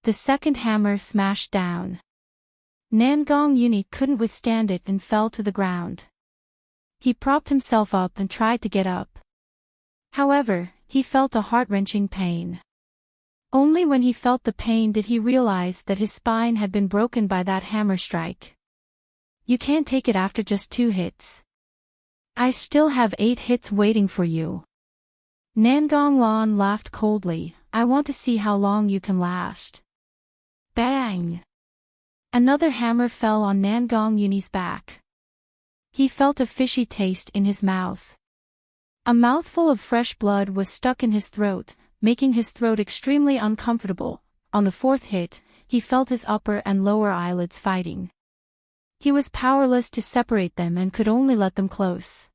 The second hammer smashed down. Nangong Uni couldn't withstand it and fell to the ground. He propped himself up and tried to get up. However, he felt a heart-wrenching pain. Only when he felt the pain did he realize that his spine had been broken by that hammer strike. You can't take it after just 2 hits. I still have 8 hits waiting for you. Nangong Lan laughed coldly. I want to see how long you can last. Bang! Another hammer fell on Nangong Uni's back. He felt a fishy taste in his mouth. A mouthful of fresh blood was stuck in his throat, making his throat extremely uncomfortable. On the 4th hit, he felt his upper and lower eyelids fighting. He was powerless to separate them and could only let them close.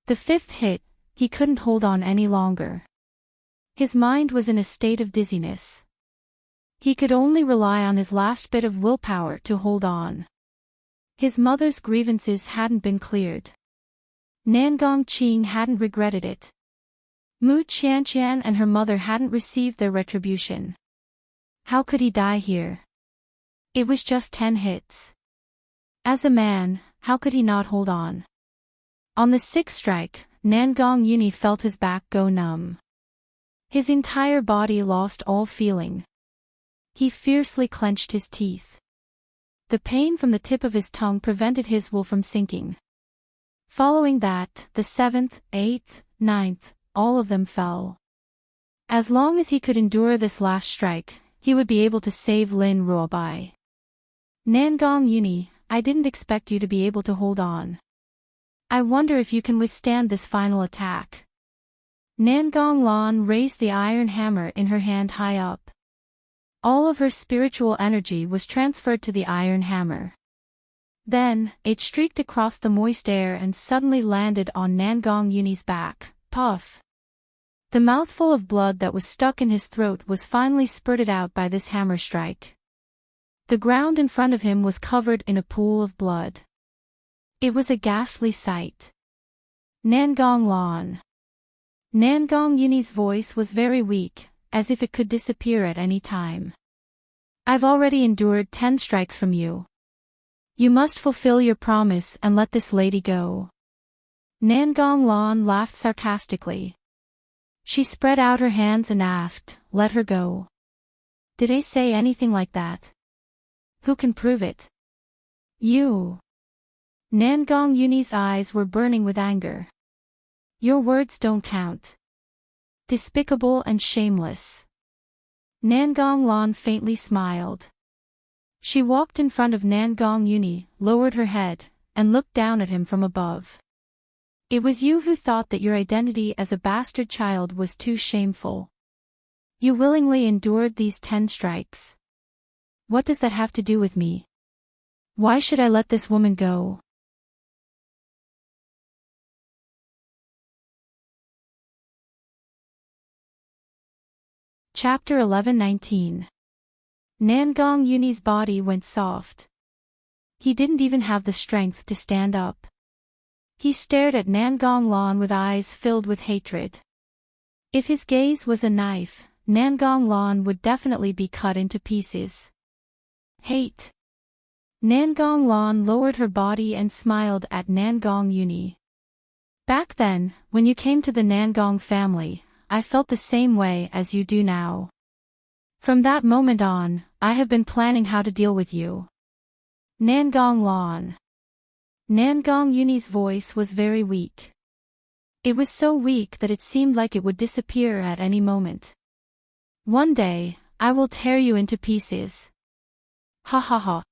The 5th hit, he couldn't hold on any longer. His mind was in a state of dizziness. He could only rely on his last bit of willpower to hold on. His mother's grievances hadn't been cleared. Nangong Qing hadn't regretted it. Mu Qianqian and her mother hadn't received their retribution. How could he die here? It was just 10 hits. As a man, how could he not hold on? On the 6th strike, Nangong Uni felt his back go numb. His entire body lost all feeling. He fiercely clenched his teeth. The pain from the tip of his tongue prevented his will from sinking. Following that, the 7th, 8th, 9th, all of them fell. As long as he could endure this last strike, he would be able to save Lin Ruobai. Nangong Uni, I didn't expect you to be able to hold on. I wonder if you can withstand this final attack. Nangong Lan raised the iron hammer in her hand high up. All of her spiritual energy was transferred to the iron hammer. Then, it streaked across the moist air and suddenly landed on Nangong Yuni's back. Puff! The mouthful of blood that was stuck in his throat was finally spurted out by this hammer strike. The ground in front of him was covered in a pool of blood. It was a ghastly sight. Nangong Lan. Nangong Yuni's voice was very weak, as if it could disappear at any time. I've already endured 10 strikes from you. You must fulfill your promise and let this lady go. Nangong Lan laughed sarcastically. She spread out her hands and asked, let her go. Did I say anything like that? Who can prove it? You. Nangong Yuni's eyes were burning with anger. Your words don't count. Despicable and shameless. Nangong Lan faintly smiled. She walked in front of Nangong Yuni, lowered her head, and looked down at him from above. It was you who thought that your identity as a bastard child was too shameful. You willingly endured these 10 strikes. What does that have to do with me? Why should I let this woman go? Chapter 11-19. Nangong Yuni's body went soft. He didn't even have the strength to stand up. He stared at Nangong Lan with eyes filled with hatred. If his gaze was a knife, Nangong Lan would definitely be cut into pieces. Hate. Nangong Lan lowered her body and smiled at Nangong Yuni. Back then, when you came to the Nangong family, I felt the same way as you do now. From that moment on, I have been planning how to deal with you. Nangong Lan. Nangong Yuni's voice was very weak. It was so weak that it seemed like it would disappear at any moment. One day, I will tear you into pieces. Ha ha ha.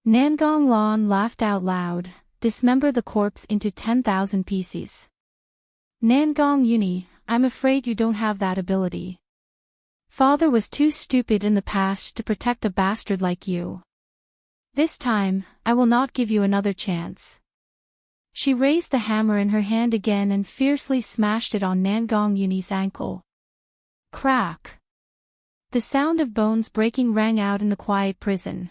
Nangong Lan laughed out loud, dismember the corpse into 10,000 pieces. Nangong Yuni, I'm afraid you don't have that ability. Father was too stupid in the past to protect a bastard like you. This time, I will not give you another chance. She raised the hammer in her hand again and fiercely smashed it on Nangong Yuni's ankle. Crack! The sound of bones breaking rang out in the quiet prison.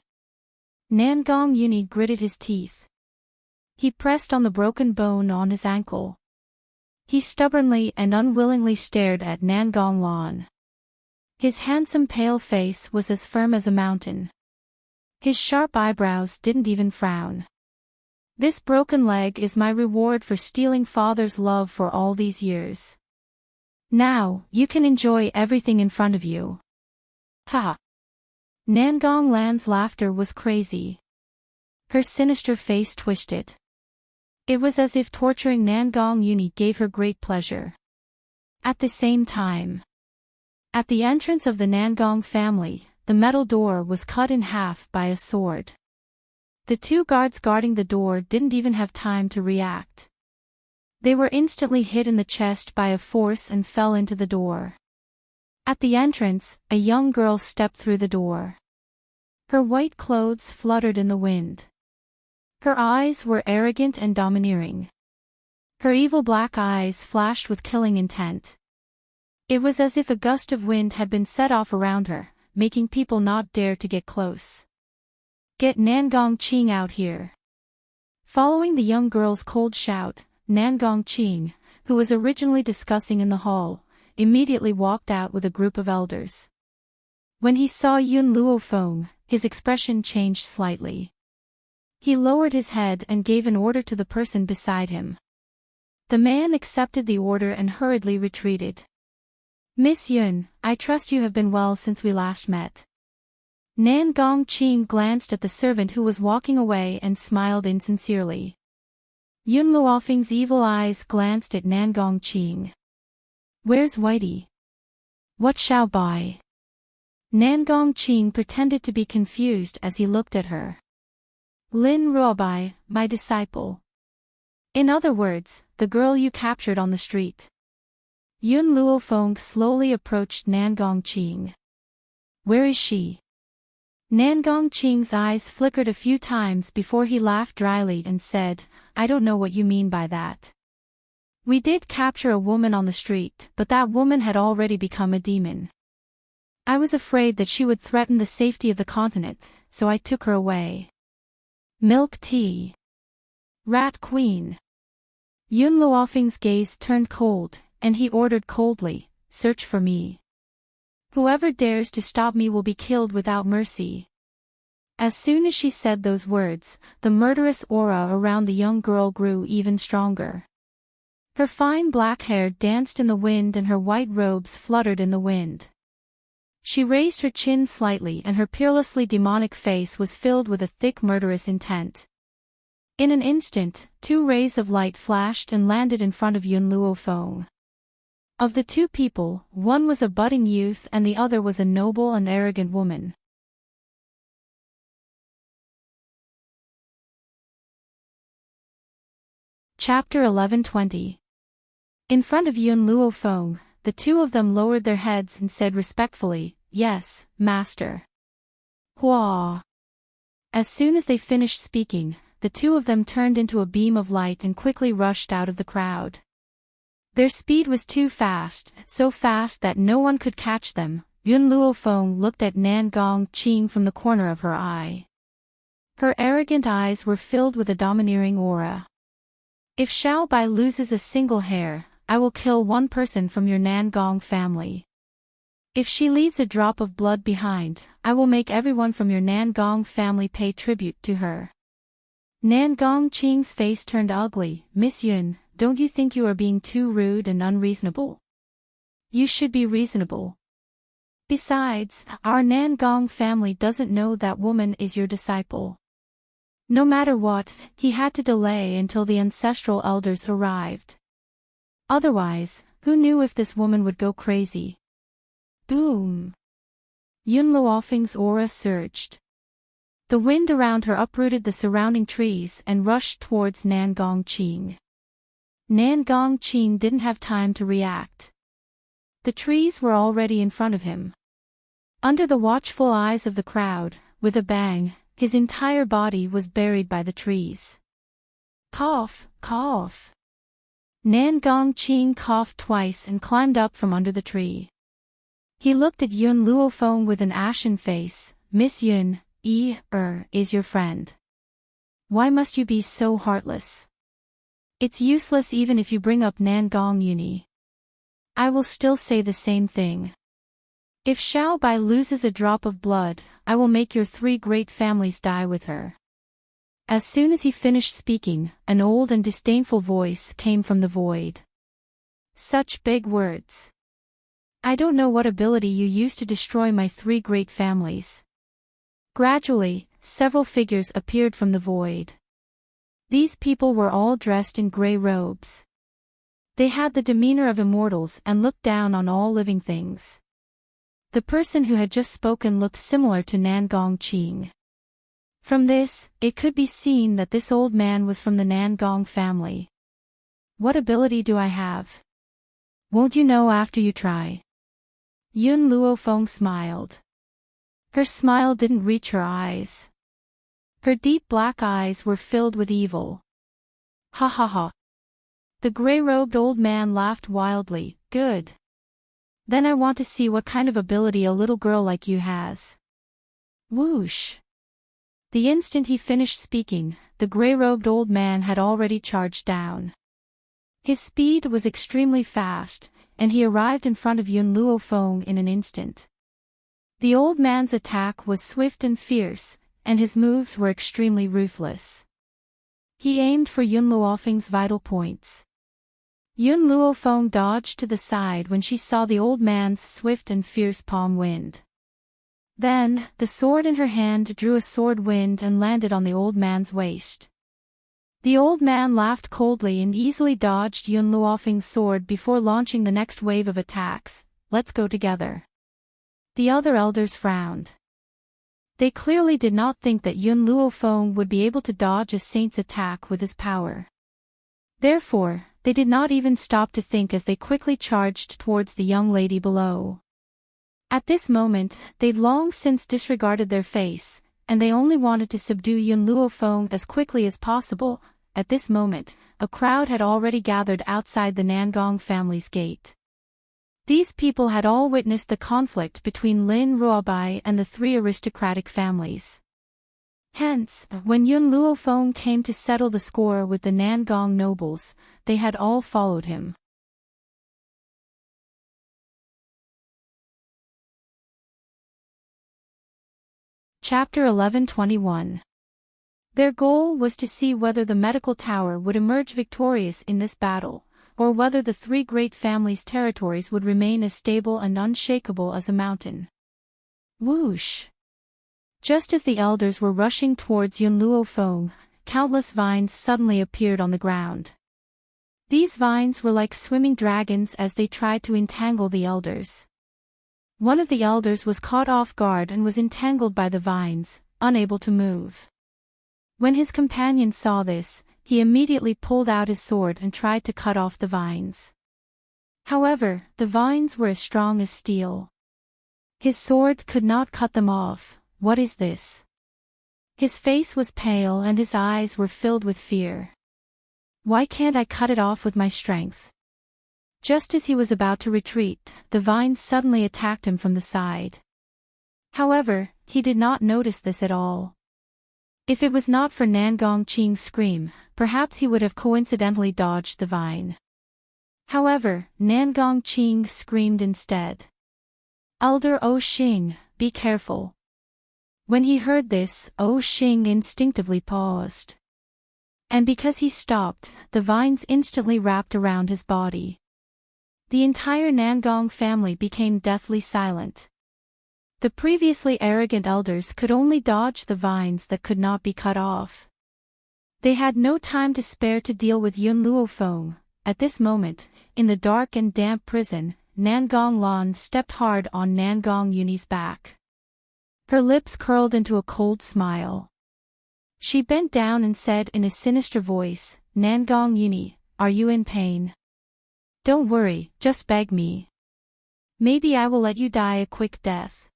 Nangong Yuni gritted his teeth. He pressed on the broken bone on his ankle. He stubbornly and unwillingly stared at Nangong Lan. His handsome pale face was as firm as a mountain. His sharp eyebrows didn't even frown. This broken leg is my reward for stealing Father's love for all these years. Now, you can enjoy everything in front of you. Ha! Nangong Lan's laughter was crazy. Her sinister face twisted. It was as if torturing Nangong Yuni gave her great pleasure. At the same time, at the entrance of the Nangong family, the metal door was cut in half by a sword. The 2 guards guarding the door didn't even have time to react. They were instantly hit in the chest by a force and fell into the door. At the entrance, a young girl stepped through the door. Her white clothes fluttered in the wind. Her eyes were arrogant and domineering. Her evil black eyes flashed with killing intent. It was as if a gust of wind had been set off around her, making people not dare to get close. Get Nangong Qing out here. Following the young girl's cold shout, Nangong Qing, who was originally discussing in the hall, immediately walked out with a group of elders. When he saw Yun Luofeng, his expression changed slightly. He lowered his head and gave an order to the person beside him. The man accepted the order and hurriedly retreated. Miss Yun, I trust you have been well since we last met. Nangong Qing glanced at the servant who was walking away and smiled insincerely. Yun Luofeng's evil eyes glanced at Nangong Qing. Where's Whitey? What shall buy? Nangong Qing pretended to be confused as he looked at her. Lin Ruobai, my disciple. In other words, the girl you captured on the street. Yun Luofeng slowly approached Nangong Qing. Where is she? Nangong Qing's eyes flickered a few times before he laughed dryly and said, I don't know what you mean by that. We did capture a woman on the street, but that woman had already become a demon. I was afraid that she would threaten the safety of the continent, so I took her away. Milk tea. Rat Queen. Yun Luofeng's gaze turned cold, and he ordered coldly, search for me. Whoever dares to stop me will be killed without mercy. As soon as she said those words, the murderous aura around the young girl grew even stronger. Her fine black hair danced in the wind and her white robes fluttered in the wind. She raised her chin slightly and her peerlessly demonic face was filled with a thick murderous intent. In an instant, 2 rays of light flashed and landed in front of Yun Luofeng. Of the 2 people, one was a budding youth and the other was a noble and arrogant woman. Chapter 11:20. In front of Yun Luofeng, the 2 of them lowered their heads and said respectfully, Yes, Master. Hua. As soon as they finished speaking, the 2 of them turned into a beam of light and quickly rushed out of the crowd. Their speed was too fast, so fast that no one could catch them. Yun Luofeng looked at Nangong Qing from the corner of her eye. Her arrogant eyes were filled with a domineering aura. If Xiao Bai loses a single hair, I will kill 1 person from your Nangong family. If she leaves a drop of blood behind, I will make everyone from your Nangong family pay tribute to her. Nangong Qing's face turned ugly. Miss Yun, don't you think you are being too rude and unreasonable? You should be reasonable. Besides, our Nangong family doesn't know that woman is your disciple. No matter what, he had to delay until the ancestral elders arrived. Otherwise, who knew if this woman would go crazy? Boom! Yun Luofeng's aura surged. The wind around her uprooted the surrounding trees and rushed towards Nangong Qing. Nangong Qing didn't have time to react. The trees were already in front of him. Under the watchful eyes of the crowd, with a bang, his entire body was buried by the trees. Cough, cough. Nangong Qing coughed twice and climbed up from under the tree. He looked at Yun Luofeng with an ashen face. Miss Yun, is your friend. Why must you be so heartless? It's useless even if you bring up Nangong Uni. I will still say the same thing. If Xiao Bai loses a drop of blood, I will make your 3 great families die with her. As soon as he finished speaking, an old and disdainful voice came from the void. Such big words. I don't know what ability you used to destroy my 3 great families. Gradually, several figures appeared from the void. These people were all dressed in gray robes. They had the demeanor of immortals and looked down on all living things. The person who had just spoken looked similar to Nangong Qing. From this, it could be seen that this old man was from the Nangong family. What ability do I have? Won't you know after you try? Yun Luofeng smiled. Her smile didn't reach her eyes. Her deep black eyes were filled with evil. Ha ha ha. The gray-robed old man laughed wildly. Good. Then I want to see what kind of ability a little girl like you has. Whoosh. The instant he finished speaking, the gray-robed old man had already charged down. His speed was extremely fast, and he arrived in front of Yun Luofeng in an instant. The old man's attack was swift and fierce, and his moves were extremely ruthless. He aimed for Yun Luofeng's vital points. Yun Luofeng dodged to the side when she saw the old man's swift and fierce palm wind. Then, the sword in her hand drew a sword wind and landed on the old man's waist. The old man laughed coldly and easily dodged Yun Luofeng's sword before launching the next wave of attacks. Let's go together. The other elders frowned. They clearly did not think that Yun Luofeng would be able to dodge a saint's attack with his power. Therefore, they did not even stop to think as they quickly charged towards the young lady below. At this moment, they'd long since disregarded their face, and they only wanted to subdue Yun Luofeng as quickly as possible. At this moment, a crowd had already gathered outside the Nangong family's gate. These people had all witnessed the conflict between Lin Ruobai and the three aristocratic families. Hence, when Yun Luofeng came to settle the score with the Nangong nobles, they had all followed him. Chapter 11:21. Their goal was to see whether the medical tower would emerge victorious in this battle, or whether the three great families' territories would remain as stable and unshakable as a mountain. Whoosh! Just as the elders were rushing towards Yun Luofeng, countless vines suddenly appeared on the ground. These vines were like swimming dragons as they tried to entangle the elders. One of the elders was caught off guard and was entangled by the vines, unable to move. When his companion saw this, he immediately pulled out his sword and tried to cut off the vines. However, the vines were as strong as steel. His sword could not cut them off. What is this? His face was pale and his eyes were filled with fear. Why can't I cut it off with my strength? Just as he was about to retreat, the vines suddenly attacked him from the side. However, he did not notice this at all. If it was not for Nangong Qing's scream, perhaps he would have coincidentally dodged the vine. However, Nangong Qing screamed instead. "Elder O Xing, be careful." When he heard this, O Xing instinctively paused. And because he stopped, the vines instantly wrapped around his body. The entire Nangong family became deathly silent. The previously arrogant elders could only dodge the vines that could not be cut off. They had no time to spare to deal with Yun Luofeng. At this moment, in the dark and damp prison, Nangong Lan stepped hard on Nangong Yuni's back. Her lips curled into a cold smile. She bent down and said in a sinister voice, "Nangong Yuni, are you in pain? Don't worry, just beg me. Maybe I will let you die a quick death."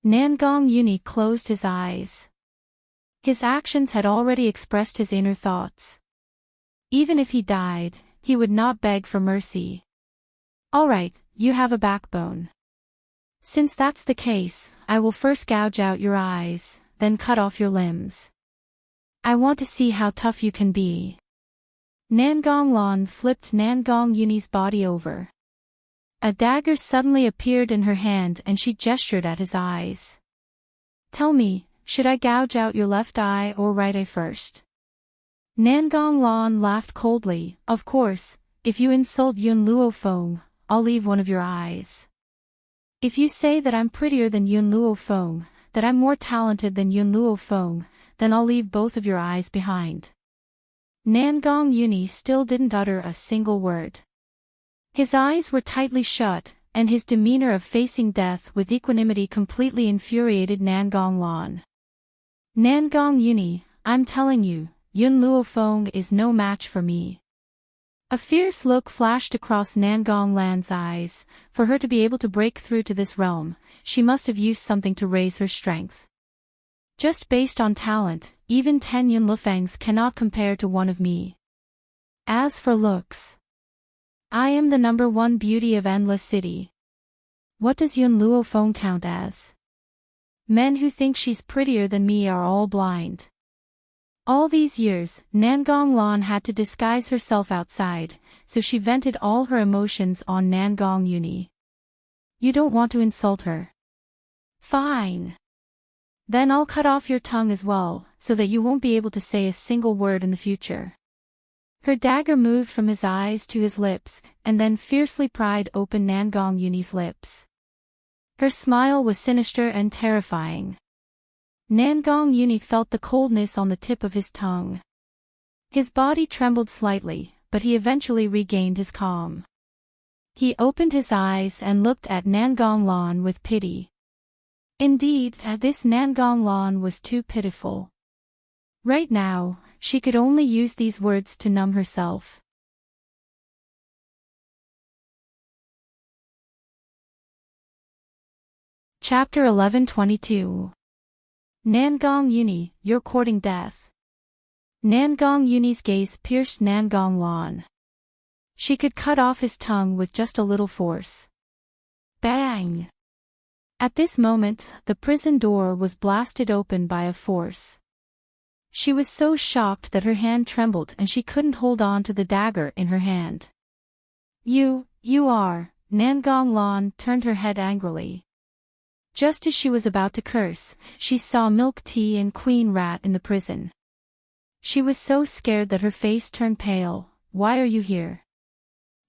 Nangong Yuni closed his eyes. His actions had already expressed his inner thoughts. Even if he died, he would not beg for mercy. "All right, you have a backbone. Since that's the case, I will first gouge out your eyes, then cut off your limbs. I want to see how tough you can be." Nangong Lan flipped Nangong Yuni's body over. A dagger suddenly appeared in her hand and she gestured at his eyes. "Tell me, should I gouge out your left eye or right eye first?" Nangong Lan laughed coldly. "Of course, if you insult Yun Luofeng, I'll leave one of your eyes. If you say that I'm prettier than Yun Luofeng, that I'm more talented than Yun Luofeng, then I'll leave both of your eyes behind." Nangong Yuni still didn't utter a single word. His eyes were tightly shut, and his demeanor of facing death with equanimity completely infuriated Nangong Lan. "Nangong Yuni, I'm telling you, Yun Luofeng is no match for me." A fierce look flashed across Nangong Lan's eyes. For her to be able to break through to this realm, she must have used something to raise her strength. Just based on talent, even 10 Yun Luofengs cannot compare to one of me. As for looks, I am the #1 beauty of Endless City. What does Yun Luofeng count as? Men who think she's prettier than me are all blind. All these years, Nangong Lan had to disguise herself outside, so she vented all her emotions on Nangong Yuni. "You don't want to insult her? Fine. Then I'll cut off your tongue as well, so that you won't be able to say a single word in the future." Her dagger moved from his eyes to his lips, and then fiercely pried open Nangong Yuni's lips. Her smile was sinister and terrifying. Nangong Yuni felt the coldness on the tip of his tongue. His body trembled slightly, but he eventually regained his calm. He opened his eyes and looked at Nangong Lan with pity. Indeed, this Nangong Lan was too pitiful. Right now, she could only use these words to numb herself. Chapter 1122. Nangong Uni, you're courting death. Nangong Uni's gaze pierced Nangong Lan. She could cut off his tongue with just a little force. Bang! At this moment, the prison door was blasted open by a force. She was so shocked that her hand trembled and she couldn't hold on to the dagger in her hand. You are, Nangong Lan turned her head angrily. Just as she was about to curse, she saw Milk Tea and Queen Rat in the prison. She was so scared that her face turned pale. Why are you here?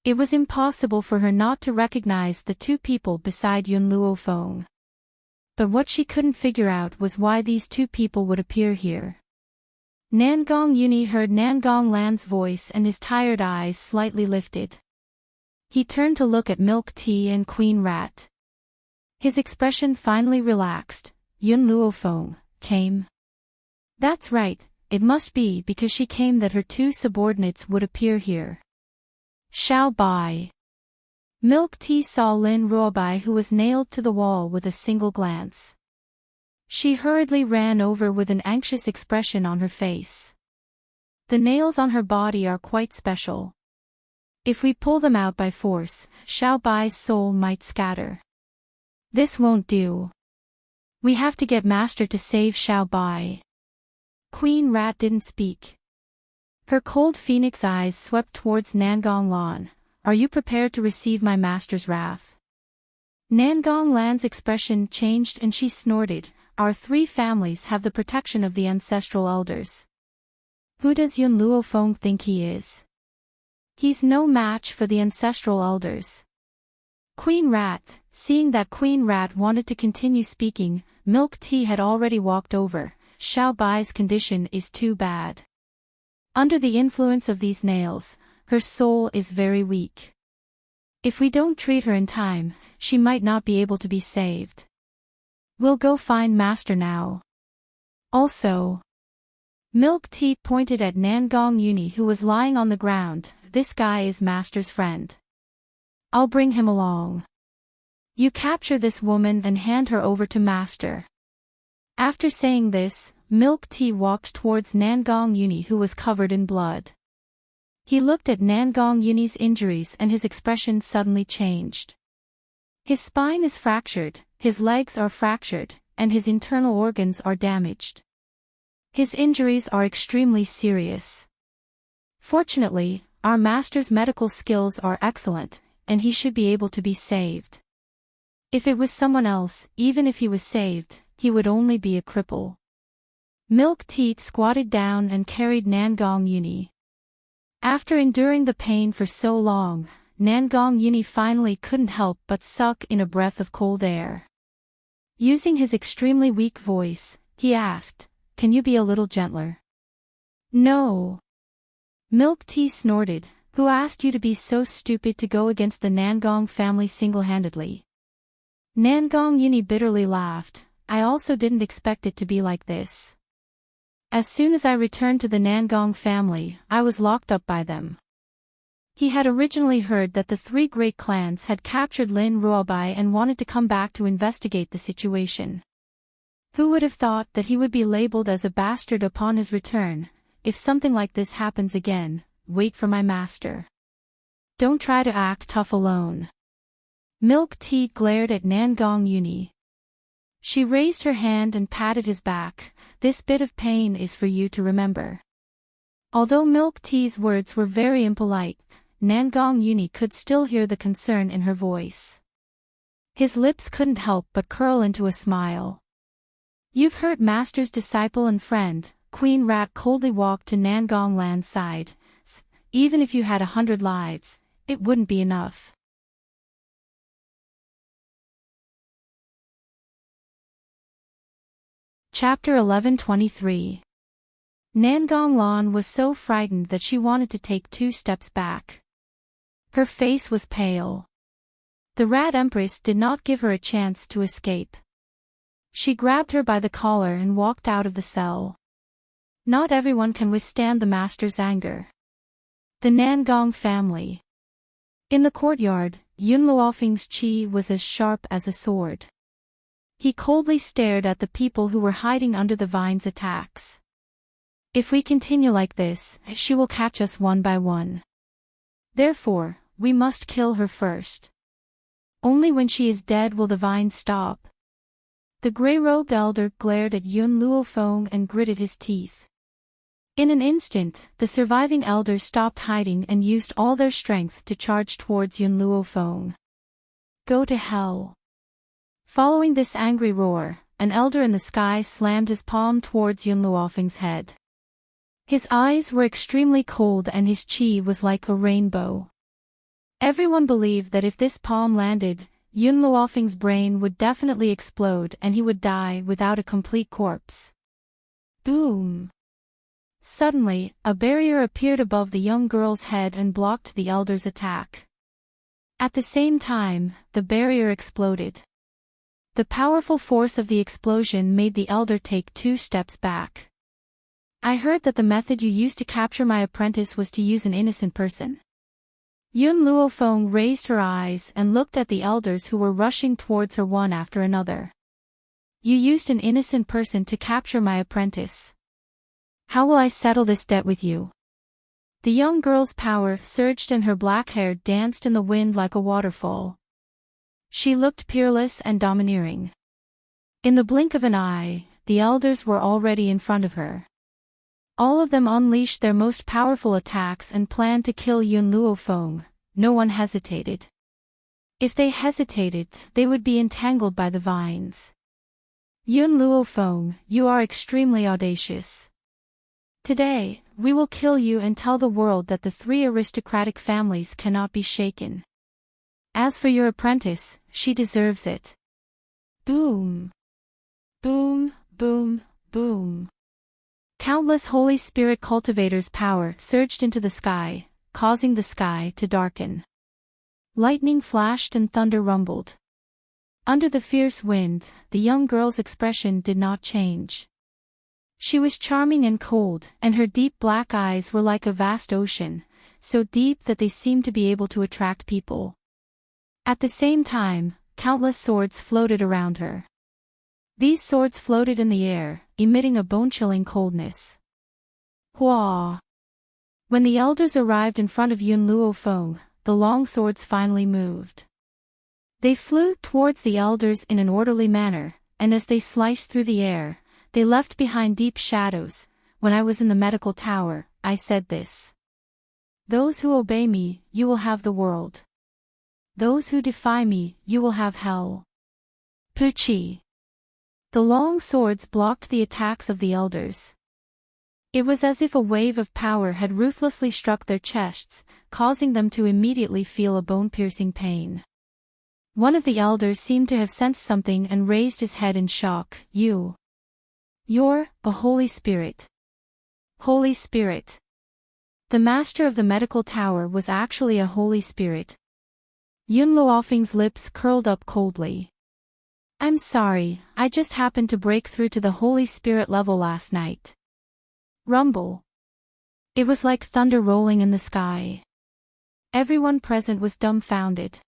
It was impossible for her not to recognize the two people beside Yun Luo Feng. But what she couldn't figure out was why these two people would appear here. Nangong Uni heard Nangong Lan's voice and his tired eyes slightly lifted. He turned to look at Milk Tea and Queen Rat. His expression finally relaxed. Yun Luo Feng came. That's right, it must be because she came that her two subordinates would appear here. Xiao Bai. Milk Tea saw Lin Ruobai who was nailed to the wall with a single glance. She hurriedly ran over with an anxious expression on her face. The nails on her body are quite special. If we pull them out by force, Xiao Bai's soul might scatter. This won't do. We have to get Master to save Xiao Bai. Queen Rat didn't speak. Her cold phoenix eyes swept towards Nangong Lan. Are you prepared to receive my master's wrath? Nangong Lan's expression changed and she snorted. Our three families have the protection of the ancestral elders. Who does Yun Luo Feng think he is? He's no match for the ancestral elders. Queen Rat, seeing that Queen Rat wanted to continue speaking, Milk Tea had already walked over. Xiao Bai's condition is too bad. Under the influence of these nails, her soul is very weak. If we don't treat her in time, she might not be able to be saved. We'll go find Master now. Also, Milk Tea pointed at Nangong Uni who was lying on the ground. This guy is Master's friend. I'll bring him along. You capture this woman and hand her over to Master. After saying this, Milk Tea walked towards Nangong Uni who was covered in blood. He looked at Nangong Uni's injuries and his expression suddenly changed. His spine is fractured, his legs are fractured, and his internal organs are damaged. His injuries are extremely serious. Fortunately, our master's medical skills are excellent, and he should be able to be saved. If it was someone else, even if he was saved, he would only be a cripple. Milk Tea squatted down and carried Nangong Uni. After enduring the pain for so long, Nangong Uni finally couldn't help but suck in a breath of cold air. Using his extremely weak voice, he asked, "Can you be a little gentler?" "No." Milk Tea snorted. Who asked you to be so stupid to go against the Nangong family single-handedly? Nangong Uni bitterly laughed. I also didn't expect it to be like this. As soon as I returned to the Nangong family, I was locked up by them. He had originally heard that the three great clans had captured Lin Ruobai and wanted to come back to investigate the situation. Who would have thought that he would be labeled as a bastard upon his return? If something like this happens again, wait for my master. Don't try to act tough alone. Milk Tea glared at Nangong Uni. She raised her hand and patted his back. This bit of pain is for you to remember. Although Milk Tea's words were very impolite, Nangong Uni could still hear the concern in her voice. His lips couldn't help but curl into a smile. You've hurt Master's disciple and friend. Queen Rat coldly walked to Nangong Lan's side. Even if you had 100 lives, it wouldn't be enough. Chapter 1123. Nangong Lan was so frightened that she wanted to take 2 steps back. Her face was pale. The Rat Empress did not give her a chance to escape. She grabbed her by the collar and walked out of the cell. Not everyone can withstand the master's anger. The Nangong family. In the courtyard, Yun Luofeng's chi was as sharp as a sword. He coldly stared at the people who were hiding under the vine's attacks. If we continue like this, she will catch us one by one. Therefore, we must kill her first. Only when she is dead will the vine stop. The gray-robed elder glared at Yun Luofeng and gritted his teeth. In an instant, the surviving elders stopped hiding and used all their strength to charge towards Yun Luofeng. Go to hell. Following this angry roar, an elder in the sky slammed his palm towards Yun Luofeng's head. His eyes were extremely cold and his chi was like a rainbow. Everyone believed that if this palm landed, Yun Luofeng's brain would definitely explode and he would die without a complete corpse. Boom! Suddenly, a barrier appeared above the young girl's head and blocked the elder's attack. At the same time, the barrier exploded. The powerful force of the explosion made the elder take 2 steps back. I heard that the method you used to capture my apprentice was to use an innocent person. Yun Luofeng raised her eyes and looked at the elders who were rushing towards her one after another. You used an innocent person to capture my apprentice. How will I settle this debt with you? The young girl's power surged and her black hair danced in the wind like a waterfall. She looked peerless and domineering. In the blink of an eye, the elders were already in front of her. All of them unleashed their most powerful attacks and planned to kill Yun Luofeng. No one hesitated. If they hesitated, they would be entangled by the vines. Yun Luofeng, you are extremely audacious. Today, we will kill you and tell the world that the 3 aristocratic families cannot be shaken. As for your apprentice, she deserves it. Boom! Boom, boom, boom. Countless Holy Spirit cultivators' power surged into the sky, causing the sky to darken. Lightning flashed and thunder rumbled. Under the fierce wind, the young girl's expression did not change. She was charming and cold, and her deep black eyes were like a vast ocean, so deep that they seemed to be able to attract people. At the same time, countless swords floated around her. These swords floated in the air, emitting a bone-chilling coldness. Hua! When the elders arrived in front of Yun Luofeng, the long swords finally moved. They flew towards the elders in an orderly manner, and as they sliced through the air, they left behind deep shadows. When I was in the medical tower, I said this. Those who obey me, you will have the world. Those who defy me, you will have hell. Puchi. The long swords blocked the attacks of the elders. It was as if a wave of power had ruthlessly struck their chests, causing them to immediately feel a bone-piercing pain. One of the elders seemed to have sensed something and raised his head in shock. You're a Holy Spirit. Holy Spirit. The master of the medical tower was actually a Holy Spirit. Yun Luofeng's lips curled up coldly. I'm sorry, I just happened to break through to the Holy Spirit level last night. Rumble. It was like thunder rolling in the sky. Everyone present was dumbfounded.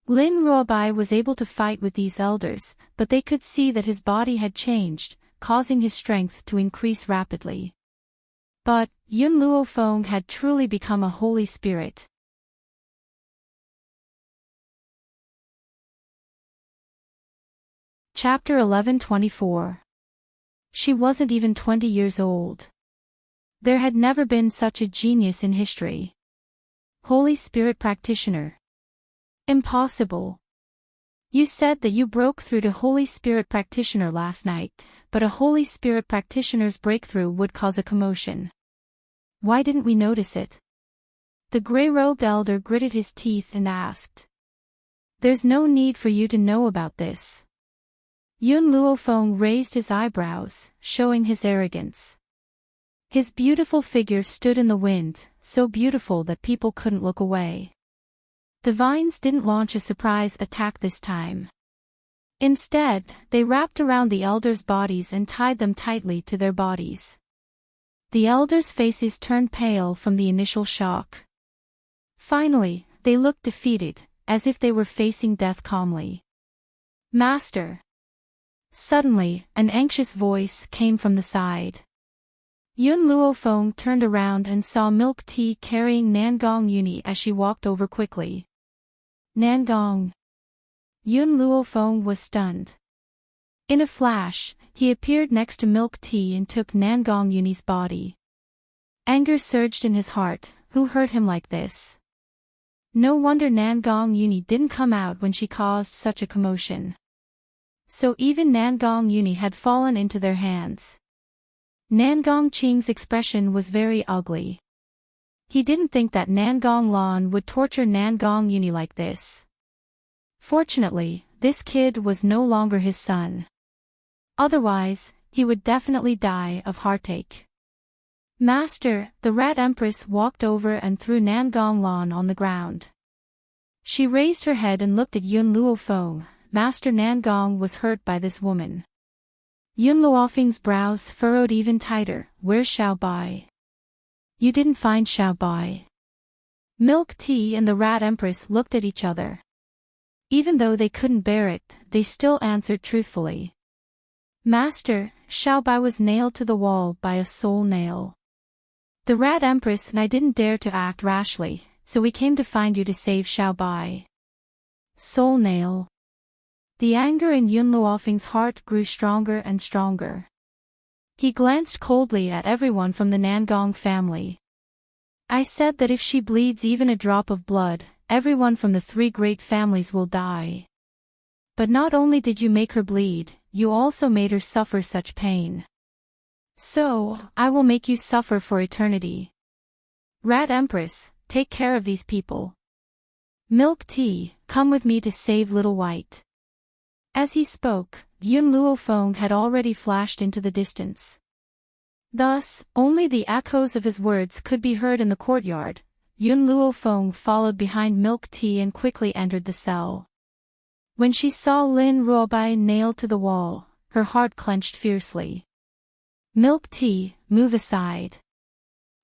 Lin Ruobai was able to fight with these elders, but they could see that his body had changed, causing his strength to increase rapidly. But Yun Luofeng had truly become a Holy Spirit. Chapter 11:24. She wasn't even 20 years old. There had never been such a genius in history. Holy Spirit practitioner. Impossible. You said that you broke through to Holy Spirit practitioner last night, but a Holy Spirit practitioner's breakthrough would cause a commotion. Why didn't we notice it? The gray-robed elder gritted his teeth and asked. There's no need for you to know about this. Yun Luofeng raised his eyebrows, showing his arrogance. His beautiful figure stood in the wind, so beautiful that people couldn't look away. The vines didn't launch a surprise attack this time. Instead, they wrapped around the elders' bodies and tied them tightly to their bodies. The elders' faces turned pale from the initial shock. Finally, they looked defeated, as if they were facing death calmly. Master. Suddenly, an anxious voice came from the side. Yun Luofeng turned around and saw Milk Tea carrying Nangong Yuni as she walked over quickly. Nangong. Yun Luofeng was stunned. In a flash, he appeared next to Milk Tea and took Nangong Yuni's body. Anger surged in his heart. Who hurt him like this? No wonder Nangong Yuni didn't come out when she caused such a commotion. So even Nangong Yuni had fallen into their hands. Nangong Qing's expression was very ugly. He didn't think that Nangong Lan would torture Nangong Yuni like this. Fortunately, this kid was no longer his son. Otherwise, he would definitely die of heartache. Master, the Rat Empress walked over and threw Nangong Lan on the ground. She raised her head and looked at Yun Luofeng. Master Nangong was hurt by this woman. Yun Luofeng's brows furrowed even tighter. Where's Xiaobai? You didn't find Xiaobai? Milk Tea and the Rat Empress looked at each other. Even though they couldn't bear it, they still answered truthfully. Master, Xiaobai was nailed to the wall by a soul nail. The Rat Empress and I didn't dare to act rashly, so we came to find you to save Xiaobai. Soul nail. The anger in Yun Luofeng's heart grew stronger and stronger. He glanced coldly at everyone from the Nangong family. I said that if she bleeds even a drop of blood, everyone from the three great families will die. But not only did you make her bleed, you also made her suffer such pain. So, I will make you suffer for eternity. Rat Empress, take care of these people. Milk Tea, come with me to save Little White. As he spoke, Yun Luofeng had already flashed into the distance. Thus, only the echoes of his words could be heard in the courtyard. Yun Luofeng followed behind Milk Tea and quickly entered the cell. When she saw Lin Ruobai nailed to the wall, her heart clenched fiercely. Milk Tea, move aside.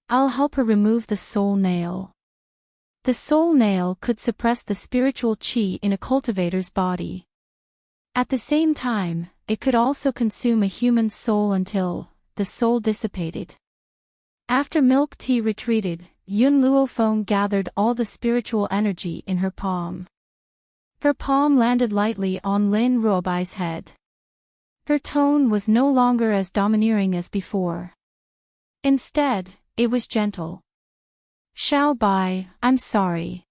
I'll help her remove the soul nail. The soul nail could suppress the spiritual qi in a cultivator's body. At the same time, it could also consume a human's soul until the soul dissipated. After Milk Tea retreated, Yun Luofeng gathered all the spiritual energy in her palm. Her palm landed lightly on Lin Ruobai's head. Her tone was no longer as domineering as before. Instead, it was gentle. Xiaobai, I'm sorry.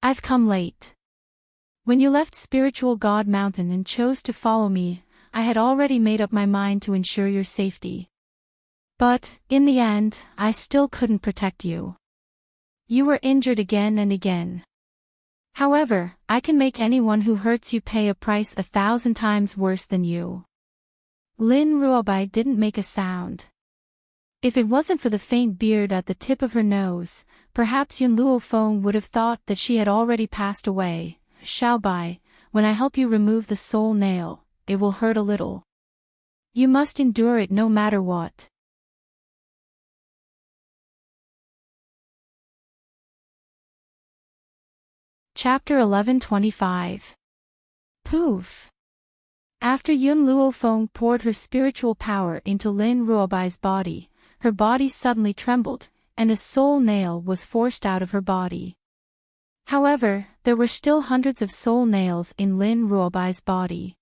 I've come late. When you left Spiritual God Mountain and chose to follow me, I had already made up my mind to ensure your safety. But, in the end, I still couldn't protect you. You were injured again and again. However, I can make anyone who hurts you pay a price 1,000 times worse than you. Lin Ruobai didn't make a sound. If it wasn't for the faint beard at the tip of her nose, perhaps Yun Luofeng would have thought that she had already passed away. Xiaobai, when I help you remove the soul nail, it will hurt a little. You must endure it no matter what. Chapter 11:25. Poof! After Yun Luofeng poured her spiritual power into Lin Ruobai's body, her body suddenly trembled, and a soul nail was forced out of her body. However, there were still hundreds of soul nails in Lin Ruobai's body.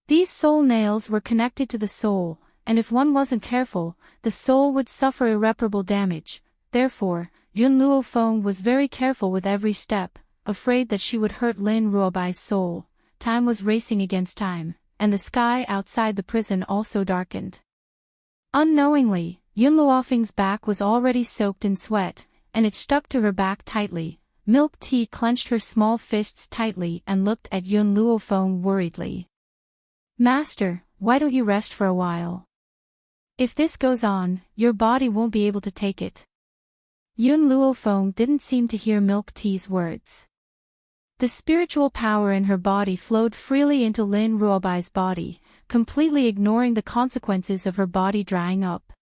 These soul nails were connected to the soul, and if one wasn't careful, the soul would suffer irreparable damage. Therefore, Yun Luofeng was very careful with every step, afraid that she would hurt Lin Ruobai's soul. Time was racing against time, and the sky outside the prison also darkened. Unknowingly, Yun Luofeng's back was already soaked in sweat, and it stuck to her back tightly. Milk Tea clenched her small fists tightly and looked at Yun Luofeng worriedly. Master, why don't you rest for a while? If this goes on, your body won't be able to take it. Yun Luofeng didn't seem to hear Milk Tea's words. The spiritual power in her body flowed freely into Lin Ruobai's body, completely ignoring the consequences of her body drying up.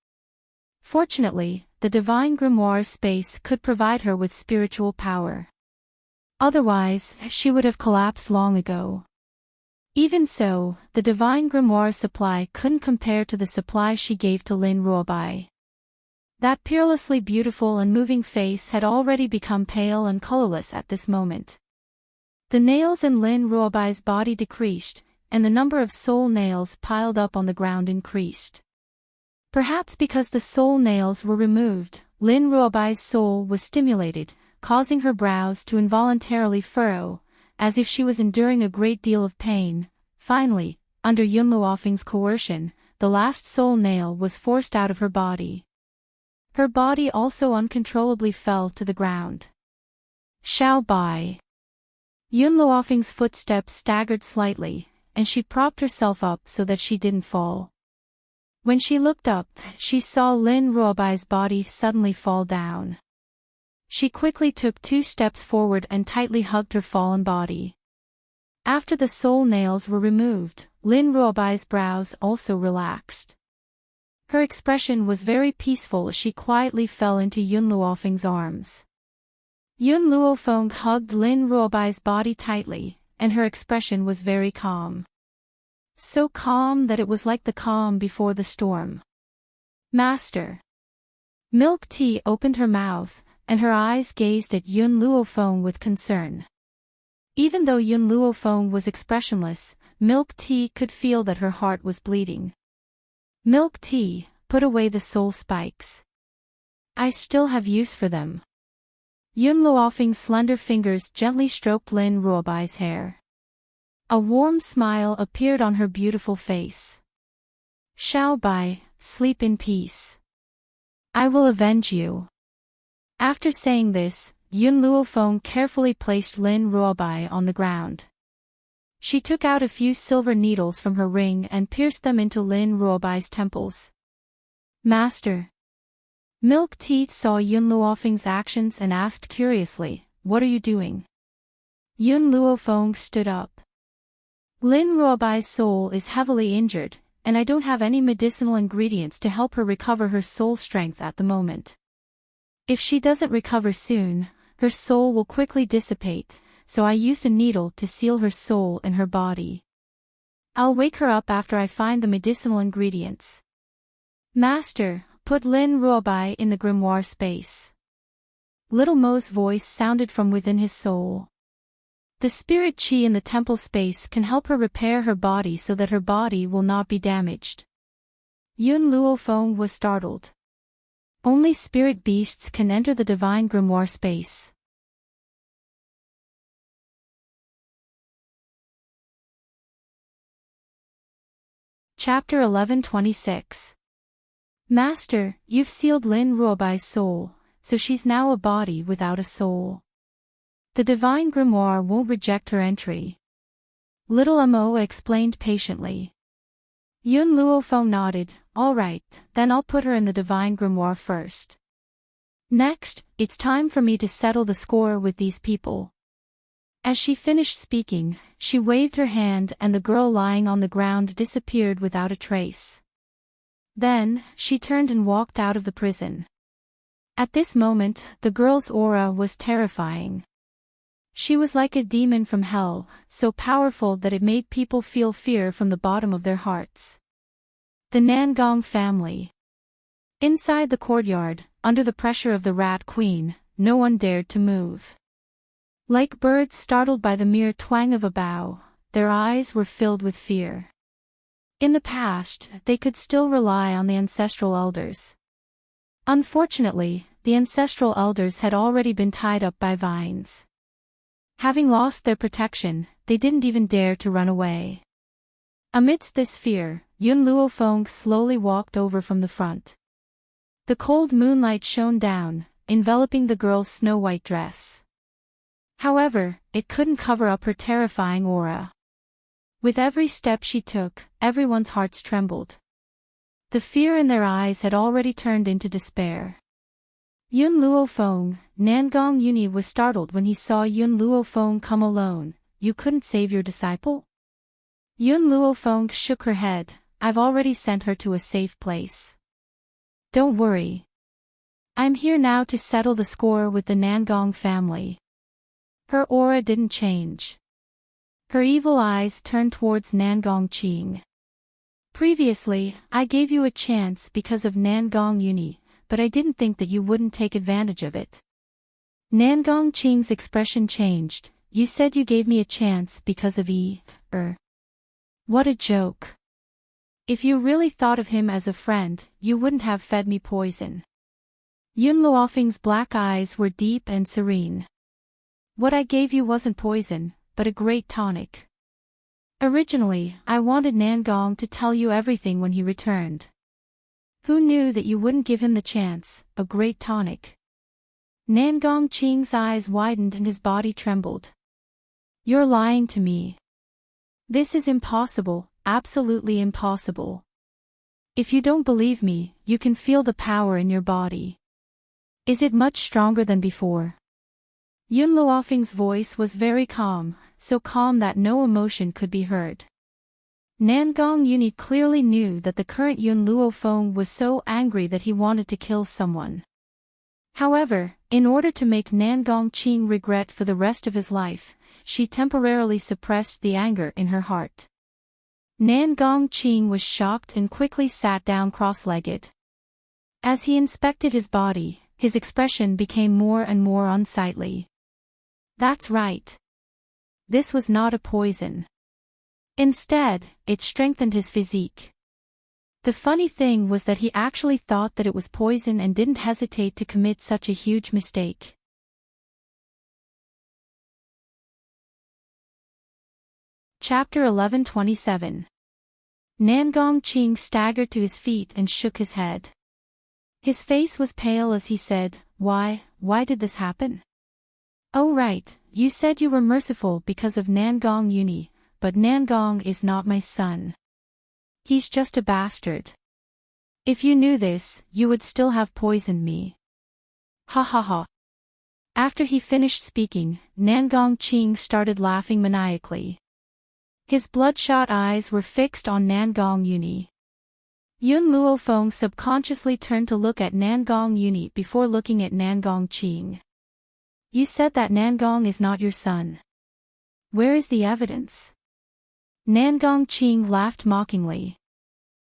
Fortunately, the divine grimoire space could provide her with spiritual power. Otherwise, she would have collapsed long ago. Even so, the divine grimoire supply couldn't compare to the supply she gave to Lin Ruobai. That peerlessly beautiful and moving face had already become pale and colorless at this moment. The nails in Lin Ruobai's body decreased, and the number of soul nails piled up on the ground increased. Perhaps because the soul nails were removed, Lin Ruobai's soul was stimulated, causing her brows to involuntarily furrow, as if she was enduring a great deal of pain. Finally, under Yun Luofeng's coercion, the last soul nail was forced out of her body. Her body also uncontrollably fell to the ground. Xiao Bai. Yun Luofeng's footsteps staggered slightly, and she propped herself up so that she didn't fall. When she looked up, she saw Lin Ruobai's body suddenly fall down. She quickly took 2 steps forward and tightly hugged her fallen body. After the soul nails were removed, Lin Ruobai's brows also relaxed. Her expression was very peaceful as she quietly fell into Yun Luofeng's arms. Yun Luofeng hugged Lin Ruobai's body tightly, and her expression was very calm. So calm that it was like the calm before the storm. Master. Milk Tea opened her mouth, and her eyes gazed at Yun Luofeng with concern. Even though Yun Luofeng was expressionless, Milk Tea could feel that her heart was bleeding. Milk Tea, put away the soul spikes. I still have use for them. Yun Luofeng's slender fingers gently stroked Lin Ruobai's hair. A warm smile appeared on her beautiful face. Xiao Bai, sleep in peace. I will avenge you. After saying this, Yun Luofeng carefully placed Lin Ruobai on the ground. She took out a few silver needles from her ring and pierced them into Lin Ruobai's temples. Master. Milk Tea saw Yun Luofeng's actions and asked curiously, "What are you doing?" Yun Luofeng stood up. Lin Ruobai's soul is heavily injured, and I don't have any medicinal ingredients to help her recover her soul strength at the moment. If she doesn't recover soon, her soul will quickly dissipate, so I used a needle to seal her soul in her body. I'll wake her up after I find the medicinal ingredients. Master, put Lin Ruobai in the grimoire space. Little Mo's voice sounded from within his soul. The spirit chi in the temple space can help her repair her body so that her body will not be damaged. Yun Luofeng was startled. Only spirit beasts can enter the divine grimoire space. Chapter 11:26. Master, you've sealed Lin Ruobai's soul, so she's now a body without a soul. The divine grimoire won't reject her entry. Little Mo explained patiently. Yun Luofeng nodded. All right, then I'll put her in the divine grimoire first. Next, it's time for me to settle the score with these people. As she finished speaking, she waved her hand and the girl lying on the ground disappeared without a trace. Then, she turned and walked out of the prison. At this moment, the girl's aura was terrifying. She was like a demon from hell, so powerful that it made people feel fear from the bottom of their hearts. The Nangong family. Inside the courtyard, under the pressure of the Rat Queen, no one dared to move. Like birds startled by the mere twang of a bough, their eyes were filled with fear. In the past, they could still rely on the ancestral elders. Unfortunately, the ancestral elders had already been tied up by vines. Having lost their protection, they didn't even dare to run away. Amidst this fear, Yun Luofeng slowly walked over from the front. The cold moonlight shone down, enveloping the girl's snow-white dress. However, it couldn't cover up her terrifying aura. With every step she took, everyone's hearts trembled. The fear in their eyes had already turned into despair. Yun Luofeng, Nangong Uni was startled when he saw Yun Luofeng come alone. You couldn't save your disciple? Yun Luofeng shook her head. I've already sent her to a safe place. Don't worry. I'm here now to settle the score with the Nangong family. Her aura didn't change. Her evil eyes turned towards Nangong Qing. Previously, I gave you a chance because of Nangong Uni, but I didn't think that you wouldn't take advantage of it. Nangong Qing's expression changed. You said you gave me a chance because of What a joke. If you really thought of him as a friend, you wouldn't have fed me poison. Yun Luofeng's black eyes were deep and serene. What I gave you wasn't poison, but a great tonic. Originally, I wanted Nangong to tell you everything when he returned. Who knew that you wouldn't give him the chance, a great tonic? Nangong Qing's eyes widened and his body trembled. You're lying to me. This is impossible, absolutely impossible. If you don't believe me, you can feel the power in your body. Is it much stronger than before? Yun Luofeng's voice was very calm, so calm that no emotion could be heard. Nangong Uni clearly knew that the current Yun Luofeng was so angry that he wanted to kill someone. However, in order to make Nangong Qing regret for the rest of his life, she temporarily suppressed the anger in her heart. Nangong Qing was shocked and quickly sat down cross-legged. As he inspected his body, his expression became more and more unsightly. That's right. This was not a poison. Instead, it strengthened his physique. The funny thing was that he actually thought that it was poison and didn't hesitate to commit such a huge mistake. Chapter 11:27. Nangong Qing staggered to his feet and shook his head. His face was pale as he said, why did this happen? Oh right, you said you were merciful because of Nangong Uni, but Nangong is not my son. He's just a bastard. If you knew this, you would still have poisoned me. Ha ha ha. After he finished speaking, Nangong Qing started laughing maniacally. His bloodshot eyes were fixed on Nangong Uni. Yun Luofeng subconsciously turned to look at Nangong Uni before looking at Nangong Qing. You said that Nangong is not your son. Where is the evidence? Nangong Qing laughed mockingly.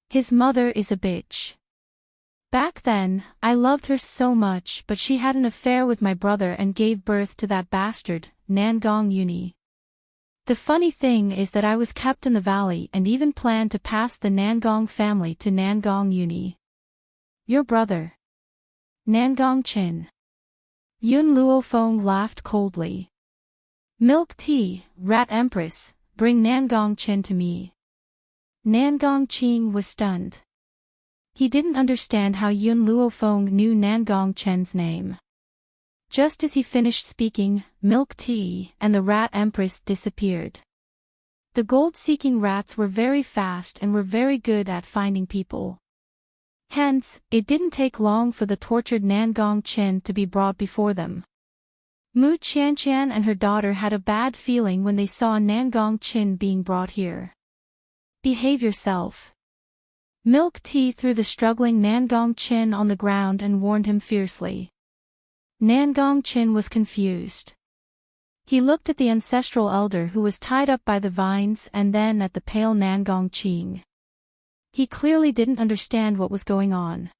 His mother is a bitch. Back then, I loved her so much, but she had an affair with my brother and gave birth to that bastard, Nangong Uni. The funny thing is that I was kept in the valley and even planned to pass the Nangong family to Nangong Uni. Your brother. Nangong Qin. Yun Luofeng laughed coldly. Milk tea, Rat Empress, bring Nangong Qin to me. Nangong Qing was stunned. He didn't understand how Yun Luofeng knew Nangong Chen's name. Just as he finished speaking, Milk Tea and the Rat Empress disappeared. The gold-seeking rats were very fast and were very good at finding people. Hence, it didn't take long for the tortured Nangong Chen to be brought before them. Mu Qianqian and her daughter had a bad feeling when they saw Nangong Qin being brought here. Behave yourself. Milk Tea threw the struggling Nangong Qin on the ground and warned him fiercely. Nangong Qin was confused. He looked at the ancestral elder who was tied up by the vines and then at the pale Nangong Qing. He clearly didn't understand what was going on.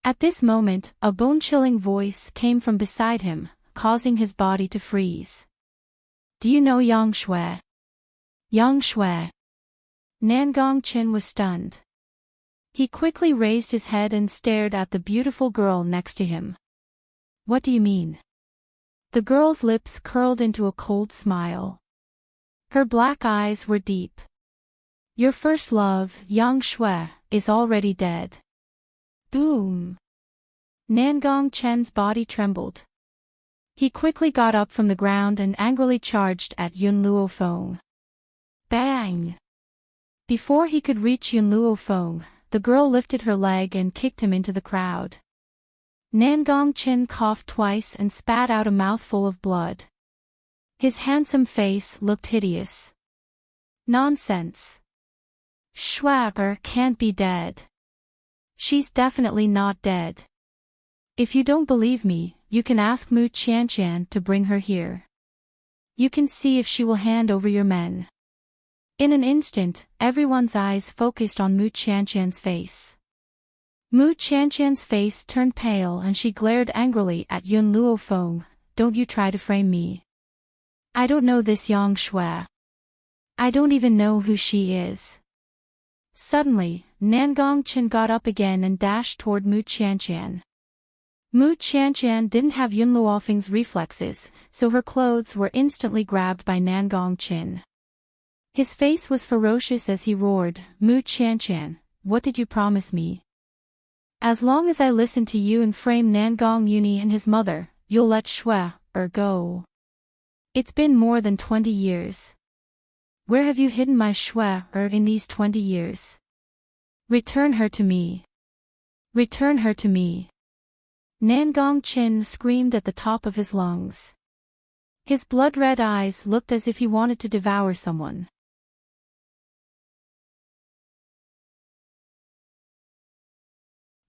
At this moment, a bone-chilling voice came from beside him, causing his body to freeze. Do you know Yang Shui? Yang Shui. Nangong Qin was stunned. He quickly raised his head and stared at the beautiful girl next to him. What do you mean? The girl's lips curled into a cold smile. Her black eyes were deep. Your first love, Yang Shui, is already dead. Boom. Nangong Chen's body trembled. He quickly got up from the ground and angrily charged at Yun Luofeng. Bang! Before he could reach Yun Luofeng, the girl lifted her leg and kicked him into the crowd. Nangong Chen coughed twice and spat out a mouthful of blood. His handsome face looked hideous. Nonsense. Shui can't be dead. She's definitely not dead. If you don't believe me, you can ask Mu Qianqian to bring her here. You can see if she will hand over your men. In an instant, everyone's eyes focused on Mu Qianqian's face. Mu Qianqian's face turned pale and she glared angrily at Yun Luofeng. Don't you try to frame me. I don't know this Yang Shui. I don't even know who she is. Suddenly, Nangong Chen got up again and dashed toward Mu Qianqian. Mu Qianqian didn't have Yun Luofeng's reflexes, so her clothes were instantly grabbed by Nangong Chen. His face was ferocious as he roared, Mu Qianqian, what did you promise me? As long as I listen to you and frame Nangong Yuni and his mother, you'll let Shui go. It's been more than 20 years. Where have you hidden my Shui in these 20 years? Return her to me. Return her to me. Nangong Chen screamed at the top of his lungs. His blood-red eyes looked as if he wanted to devour someone.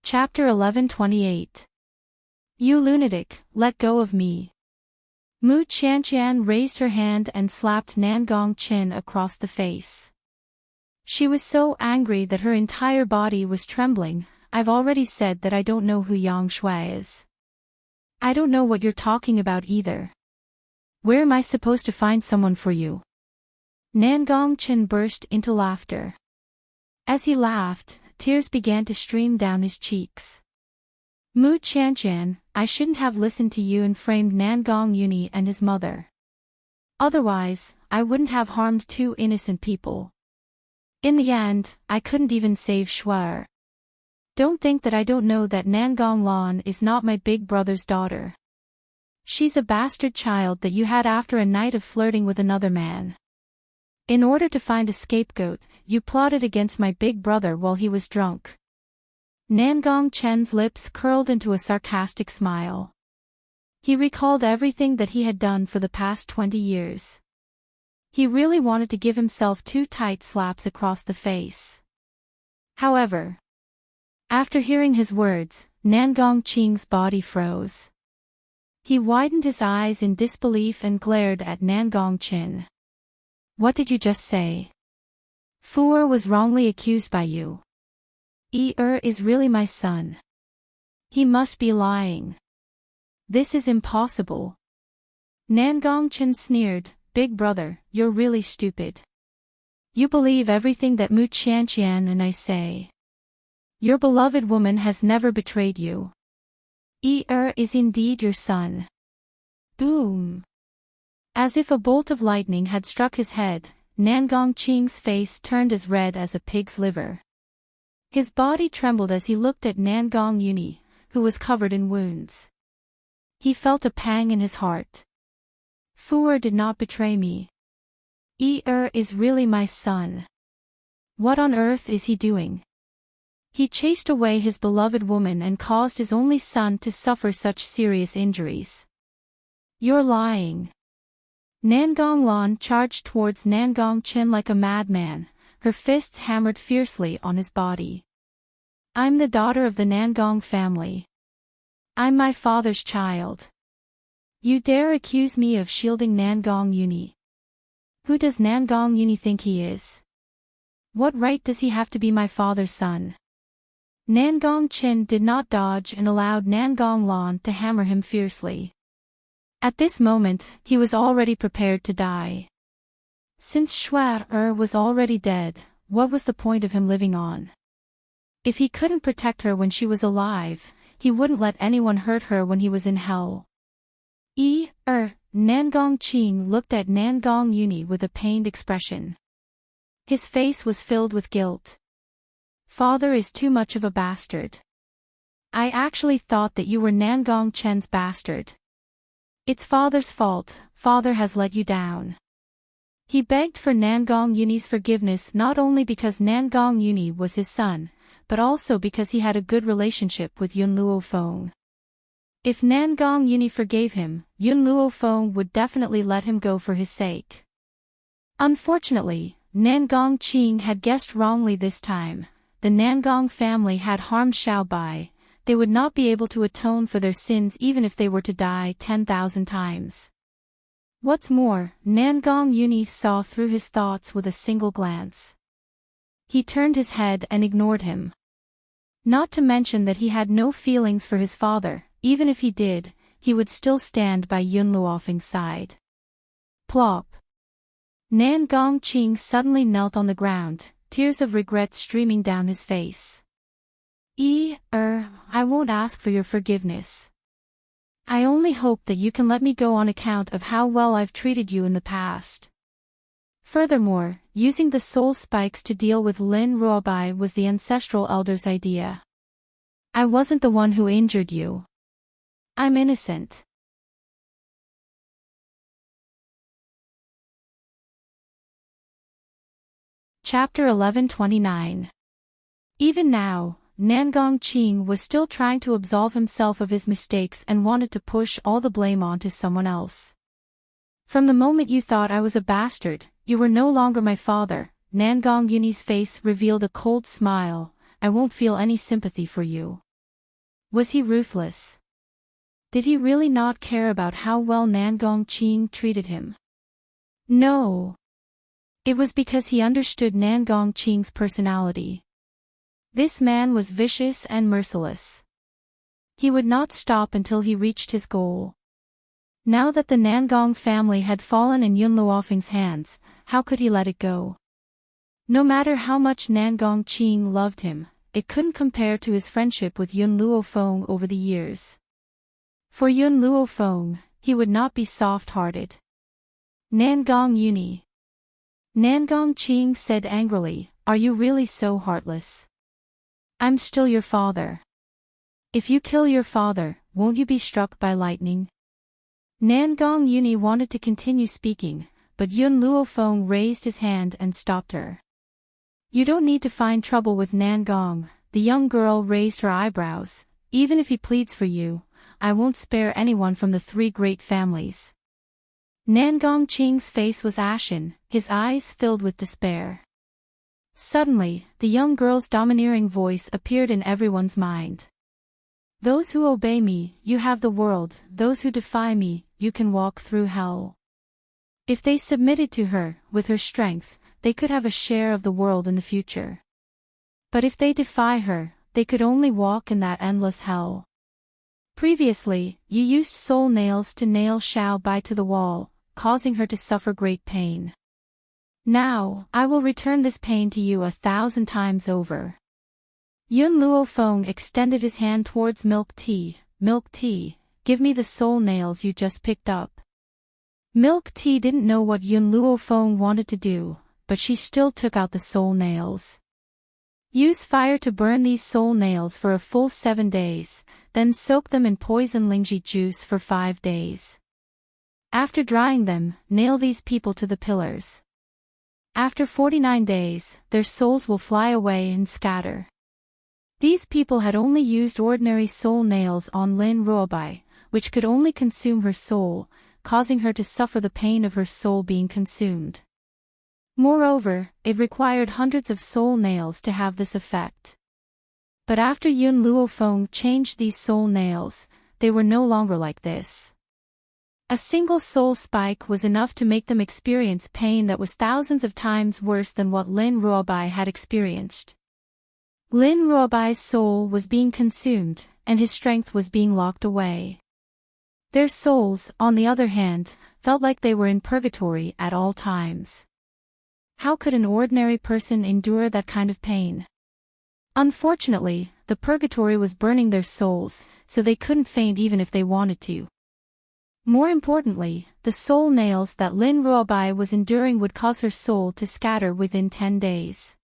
Chapter 11:28. You lunatic, let go of me. Mu Qianqian raised her hand and slapped Nangong Chen across the face. She was so angry that her entire body was trembling. I've already said that I don't know who Yang Shui is. I don't know what you're talking about either. Where am I supposed to find someone for you? Nangong Chen burst into laughter. As he laughed, tears began to stream down his cheeks. Mu Qianqian, I shouldn't have listened to you and framed Nangong Yuni and his mother. Otherwise, I wouldn't have harmed two innocent people. In the end, I couldn't even save Shui. Don't think that I don't know that Nangong Lan is not my big brother's daughter. She's a bastard child that you had after a night of flirting with another man. In order to find a scapegoat, you plotted against my big brother while he was drunk. Nangong Chen's lips curled into a sarcastic smile. He recalled everything that he had done for the past 20 years. He really wanted to give himself 2 tight slaps across the face. However, after hearing his words, Nangong Qing's body froze. He widened his eyes in disbelief and glared at Nangong Chen. What did you just say? Fu was wrongly accused by you. Is really my son. He must be lying. This is impossible. Nangong Chen sneered, Big brother, you're really stupid. You believe everything that Mu Qianqian and I say. Your beloved woman has never betrayed you. Is indeed your son. Boom. As if a bolt of lightning had struck his head, Nangong Qing's face turned as red as a pig's liver. His body trembled as he looked at Nangong Yuni, who was covered in wounds. He felt a pang in his heart. Fu did not betray me. Is really my son. What on earth is he doing? He chased away his beloved woman and caused his only son to suffer such serious injuries. You're lying. Nangong Lan charged towards Nangong Chen like a madman, her fists hammered fiercely on his body. I'm the daughter of the Nangong family. I'm my father's child. You dare accuse me of shielding Nangong Yuni? Who does Nangong Yuni think he is? What right does he have to be my father's son? Nangong Chen did not dodge and allowed Nangong Lan to hammer him fiercely. At this moment, he was already prepared to die. Since Shui was already dead, what was the point of him living on? If he couldn't protect her when she was alive, he wouldn't let anyone hurt her when he was in hell. Nangong Qing looked at Nangong Yuni with a pained expression. His face was filled with guilt. Father is too much of a bastard. I actually thought that you were Nangong Chen's bastard. It's father's fault, father has let you down. He begged for Nangong Yuni's forgiveness not only because Nangong Yuni was his son, but also because he had a good relationship with Yun Luofeng. If Nangong Yuni forgave him, Yun Luofeng would definitely let him go for his sake. Unfortunately, Nangong Qing had guessed wrongly this time. The Nangong family had harmed Xiaobai. They would not be able to atone for their sins even if they were to die 10,000 times. What's more, Nangong Uni saw through his thoughts with a single glance. He turned his head and ignored him. Not to mention that he had no feelings for his father. Even if he did, he would still stand by Yun Luofeng's side. Plop. Nan Gongqing suddenly knelt on the ground, tears of regret streaming down his face. I won't ask for your forgiveness. I only hope that you can let me go on account of how well I've treated you in the past. Furthermore, using the soul spikes to deal with Lin Ruobai was the ancestral elder's idea. I wasn't the one who injured you. I'm innocent. Chapter 1129. Even now, Nangong Qing was still trying to absolve himself of his mistakes and wanted to push all the blame onto someone else. From the moment you thought I was a bastard, you were no longer my father. Nangong Yuni's face revealed a cold smile. I won't feel any sympathy for you. Was he ruthless? Did he really not care about how well Nangong Qing treated him? No. It was because he understood Nangong Qing's personality. This man was vicious and merciless. He would not stop until he reached his goal. Now that the Nangong family had fallen in Yun Luofeng's hands, how could he let it go? No matter how much Nangong Qing loved him, it couldn't compare to his friendship with Yun Luofeng over the years. For Yun Luofeng, he would not be soft-hearted. Nangong Uni. Nangong Qing said angrily, are you really so heartless? I'm still your father. If you kill your father, won't you be struck by lightning? Nangong Uni wanted to continue speaking, but Yun Luofeng raised his hand and stopped her. You don't need to find trouble with Nangong. The young girl raised her eyebrows. Even if he pleads for you, I won't spare anyone from the three great families. Nangong Qing's face was ashen, his eyes filled with despair. Suddenly, the young girl's domineering voice appeared in everyone's mind. Those who obey me, you have the world. Those who defy me, you can walk through hell. If they submitted to her, with her strength, they could have a share of the world in the future. But if they defy her, they could only walk in that endless hell. Previously, you used soul nails to nail Xiao Bai to the wall, causing her to suffer great pain. Now, I will return this pain to you 1,000 times over. Yun Luofeng extended his hand towards Milk Tea. Milk Tea, give me the soul nails you just picked up. Milk Tea didn't know what Yun Luofeng wanted to do, but she still took out the soul nails. Use fire to burn these soul nails for a full 7 days, then soak them in poison lingji juice for 5 days. After drying them, nail these people to the pillars. After 49 days, their souls will fly away and scatter. These people had only used ordinary soul nails on Lin Ruobai, which could only consume her soul, causing her to suffer the pain of her soul being consumed. Moreover, it required hundreds of soul nails to have this effect. But after Yun Luofeng changed these soul nails, they were no longer like this. A single soul spike was enough to make them experience pain that was thousands of times worse than what Lin Ruobai had experienced. Lin Ruobai's soul was being consumed, and his strength was being locked away. Their souls, on the other hand, felt like they were in purgatory at all times. How could an ordinary person endure that kind of pain? Unfortunately, the purgatory was burning their souls, so they couldn't faint even if they wanted to. More importantly, the soul nails that Lin Ruobai was enduring would cause her soul to scatter within 10 days.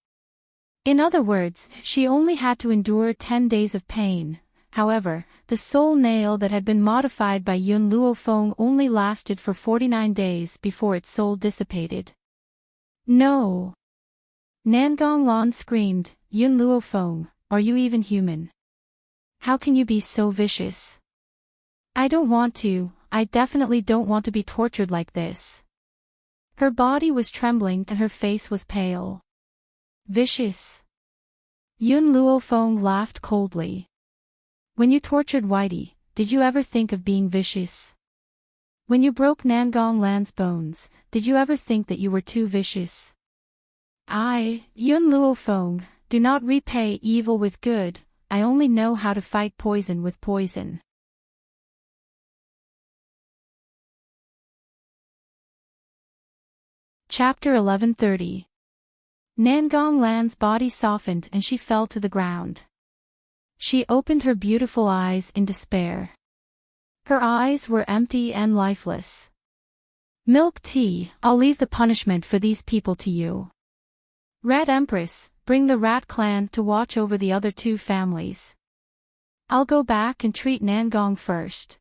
In other words, she only had to endure 10 days of pain. However, the soul nail that had been modified by Yun Luofeng only lasted for 49 days before its soul dissipated. No! Nangong Lan screamed, Yun Luofeng, are you even human? How can you be so vicious? I don't want to, I definitely don't want to be tortured like this. Her body was trembling and her face was pale. Vicious. Yun Luofeng laughed coldly. When you tortured Whitey, did you ever think of being vicious? When you broke Nangong Lan's bones, did you ever think that you were too vicious? I, Yun Luofeng, do not repay evil with good, I only know how to fight poison with poison. Chapter 1130. Nangong Lan's body softened and she fell to the ground. She opened her beautiful eyes in despair. Her eyes were empty and lifeless. Milk tea, I'll leave the punishment for these people to you. Rat Empress, bring the Rat clan to watch over the other two families. I'll go back and treat Nangong first.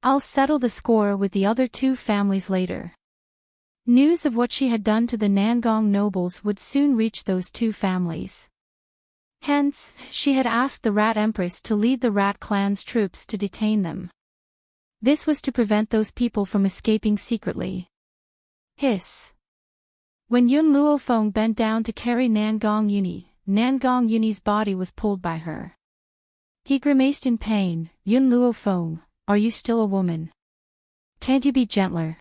I'll settle the score with the other two families later. News of what she had done to the Nangong nobles would soon reach those two families. Hence, she had asked the Rat Empress to lead the Rat clan's troops to detain them. This was to prevent those people from escaping secretly. Hiss. When Yun Luofeng bent down to carry Nangong Yuni's body was pulled by her. He grimaced in pain. Yun Luofeng, are you still a woman? Can't you be gentler?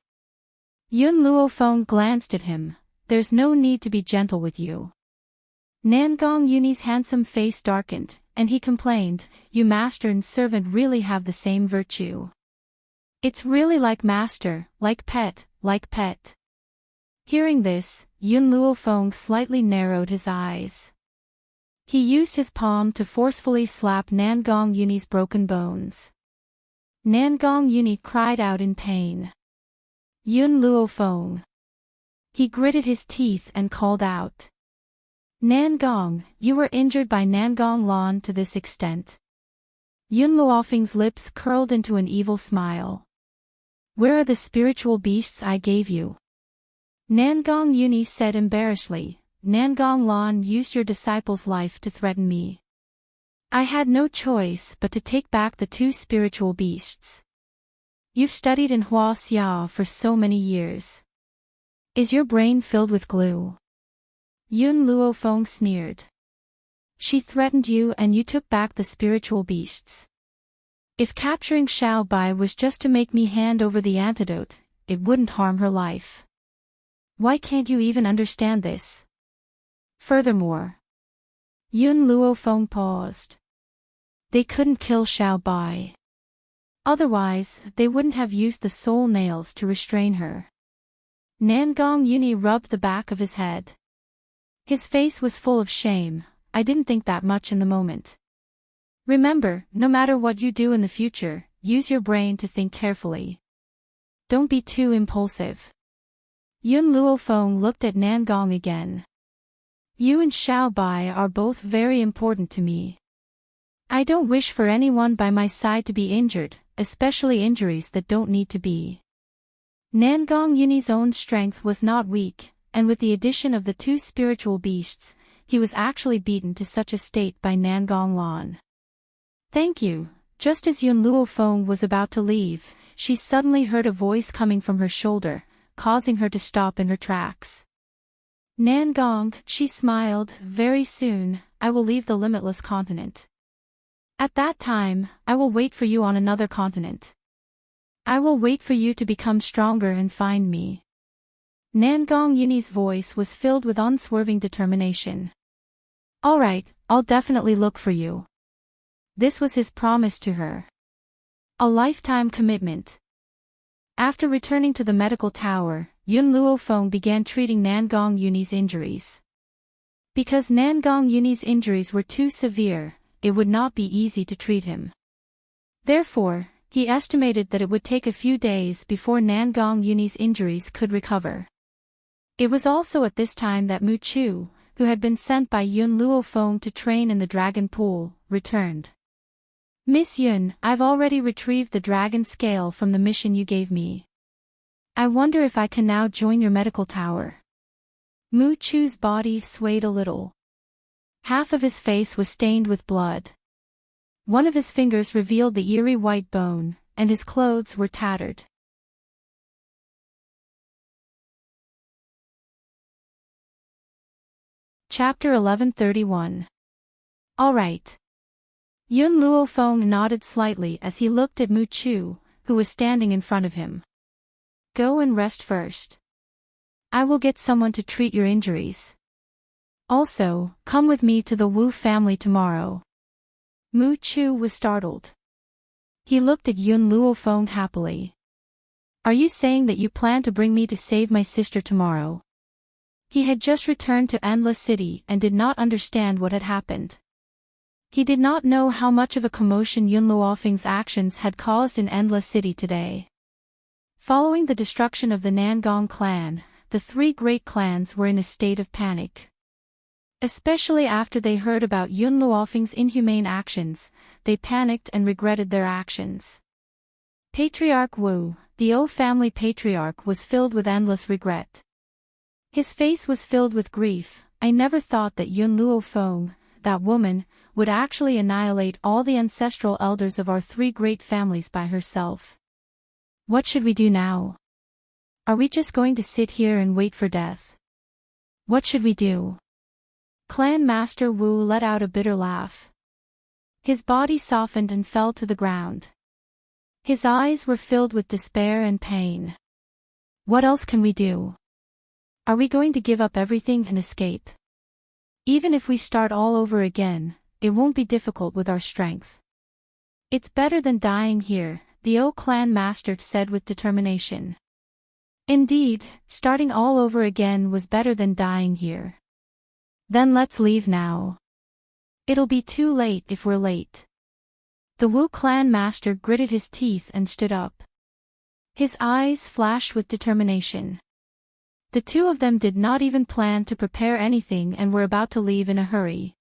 Yun Luofeng glanced at him. There's no need to be gentle with you. Nangong Yuni's handsome face darkened, and he complained, you master and servant really have the same virtue. It's really like master, like pet, like pet. Hearing this, Yun Luofeng slightly narrowed his eyes. He used his palm to forcefully slap Nangong Yuni's broken bones. Nangong Yuni cried out in pain. Yun Luofeng. He gritted his teeth and called out. Nangong, you were injured by Nangong Lan to this extent. Yun Luofeng's lips curled into an evil smile. Where are the spiritual beasts I gave you? Nangong Yuni said embarrassedly, Nangong Lan used your disciple's life to threaten me. I had no choice but to take back the two spiritual beasts. You've studied in Hua Xia for so many years. Is your brain filled with glue? Yun Luofeng sneered. She threatened you and you took back the spiritual beasts. If capturing Xiao Bai was just to make me hand over the antidote, it wouldn't harm her life. Why can't you even understand this? Furthermore, Yun Luofeng paused. They couldn't kill Xiao Bai. Otherwise, they wouldn't have used the soul nails to restrain her. Nangong Yuni rubbed the back of his head. His face was full of shame. I didn't think that much in the moment. Remember, no matter what you do in the future, use your brain to think carefully. Don't be too impulsive. Yun Luofeng looked at Nangong again. You and Xiao Bai are both very important to me. I don't wish for anyone by my side to be injured, especially injuries that don't need to be. Nangong Yuni's own strength was not weak, and with the addition of the two spiritual beasts, he was actually beaten to such a state by Nangong Lan. Thank you. Just as Yun Luofeng was about to leave, she suddenly heard a voice coming from her shoulder, causing her to stop in her tracks. Nangong, she smiled, very soon, I will leave the limitless continent. At that time, I will wait for you on another continent. I will wait for you to become stronger and find me. Nangong Yuni's voice was filled with unswerving determination. All right, I'll definitely look for you. This was his promise to her. A lifetime commitment. After returning to the medical tower, Yun Luofeng began treating Nangong Yuni's injuries. Because Nangong Yuni's injuries were too severe, it would not be easy to treat him. Therefore, he estimated that it would take a few days before Nangong Yuni's injuries could recover. It was also at this time that Mu Chu, who had been sent by Yun Luofeng to train in the dragon pool, returned. Miss Yun, I've already retrieved the dragon scale from the mission you gave me. I wonder if I can now join your medical tower. Mu Chu's body swayed a little. Half of his face was stained with blood. One of his fingers revealed the eerie white bone, and his clothes were tattered. Chapter 1131. All right. Yun Luofeng nodded slightly as he looked at Mu Chu, who was standing in front of him. Go and rest first. I will get someone to treat your injuries. Also, come with me to the Wu family tomorrow. Mu Chu was startled. He looked at Yun Luofeng happily. Are you saying that you plan to bring me to save my sister tomorrow? He had just returned to Endless City and did not understand what had happened. He did not know how much of a commotion Yun Luofeng's actions had caused in Endless City today. Following the destruction of the Nangong clan, the three great clans were in a state of panic. Especially after they heard about Yun Luofeng's inhumane actions, they panicked and regretted their actions. Patriarch Wu, the O family patriarch, was filled with endless regret. His face was filled with grief. I never thought that Yun Luofeng, that woman, would actually annihilate all the ancestral elders of our three great families by herself. What should we do now? Are we just going to sit here and wait for death? What should we do? Clan Master Wu let out a bitter laugh. His body softened and fell to the ground. His eyes were filled with despair and pain. What else can we do? Are we going to give up everything and escape? Even if we start all over again, it won't be difficult with our strength. It's better than dying here, the O clan master said with determination. Indeed, starting all over again was better than dying here. Then let's leave now. It'll be too late if we're late. The Wu clan master gritted his teeth and stood up. His eyes flashed with determination. The two of them did not even plan to prepare anything and were about to leave in a hurry.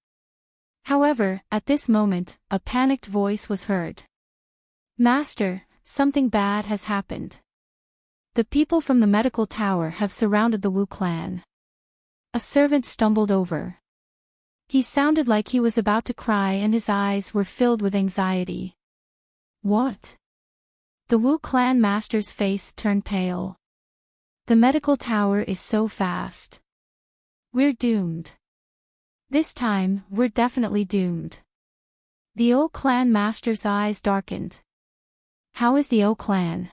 However, at this moment, a panicked voice was heard. Master, something bad has happened. The people from the medical tower have surrounded the Wu clan. A servant stumbled over. He sounded like he was about to cry and his eyes were filled with anxiety. What? The Wu clan master's face turned pale. The medical tower is so fast. We're doomed. This time, we're definitely doomed. The O clan master's eyes darkened. How is the O clan?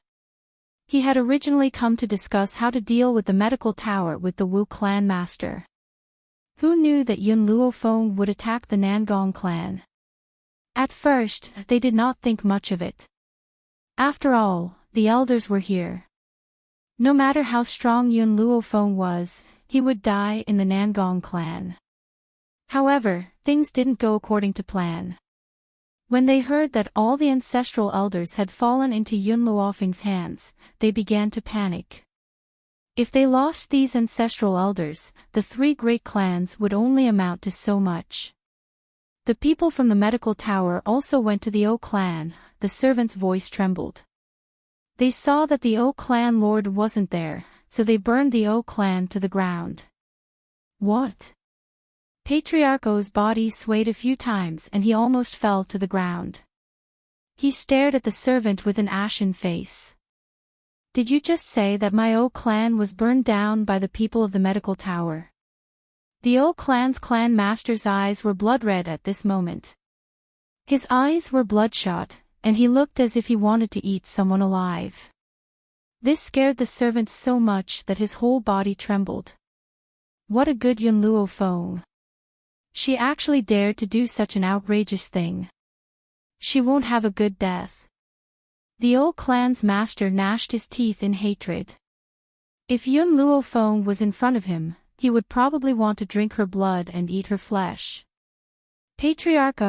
He had originally come to discuss how to deal with the medical tower with the Wu clan master. Who knew that Yun Luofeng would attack the Nangong clan? At first, they did not think much of it. After all, the elders were here. No matter how strong Yun Luofeng was, he would die in the Nangong clan. However, things didn't go according to plan. When they heard that all the ancestral elders had fallen into Yun Luofeng's hands, they began to panic. If they lost these ancestral elders, the three great clans would only amount to so much. The people from the medical tower also went to the O clan. The servant's voice trembled. They saw that the O clan lord wasn't there, so they burned the O clan to the ground. What? Patriarch O's body swayed a few times and he almost fell to the ground. He stared at the servant with an ashen face. Did you just say that my O clan was burned down by the people of the medical tower? The O clan's clan master's eyes were blood red at this moment. His eyes were bloodshot, and he looked as if he wanted to eat someone alive. This scared the servant so much that his whole body trembled. What a good Yun Luofeng. She actually dared to do such an outrageous thing. She won't have a good death. The O clan's master gnashed his teeth in hatred. If Yun Luofeng was in front of him, he would probably want to drink her blood and eat her flesh. Patriarch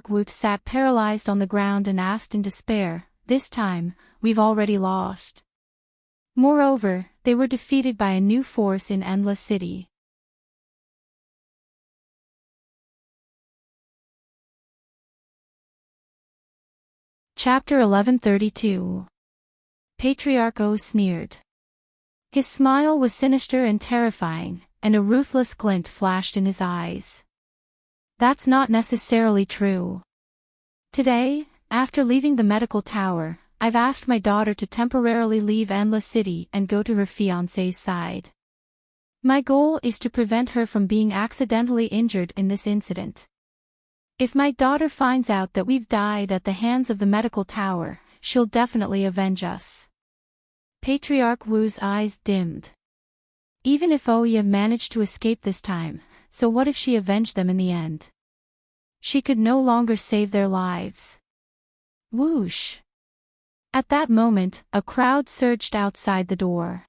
Wu sat paralyzed on the ground and asked in despair, this time, we've already lost. Moreover, they were defeated by a new force in Endless City. Chapter 1132. Patriarch O sneered. His smile was sinister and terrifying, and a ruthless glint flashed in his eyes. That's not necessarily true. Today, after leaving the medical tower, I've asked my daughter to temporarily leave Endless City and go to her fiancé's side. My goal is to prevent her from being accidentally injured in this incident. If my daughter finds out that we've died at the hands of the medical tower, she'll definitely avenge us. Patriarch Wu's eyes dimmed. Even if Oya managed to escape this time, so what if she avenged them in the end? She could no longer save their lives. Whoosh! At that moment, a crowd surged outside the door.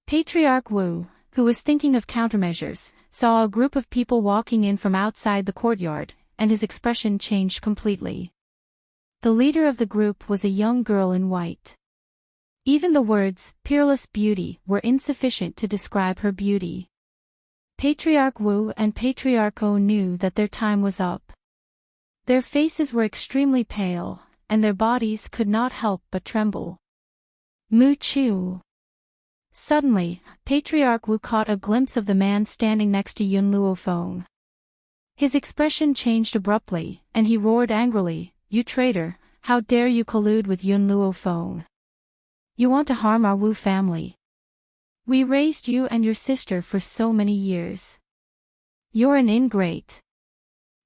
Patriarch Wu, who was thinking of countermeasures, saw a group of people walking in from outside the courtyard, and his expression changed completely. The leader of the group was a young girl in white. Even the words, peerless beauty, were insufficient to describe her beauty. Patriarch Wu and Patriarch O knew that their time was up. Their faces were extremely pale, and their bodies could not help but tremble. Mu Chu. Suddenly, Patriarch Wu caught a glimpse of the man standing next to Yun Luofeng. His expression changed abruptly, and he roared angrily, "You traitor, how dare you collude with Yun Luofeng? You want to harm our Wu family. We raised you and your sister for so many years. You're an ingrate."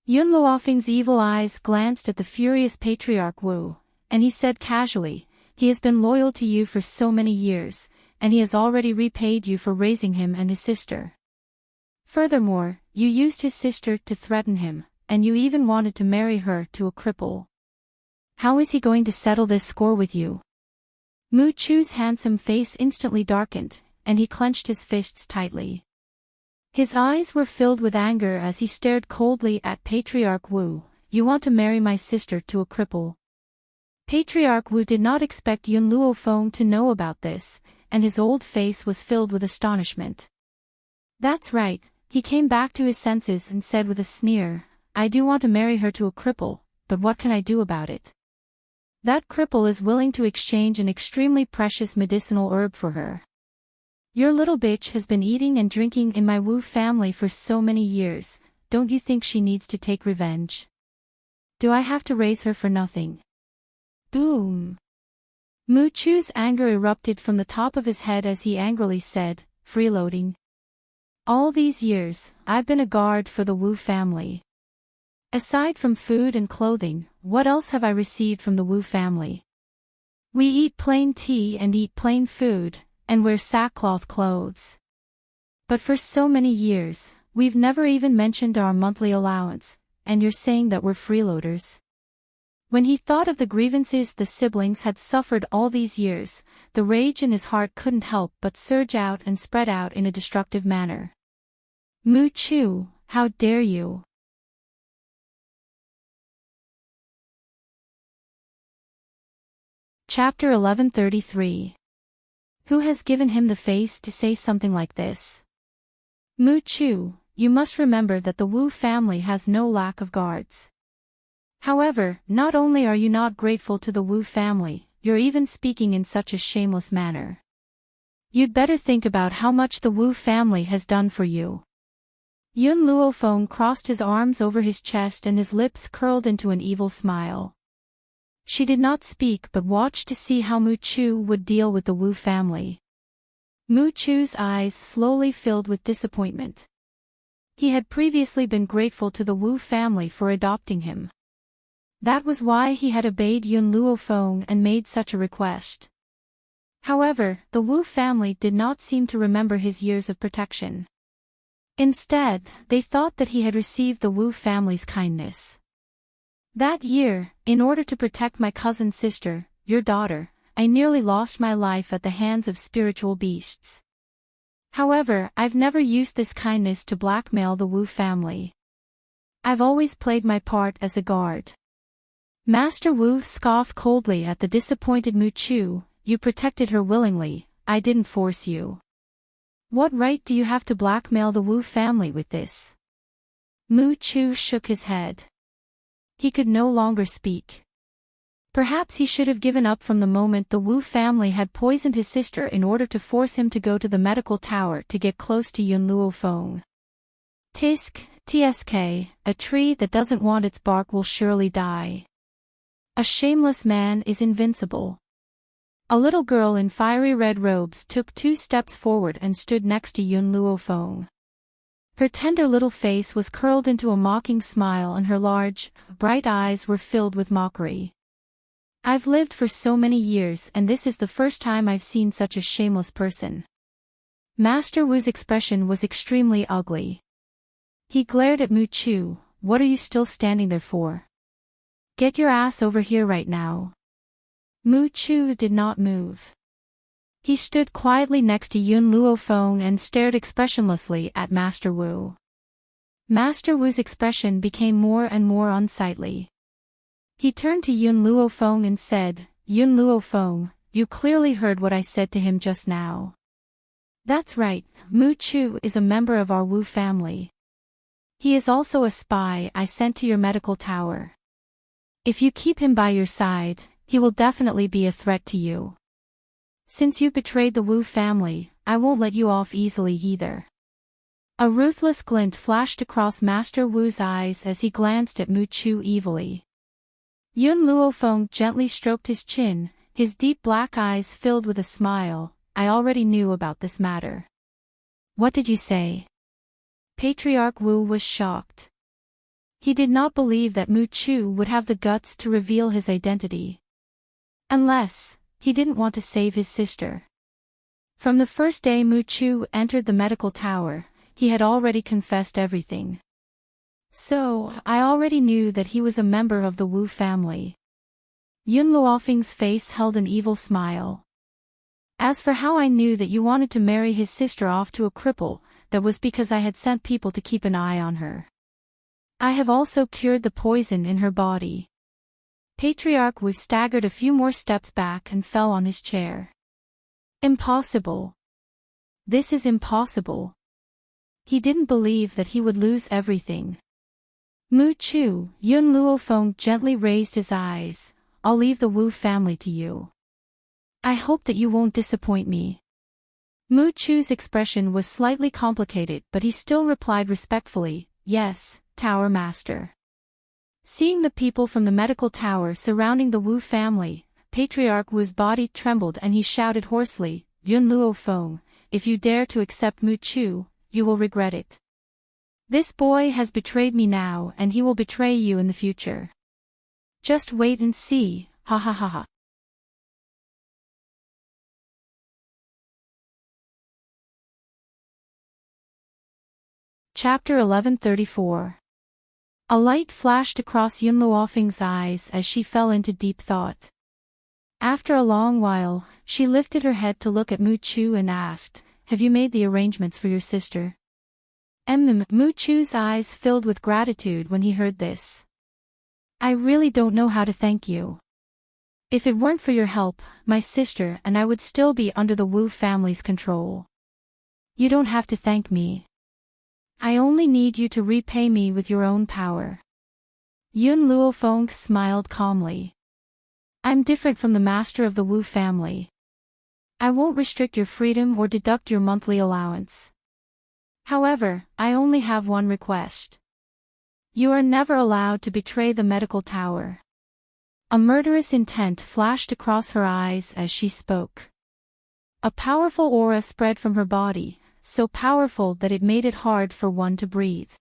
Yun Luofeng's evil eyes glanced at the furious Patriarch Wu, and he said casually, "He has been loyal to you for so many years, and he has already repaid you for raising him and his sister. Furthermore, you used his sister to threaten him, and you even wanted to marry her to a cripple. How is he going to settle this score with you?" Mu Chu's handsome face instantly darkened, and he clenched his fists tightly. His eyes were filled with anger as he stared coldly at Patriarch Wu. "You want to marry my sister to a cripple?" Patriarch Wu did not expect Yun Luofeng to know about this, and his old face was filled with astonishment. "That's right," he came back to his senses and said with a sneer, "I do want to marry her to a cripple, but what can I do about it? That cripple is willing to exchange an extremely precious medicinal herb for her. Your little bitch has been eating and drinking in my Wu family for so many years, don't you think she needs to take revenge? Do I have to raise her for nothing?" Boom! Mu Chu's anger erupted from the top of his head as he angrily said, "Freeloading. All these years, I've been a guard for the Wu family. Aside from food and clothing, what else have I received from the Wu family? We eat plain tea and eat plain food, and wear sackcloth clothes. But for so many years, we've never even mentioned our monthly allowance, and you're saying that we're freeloaders?" When he thought of the grievances the siblings had suffered all these years, the rage in his heart couldn't help but surge out and spread out in a destructive manner. "Mu Chu, how dare you!" Chapter 1133. Who has given him the face to say something like this? Mu Chu, you must remember that the Wu family has no lack of guards. However, not only are you not grateful to the Wu family, you're even speaking in such a shameless manner. You'd better think about how much the Wu family has done for you. Yun Luofeng crossed his arms over his chest and his lips curled into an evil smile. She did not speak but watched to see how Mu Chu would deal with the Wu family. Mu Chu's eyes slowly filled with disappointment. He had previously been grateful to the Wu family for adopting him. That was why he had obeyed Yun Luofeng and made such a request. However, the Wu family did not seem to remember his years of protection. Instead, they thought that he had received the Wu family's kindness. "That year, in order to protect my cousin's sister, your daughter, I nearly lost my life at the hands of spiritual beasts. However, I've never used this kindness to blackmail the Wu family. I've always played my part as a guard." Master Wu scoffed coldly at the disappointed Mu Chu. "You protected her willingly, I didn't force you. What right do you have to blackmail the Wu family with this?" Mu Chu shook his head. He could no longer speak. Perhaps he should have given up from the moment the Wu family had poisoned his sister in order to force him to go to the medical tower to get close to Yun Luofeng. Tsk, a tree that doesn't want its bark will surely die. A shameless man is invincible. A little girl in fiery red robes took 2 steps forward and stood next to Yun Luofeng. Her tender little face was curled into a mocking smile and her large, bright eyes were filled with mockery. I've lived for so many years and this is the first time I've seen such a shameless person. Master Wu's expression was extremely ugly. He glared at Mu Chu. What are you still standing there for? Get your ass over here right now. Mu Chu did not move. He stood quietly next to Yun Luofeng and stared expressionlessly at Master Wu. Master Wu's expression became more and more unsightly. He turned to Yun Luofeng and said, Yun Luofeng, you clearly heard what I said to him just now. That's right, Mu Chu is a member of our Wu family. He is also a spy I sent to your medical tower. If you keep him by your side, he will definitely be a threat to you. Since you betrayed the Wu family, I won't let you off easily either. A ruthless glint flashed across Master Wu's eyes as he glanced at Mu Chu evilly. Yun Luofeng gently stroked his chin, his deep black eyes filled with a smile. I already knew about this matter. What did you say? Patriarch Wu was shocked. He did not believe that Mu Chu would have the guts to reveal his identity. Unless, he didn't want to save his sister. From the first day Mu Chu entered the medical tower, he had already confessed everything. So, I already knew that he was a member of the Wu family. Yun Luofeng's face held an evil smile. As for how I knew that you wanted to marry his sister off to a cripple, that was because I had sent people to keep an eye on her. I have also cured the poison in her body. Patriarch Wu staggered a few more steps back and fell on his chair. Impossible. This is impossible. He didn't believe that he would lose everything. Mu Chu, Yun Luofeng gently raised his eyes. I'll leave the Wu family to you. I hope that you won't disappoint me. Mu Chu's expression was slightly complicated but he still replied respectfully, yes, Tower Master. Seeing the people from the medical tower surrounding the Wu family, Patriarch Wu's body trembled and he shouted hoarsely, Yun Luofeng, if you dare to accept Mu Chu, you will regret it. This boy has betrayed me now and he will betray you in the future. Just wait and see, ha ha ha ha. Chapter 1134. A light flashed across Yun Luofeng's eyes as she fell into deep thought. After a long while, she lifted her head to look at Mu Chu and asked, have you made the arrangements for your sister? Mu Chu's eyes filled with gratitude when he heard this. I really don't know how to thank you. If it weren't for your help, my sister and I would still be under the Wu family's control. You don't have to thank me. I only need you to repay me with your own power. Yun Luofeng smiled calmly. I'm different from the master of the Wu family. I won't restrict your freedom or deduct your monthly allowance. However, I only have one request. You are never allowed to betray the medical tower. A murderous intent flashed across her eyes as she spoke. A powerful aura spread from her body, so powerful that it made it hard for one to breathe.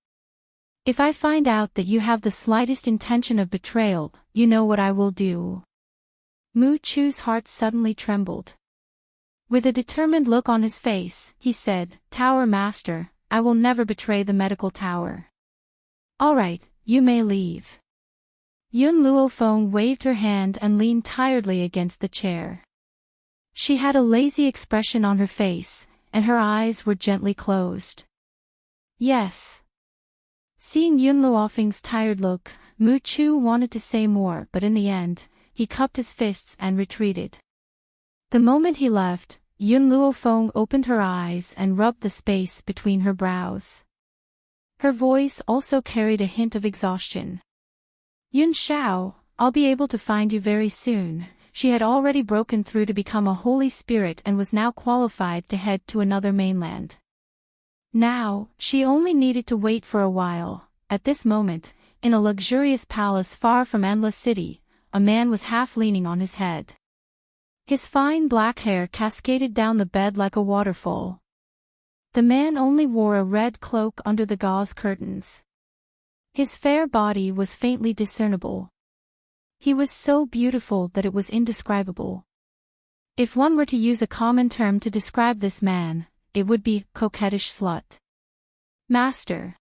If I find out that you have the slightest intention of betrayal, you know what I will do. Mu Chu's heart suddenly trembled. With a determined look on his face, he said, Tower Master, I will never betray the medical tower. All right, you may leave. Yun Luofeng waved her hand and leaned tiredly against the chair. She had a lazy expression on her face, and her eyes were gently closed. Yes. Seeing Yun Luofeng's tired look, Mu Chu wanted to say more but in the end, he cupped his fists and retreated. The moment he left, Yun Luofeng opened her eyes and rubbed the space between her brows. Her voice also carried a hint of exhaustion. Yun Shao, I'll be able to find you very soon. She had already broken through to become a holy spirit and was now qualified to head to another mainland. Now, she only needed to wait for a while. At this moment, in a luxurious palace far from Endless City, a man was half leaning on his head. His fine black hair cascaded down the bed like a waterfall. The man only wore a red cloak under the gauze curtains. His fair body was faintly discernible. He was so beautiful that it was indescribable. If one were to use a common term to describe this man, it would be coquettish slut. Master.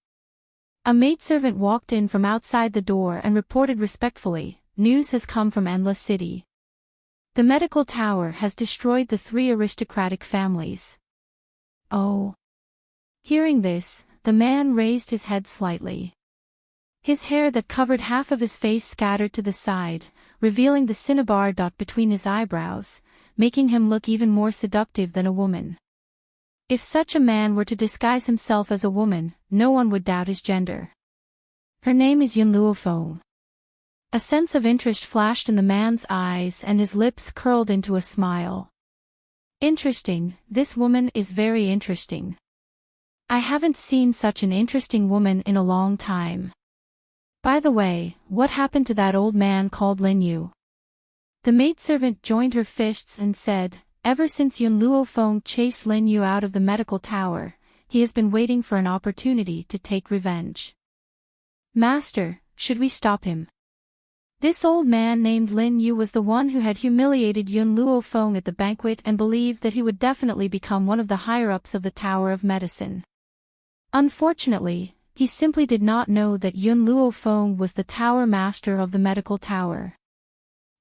A maidservant walked in from outside the door and reported respectfully, "News has come from Endless City. The medical tower has destroyed the 3 aristocratic families." Oh. Hearing this, the man raised his head slightly. His hair that covered half of his face scattered to the side, revealing the cinnabar dot between his eyebrows, making him look even more seductive than a woman. If such a man were to disguise himself as a woman, no one would doubt his gender. "Her name is Yunluo Feng." A sense of interest flashed in the man's eyes and his lips curled into a smile. "Interesting, this woman is very interesting. I haven't seen such an interesting woman in a long time. By the way, what happened to that old man called Lin Yu?" The maidservant joined her fists and said, "Ever since Yunluo Feng chased Lin Yu out of the medical tower, he has been waiting for an opportunity to take revenge." "Master, should we stop him?" This old man named Lin Yu was the one who had humiliated Yunluo Feng at the banquet and believed that he would definitely become one of the higher-ups of the Tower of Medicine. Unfortunately, he simply did not know that Yunluo Feng was the tower master of the medical tower.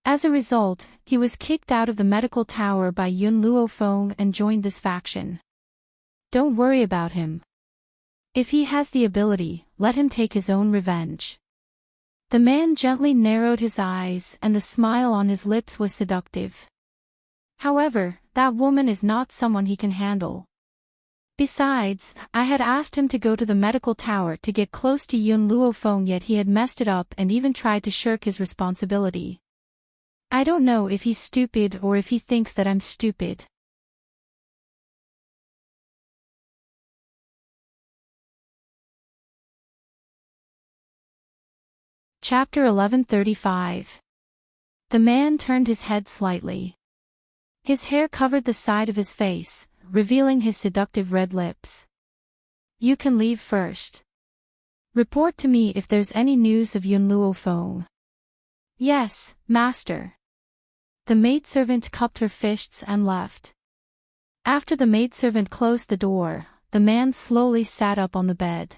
As a result, he was kicked out of the medical tower by Yunluo Feng and joined this faction. "Don't worry about him. If he has the ability, let him take his own revenge." The man gently narrowed his eyes and the smile on his lips was seductive. "However, that woman is not someone he can handle. Besides, I had asked him to go to the medical tower to get close to Yunluo Feng, yet he had messed it up and even tried to shirk his responsibility. I don't know if he's stupid or if he thinks that I'm stupid." Chapter 1135. The man turned his head slightly. His hair covered the side of his face, revealing his seductive red lips. "You can leave first. Report to me if there's any news of Yunluo Feng." "Yes, master." The maidservant cupped her fists and left. After the maidservant closed the door, the man slowly sat up on the bed.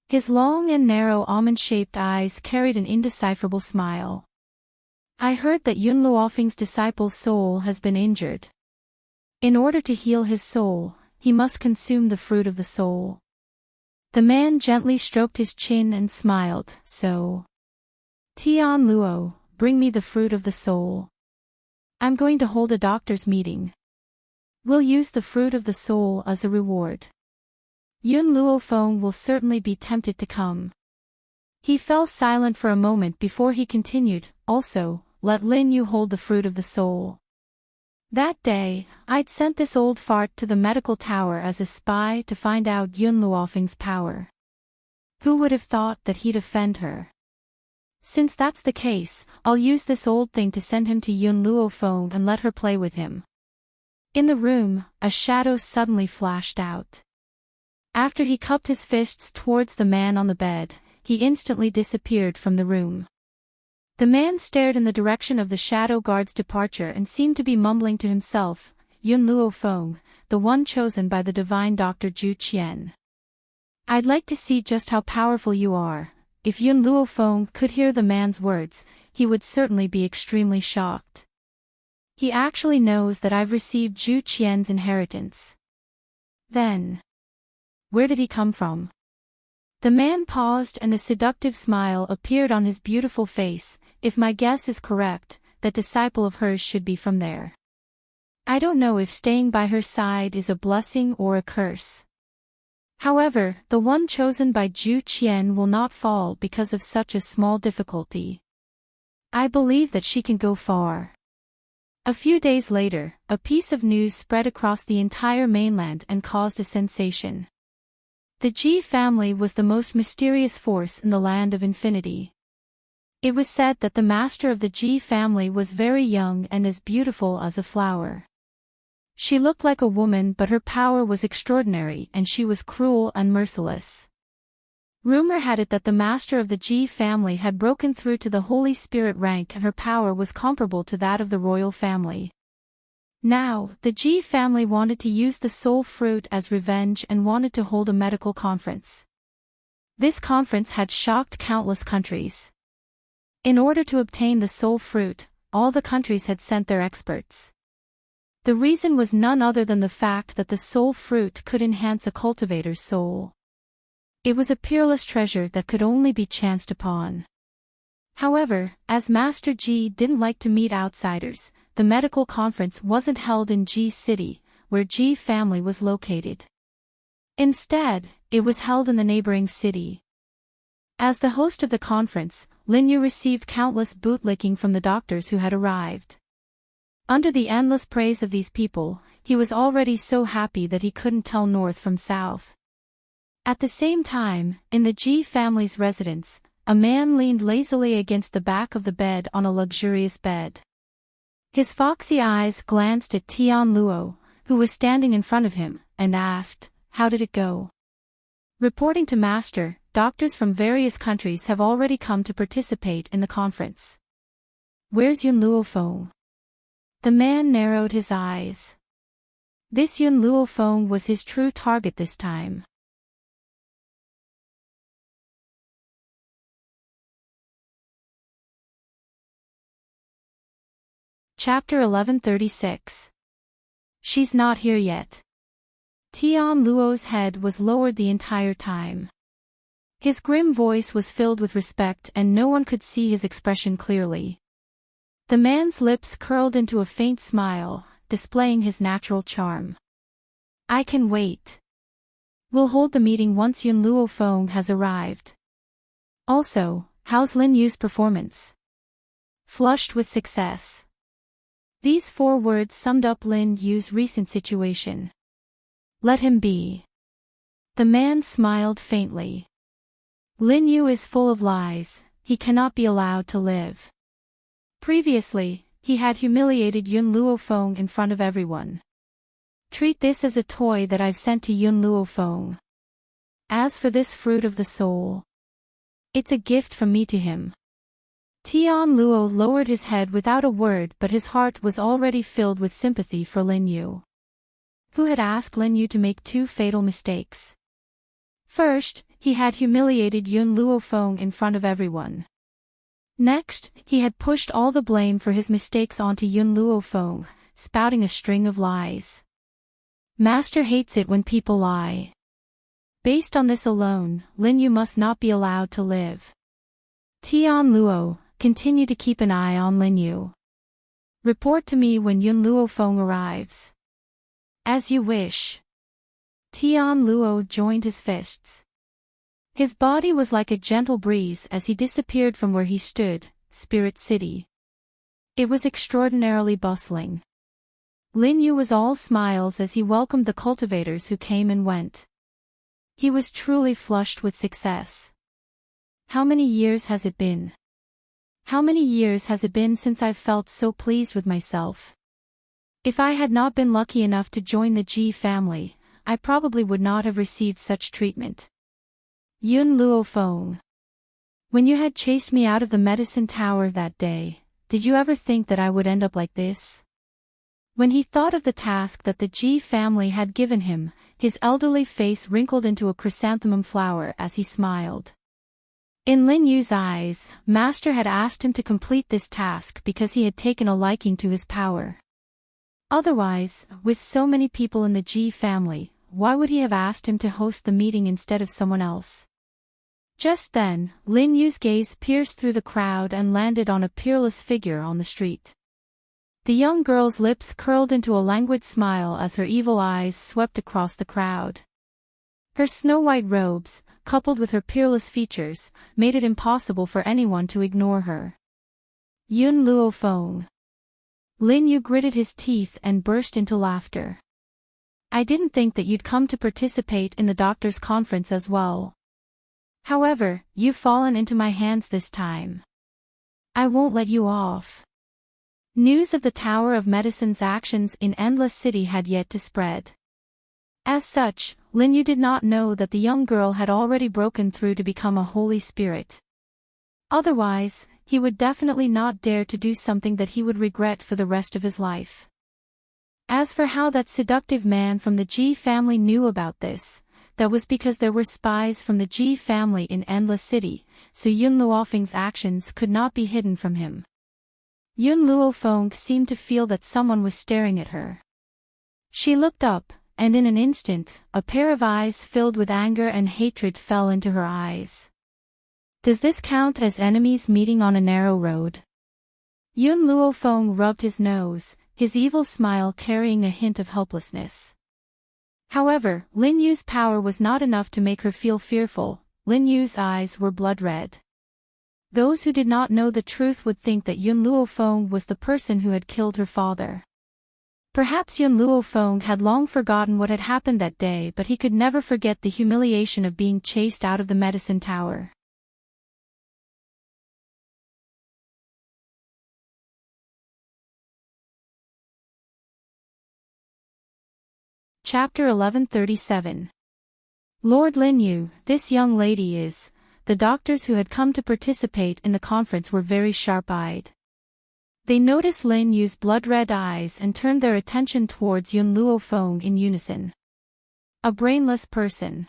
His long and narrow almond-shaped eyes carried an indecipherable smile. "I heard that Yunluo Feng's disciple's soul has been injured. In order to heal his soul, he must consume the fruit of the soul." The man gently stroked his chin and smiled, "So. Tian Luo, bring me the fruit of the soul. I'm going to hold a doctor's meeting. We'll use the fruit of the soul as a reward. Yunluo Feng will certainly be tempted to come." He fell silent for a moment before he continued, "Also, let Lin Yu hold the fruit of the soul. That day, I'd sent this old fart to the medical tower as a spy to find out Yunluo Feng's power. Who would have thought that he'd offend her? Since that's the case, I'll use this old thing to send him to Yunluo Feng and let her play with him." In the room, a shadow suddenly flashed out. After he cupped his fists towards the man on the bed, he instantly disappeared from the room. The man stared in the direction of the shadow guard's departure and seemed to be mumbling to himself, "Yunluo Feng, the one chosen by the divine Dr. Zhu Qian. I'd like to see just how powerful you are." If Yunluo Feng could hear the man's words, he would certainly be extremely shocked. "He actually knows that I've received Zhu Qian's inheritance. Then, where did he come from?" The man paused and a seductive smile appeared on his beautiful face. "If my guess is correct, that disciple of hers should be from there. I don't know if staying by her side is a blessing or a curse. However, the one chosen by Zhu Qian will not fall because of such a small difficulty. I believe that she can go far." A few days later, a piece of news spread across the entire mainland and caused a sensation. The Ji family was the most mysterious force in the land of infinity. It was said that the master of the Ji family was very young and as beautiful as a flower. She looked like a woman, but her power was extraordinary and she was cruel and merciless. Rumor had it that the master of the Ji family had broken through to the Holy Spirit rank and her power was comparable to that of the royal family. Now, the Ji family wanted to use the soul fruit as revenge and wanted to hold a medical conference. This conference had shocked countless countries. In order to obtain the soul fruit, all the countries had sent their experts. The reason was none other than the fact that the soul fruit could enhance a cultivator's soul. It was a peerless treasure that could only be chanced upon. However, as Master Ji didn't like to meet outsiders, the medical conference wasn't held in Ji City, where Ji family was located. Instead, it was held in the neighboring city. As the host of the conference, Lin Yu received countless bootlicking from the doctors who had arrived. Under the endless praise of these people, he was already so happy that he couldn't tell north from south. At the same time, in the Ji family's residence, a man leaned lazily against the back of the bed on a luxurious bed. His foxy eyes glanced at Tian Luo, who was standing in front of him, and asked, "How did it go?" Reporting to Master, doctors from various countries have already come to participate in the conference. "Where's Yun Luofeng?" The man narrowed his eyes. This Yun Luofeng was his true target this time. Chapter 1136. She's not here yet. Tian Luo's head was lowered the entire time. His grim voice was filled with respect and no one could see his expression clearly. The man's lips curled into a faint smile, displaying his natural charm. "I can wait. We'll hold the meeting once Yun Luofeng has arrived. Also, how's Lin Yu's performance?" "Flushed with success." These 4 words summed up Lin Yu's recent situation. "Let him be." The man smiled faintly. Lin Yu is full of lies, he cannot be allowed to live. Previously, he had humiliated Yun Luofeng in front of everyone. "Treat this as a toy that I've sent to Yun Luofeng. As for this fruit of the soul, it's a gift from me to him." Tian Luo lowered his head without a word, but his heart was already filled with sympathy for Lin Yu. Who had asked Lin Yu to make 2 fatal mistakes? First, he had humiliated Yun Luofeng in front of everyone. Next, he had pushed all the blame for his mistakes onto Yun Luofeng, spouting a string of lies. Master hates it when people lie. Based on this alone, Lin Yu must not be allowed to live. Tian Luo, continue to keep an eye on Lin Yu. Report to me when Yun Luofeng arrives. As you wish. Tian Luo joined his fists. His body was like a gentle breeze as he disappeared from where he stood, Spirit City. It was extraordinarily bustling. Lin Yu was all smiles as he welcomed the cultivators who came and went. He was truly flushed with success. How many years has it been? How many years has it been since I've felt so pleased with myself? If I had not been lucky enough to join the Ji family, I probably would not have received such treatment. Yun Luofeng. When you had chased me out of the medicine tower that day, did you ever think that I would end up like this? When he thought of the task that the Ji family had given him, his elderly face wrinkled into a chrysanthemum flower as he smiled. In Lin Yu's eyes, Master had asked him to complete this task because he had taken a liking to his power. Otherwise, with so many people in the Ji family, why would he have asked him to host the meeting instead of someone else? Just then, Lin Yu's gaze pierced through the crowd and landed on a peerless figure on the street. The young girl's lips curled into a languid smile as her evil eyes swept across the crowd. Her snow-white robes, coupled with her peerless features, made it impossible for anyone to ignore her. Yun Luofeng. Lin Yu gritted his teeth and burst into laughter. I didn't think that you'd come to participate in the doctor's conference as well. However, you've fallen into my hands this time. I won't let you off. News of the Tower of Medicine's actions in Endless City had yet to spread. As such, Lin Yu did not know that the young girl had already broken through to become a holy spirit. Otherwise, he would definitely not dare to do something that he would regret for the rest of his life. As for how that seductive man from the Ji family knew about this, that was because there were spies from the Ji family in Endless City, so Yun Luofeng's actions could not be hidden from him. Yun Luofeng seemed to feel that someone was staring at her. She looked up, and in an instant, a pair of eyes filled with anger and hatred fell into her eyes. Does this count as enemies meeting on a narrow road? Yun Luofeng rubbed his nose, his evil smile carrying a hint of hopelessness. However, Lin Yu's power was not enough to make her feel fearful. Lin Yu's eyes were blood red. Those who did not know the truth would think that Yun Luofeng was the person who had killed her father. Perhaps Yun Luofeng had long forgotten what had happened that day, but he could never forget the humiliation of being chased out of the medicine tower. Chapter 1137. Lord Lin Yu, this young lady is. The doctors who had come to participate in the conference were very sharp-eyed. They noticed Lin Yu's blood-red eyes and turned their attention towards Yun Luofeng in unison. A brainless person.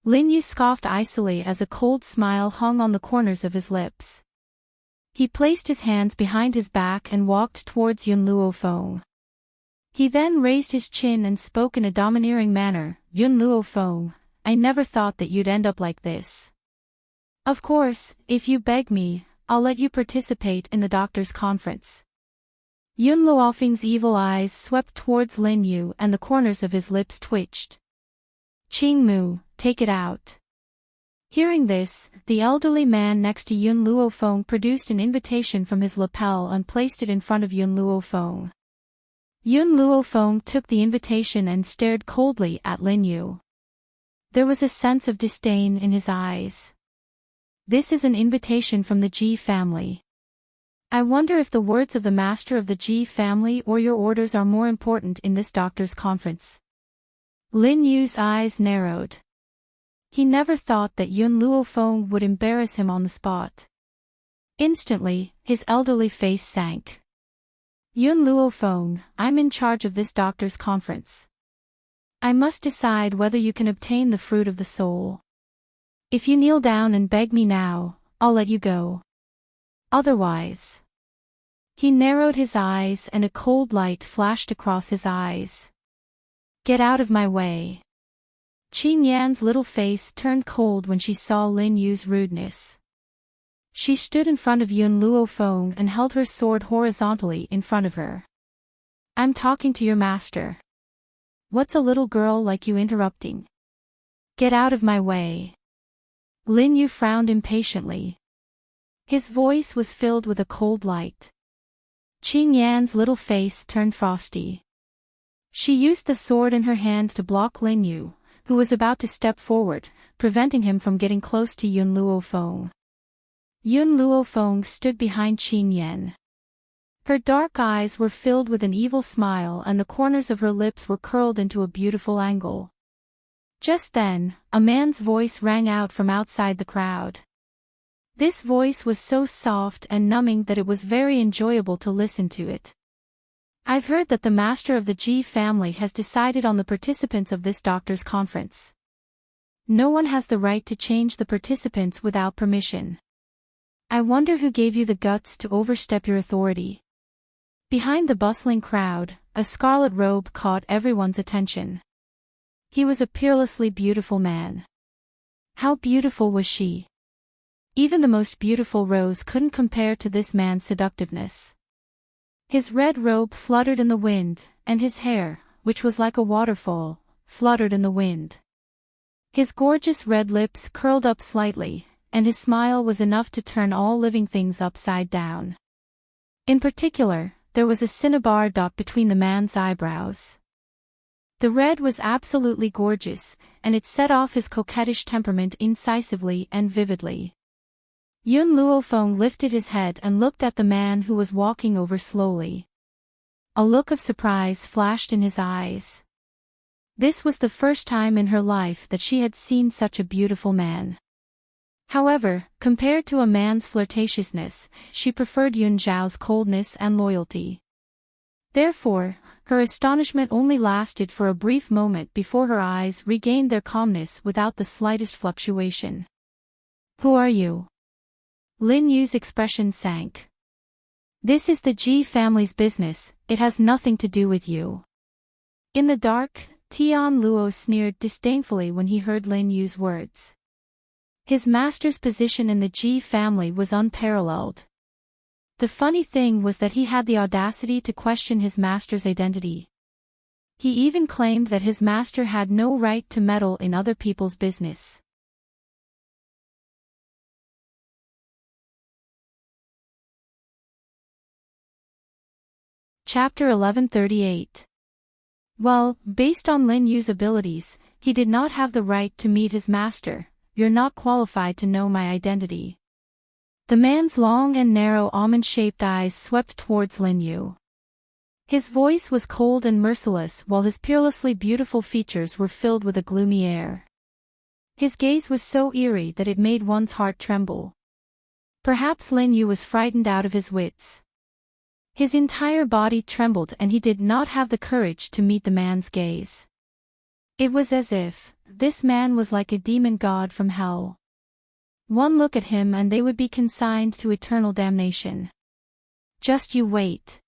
Lin Yu scoffed icily as a cold smile hung on the corners of his lips. He placed his hands behind his back and walked towards Yun Luofeng. He then raised his chin and spoke in a domineering manner. Yun Luofeng, I never thought that you'd end up like this. Of course, if you beg me, I'll let you participate in the doctor's conference. Yun Luofeng's evil eyes swept towards Lin Yu and the corners of his lips twitched. Qing Mu, take it out. Hearing this, the elderly man next to Yun Luofeng produced an invitation from his lapel and placed it in front of Yun Luofeng. Yun Luofeng took the invitation and stared coldly at Lin Yu. There was a sense of disdain in his eyes. This is an invitation from the Ji family. I wonder if the words of the master of the Ji family or your orders are more important in this doctor's conference. Lin Yu's eyes narrowed. He never thought that Yun Luofeng would embarrass him on the spot. Instantly, his elderly face sank. Yun Luofeng, I'm in charge of this doctor's conference. I must decide whether you can obtain the fruit of the soul. If you kneel down and beg me now, I'll let you go. Otherwise. He narrowed his eyes and a cold light flashed across his eyes. Get out of my way. Qing Yan's little face turned cold when she saw Lin Yu's rudeness. She stood in front of Yun Luofeng and held her sword horizontally in front of her. I'm talking to your master. What's a little girl like you interrupting? Get out of my way. Lin Yu frowned impatiently. His voice was filled with a cold light. Qing Yan's little face turned frosty. She used the sword in her hand to block Lin Yu, who was about to step forward, preventing him from getting close to Yun Luofeng. Yun Luofeng stood behind Qing Yan. Her dark eyes were filled with an evil smile and the corners of her lips were curled into a beautiful angle. Just then, a man's voice rang out from outside the crowd. This voice was so soft and numbing that it was very enjoyable to listen to it. I've heard that the master of the Ji family has decided on the participants of this doctor's conference. No one has the right to change the participants without permission. I wonder who gave you the guts to overstep your authority. Behind the bustling crowd, a scarlet robe caught everyone's attention. He was a peerlessly beautiful man. How beautiful was she? Even the most beautiful rose couldn't compare to this man's seductiveness. His red robe fluttered in the wind, and his hair, which was like a waterfall, fluttered in the wind. His gorgeous red lips curled up slightly, and his smile was enough to turn all living things upside down. In particular, there was a cinnabar dot between the man's eyebrows. The red was absolutely gorgeous, and it set off his coquettish temperament incisively and vividly. Yun Luofeng lifted his head and looked at the man who was walking over slowly. A look of surprise flashed in his eyes. This was the first time in her life that she had seen such a beautiful man. However, compared to a man's flirtatiousness, she preferred Yun Zhao's coldness and loyalty. Therefore, her astonishment only lasted for a brief moment before her eyes regained their calmness without the slightest fluctuation. "Who are you?" Lin Yu's expression sank. "This is the Ji family's business, it has nothing to do with you." In the dark, Tian Luo sneered disdainfully when he heard Lin Yu's words. His master's position in the Ji family was unparalleled. The funny thing was that he had the audacity to question his master's identity. He even claimed that his master had no right to meddle in other people's business. Chapter 1138. Well, based on Lin Yu's abilities, he did not have the right to meet his master. "You're not qualified to know my identity." The man's long and narrow almond-shaped eyes swept towards Lin Yu. His voice was cold and merciless while his peerlessly beautiful features were filled with a gloomy air. His gaze was so eerie that it made one's heart tremble. Perhaps Lin Yu was frightened out of his wits. His entire body trembled and he did not have the courage to meet the man's gaze. It was as if this man was like a demon god from hell. One look at him and they would be consigned to eternal damnation. "Just you wait."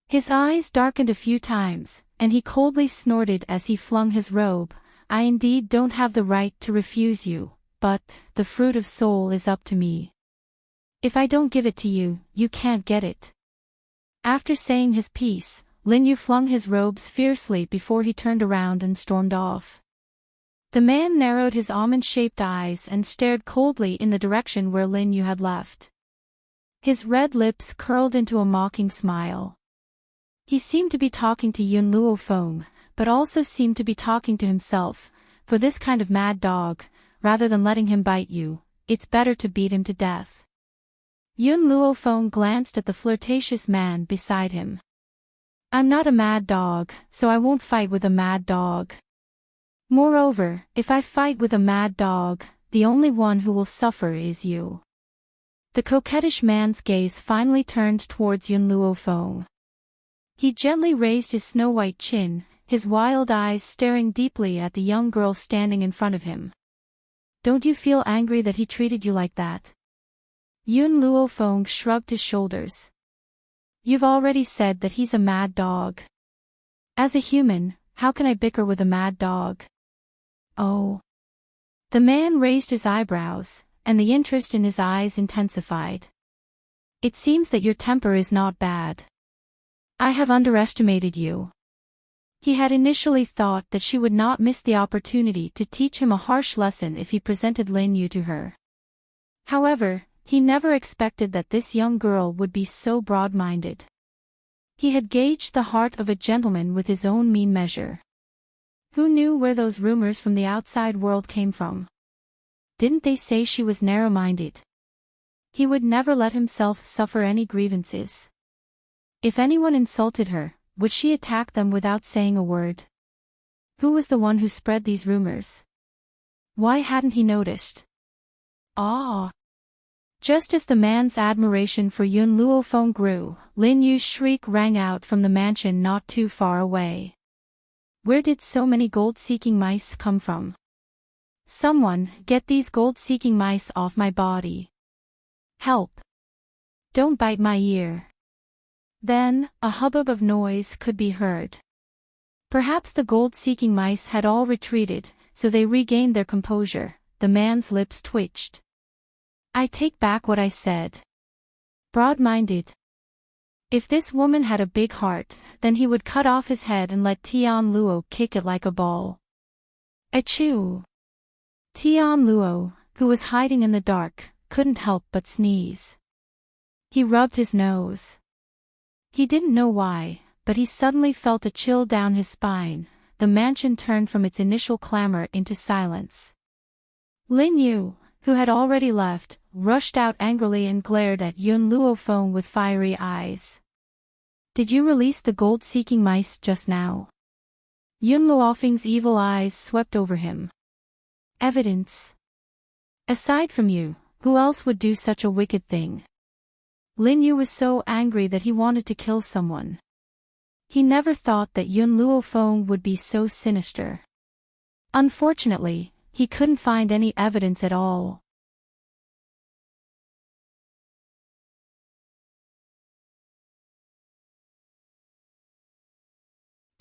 His eyes darkened a few times, and he coldly snorted as he flung his robe. "I indeed don't have the right to refuse you, but the fruit of soul is up to me. If I don't give it to you, you can't get it." After saying his piece, Lin Yu flung his robes fiercely before he turned around and stormed off. The man narrowed his almond-shaped eyes and stared coldly in the direction where Lin Yu had left. His red lips curled into a mocking smile. He seemed to be talking to Yun Luo Feng, but also seemed to be talking to himself. "For this kind of mad dog, rather than letting him bite you, it's better to beat him to death." Yun Luo Feng glanced at the flirtatious man beside him. "I'm not a mad dog, so I won't fight with a mad dog. Moreover, if I fight with a mad dog, the only one who will suffer is you." The coquettish man's gaze finally turned towards Yun Luo Feng. He gently raised his snow-white chin, his wild eyes staring deeply at the young girl standing in front of him. "Don't you feel angry that he treated you like that?" Yun Luo Feng shrugged his shoulders. "You've already said that he's a mad dog. As a human, how can I bicker with a mad dog?" "Oh." The man raised his eyebrows, and the interest in his eyes intensified. "It seems that your temper is not bad. I have underestimated you." He had initially thought that she would not miss the opportunity to teach him a harsh lesson if he presented Lin Yu to her. However, he never expected that this young girl would be so broad-minded. He had gauged the heart of a gentleman with his own mean measure. Who knew where those rumors from the outside world came from? Didn't they say she was narrow-minded? He would never let himself suffer any grievances. If anyone insulted her, would she attack them without saying a word? Who was the one who spread these rumors? Why hadn't he noticed? Ah! Just as the man's admiration for Yun Luo Feng grew, Lin Yu's shriek rang out from the mansion not too far away. Where did so many gold-seeking mice come from? Someone, get these gold-seeking mice off my body. Help! Don't bite my ear. Then, a hubbub of noise could be heard. Perhaps the gold-seeking mice had all retreated, so they regained their composure. The man's lips twitched. "I take back what I said. Broad-minded. If this woman had a big heart, then he would cut off his head and let Tian Luo kick it like a ball." Achoo! Tian Luo, who was hiding in the dark, couldn't help but sneeze. He rubbed his nose. He didn't know why, but he suddenly felt a chill down his spine. The mansion turned from its initial clamor into silence. Lin Yu, who had already left, rushed out angrily and glared at Yun Luo Feng with fiery eyes. "Did you release the gold-seeking mice just now?" Yun Luofeng's evil eyes swept over him. Evidence. Aside from you, who else would do such a wicked thing? Lin Yu was so angry that he wanted to kill someone. He never thought that Yun Luofeng would be so sinister. Unfortunately, he couldn't find any evidence at all.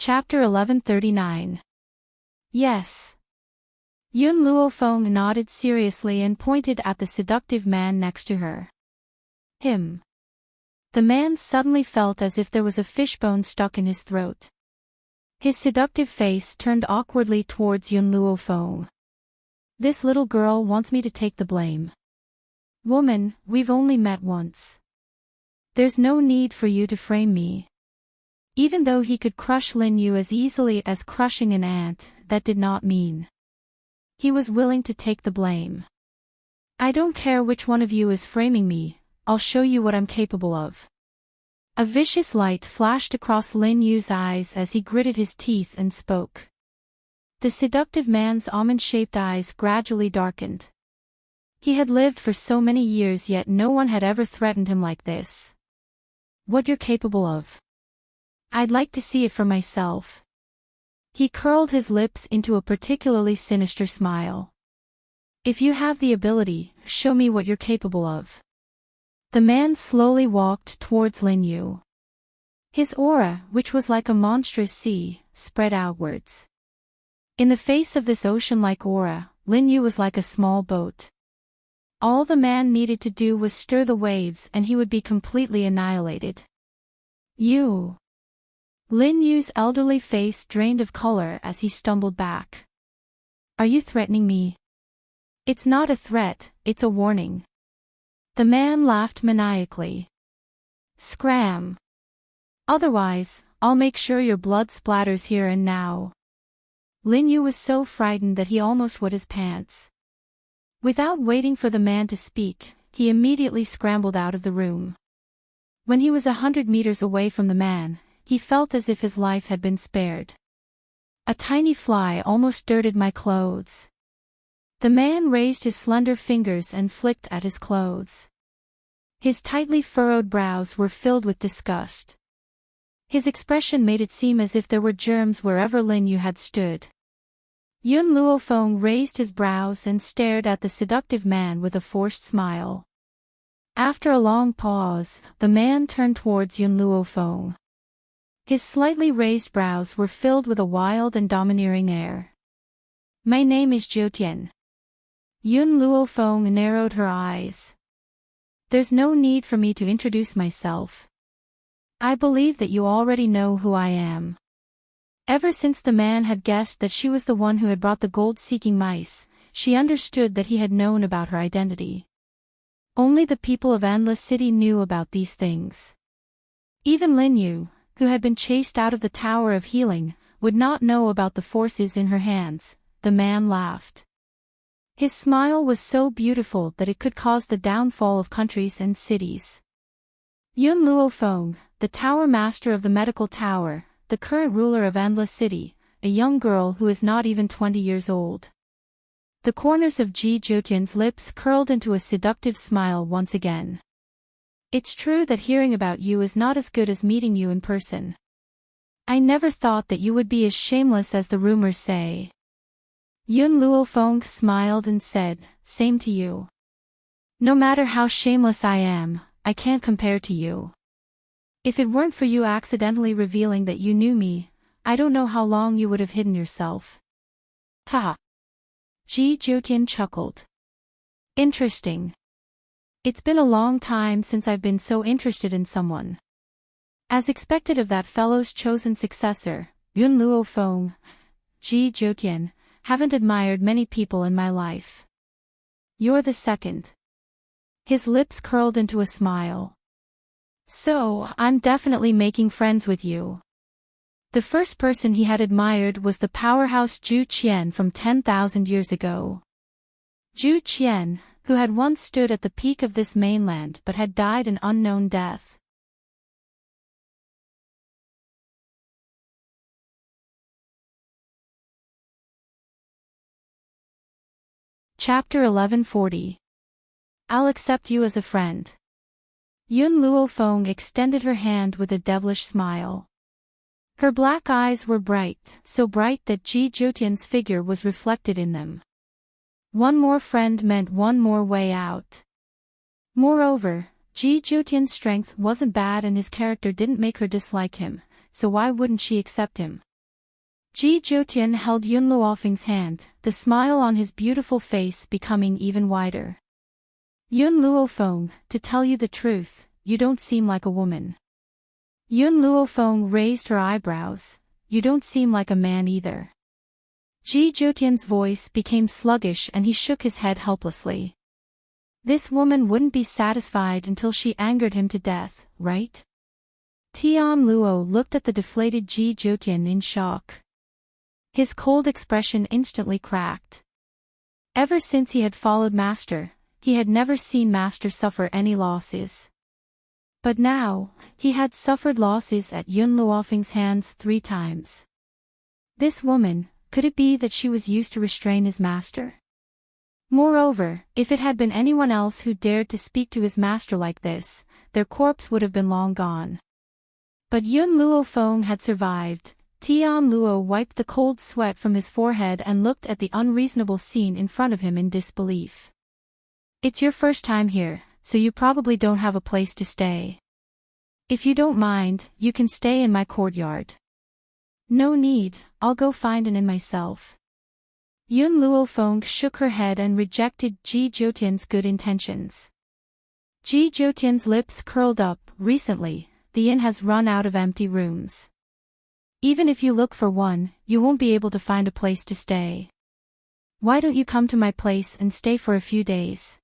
Chapter 1139. Yes. Yun Luofeng nodded seriously and pointed at the seductive man next to her. Him. The man suddenly felt as if there was a fishbone stuck in his throat. His seductive face turned awkwardly towards Yun Luofeng. This little girl wants me to take the blame. Woman, we've only met once. There's no need for you to frame me. Even though he could crush Lin Yu as easily as crushing an ant, that did not mean he was willing to take the blame. I don't care which one of you is framing me, I'll show you what I'm capable of. A vicious light flashed across Lin Yu's eyes as he gritted his teeth and spoke. The seductive man's almond-shaped eyes gradually darkened. He had lived for so many years, yet no one had ever threatened him like this. What you're capable of? I'd like to see it for myself. He curled his lips into a particularly sinister smile. If you have the ability, show me what you're capable of. The man slowly walked towards Lin Yu. His aura, which was like a monstrous sea, spread outwards. In the face of this ocean-like aura, Lin Yu was like a small boat. All the man needed to do was stir the waves and he would be completely annihilated. You. Lin Yu's elderly face drained of color as he stumbled back. Are you threatening me? It's not a threat, it's a warning. The man laughed maniacally. Scram. Otherwise, I'll make sure your blood splatters here and now. Lin Yu was so frightened that he almost wet his pants. Without waiting for the man to speak, he immediately scrambled out of the room. When he was 100 meters away from the man, he felt as if his life had been spared. A tiny fly almost dirted my clothes. The man raised his slender fingers and flicked at his clothes. His tightly furrowed brows were filled with disgust. His expression made it seem as if there were germs wherever Lin Yu had stood. Yun Luofeng raised his brows and stared at the seductive man with a forced smile. After a long pause, the man turned towards Yun Luofeng. His slightly raised brows were filled with a wild and domineering air. My name is Jiutian. Yun Luofeng narrowed her eyes. There's no need for me to introduce myself. I believe that you already know who I am. Ever since the man had guessed that she was the one who had brought the gold-seeking mice, she understood that he had known about her identity. Only the people of Endless City knew about these things. Even Lin Yu, who had been chased out of the Tower of Healing, would not know about the forces in her hands. The man laughed. His smile was so beautiful that it could cause the downfall of countries and cities. Yun Luofeng, the Tower Master of the Medical Tower, the current ruler of Endless City, a young girl who is not even 20 years old. The corners of Ji Jiutian's lips curled into a seductive smile once again. It's true that hearing about you is not as good as meeting you in person. I never thought that you would be as shameless as the rumors say. Yun Luofeng smiled and said, same to you. No matter how shameless I am, I can't compare to you. If it weren't for you accidentally revealing that you knew me, I don't know how long you would have hidden yourself. Ha! Ji Jiutian chuckled. Interesting. It's been a long time since I've been so interested in someone. As expected of that fellow's chosen successor, Yun Luofeng, Ji Jiutian, haven't admired many people in my life. You're the second. His lips curled into a smile. So, I'm definitely making friends with you. The first person he had admired was the powerhouse Zhu Qian from 10,000 years ago. Zhu Qian, who had once stood at the peak of this mainland but had died an unknown death. Chapter 1140. I'll accept you as a friend. Yun Luofeng extended her hand with a devilish smile. Her black eyes were bright, so bright that Ji Jotian's figure was reflected in them. One more friend meant one more way out. Moreover, Ji Jotian's strength wasn't bad and his character didn't make her dislike him, so why wouldn't she accept him? Ji Jotian held Yun Luofeng's hand, the smile on his beautiful face becoming even wider. Yun Luofeng, to tell you the truth, you don't seem like a woman. Yun Luofeng raised her eyebrows. You don't seem like a man either. Ji Jotian's voice became sluggish and he shook his head helplessly. This woman wouldn't be satisfied until she angered him to death, right? Tian Luo looked at the deflated Ji Jotian in shock. His cold expression instantly cracked. Ever since he had followed Master, he had never seen Master suffer any losses. But now, he had suffered losses at Yun Luofeng's hands 3 times. This woman, could it be that she was used to restrain his master? Moreover, if it had been anyone else who dared to speak to his master like this, their corpse would have been long gone. But Yun Luofeng had survived. Tian Luo wiped the cold sweat from his forehead and looked at the unreasonable scene in front of him in disbelief. It's your first time here, so you probably don't have a place to stay. If you don't mind, you can stay in my courtyard. No need, I'll go find an inn myself. Yun Luofeng shook her head and rejected Ji Jotian's good intentions. Ji Jotian's lips curled up. Recently, the inn has run out of empty rooms. Even if you look for one, you won't be able to find a place to stay. Why don't you come to my place and stay for a few days?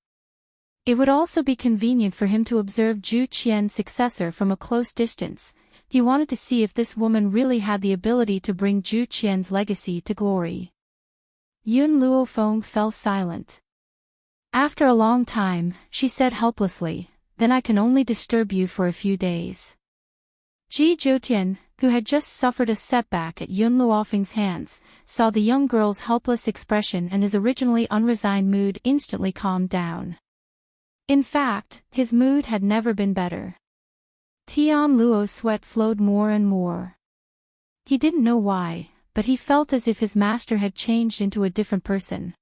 It would also be convenient for him to observe Zhu Qian's successor from a close distance. He wanted to see if this woman really had the ability to bring Zhu Qian's legacy to glory. Yun Luofeng fell silent. After a long time, she said helplessly, "Then I can only disturb you for a few days." Ji Jotian, who had just suffered a setback at Yun Luofeng's hands, saw the young girl's helpless expression and his originally unresigned mood instantly calmed down. In fact, his mood had never been better. Tian Luo's sweat flowed more and more. He didn't know why, but he felt as if his master had changed into a different person.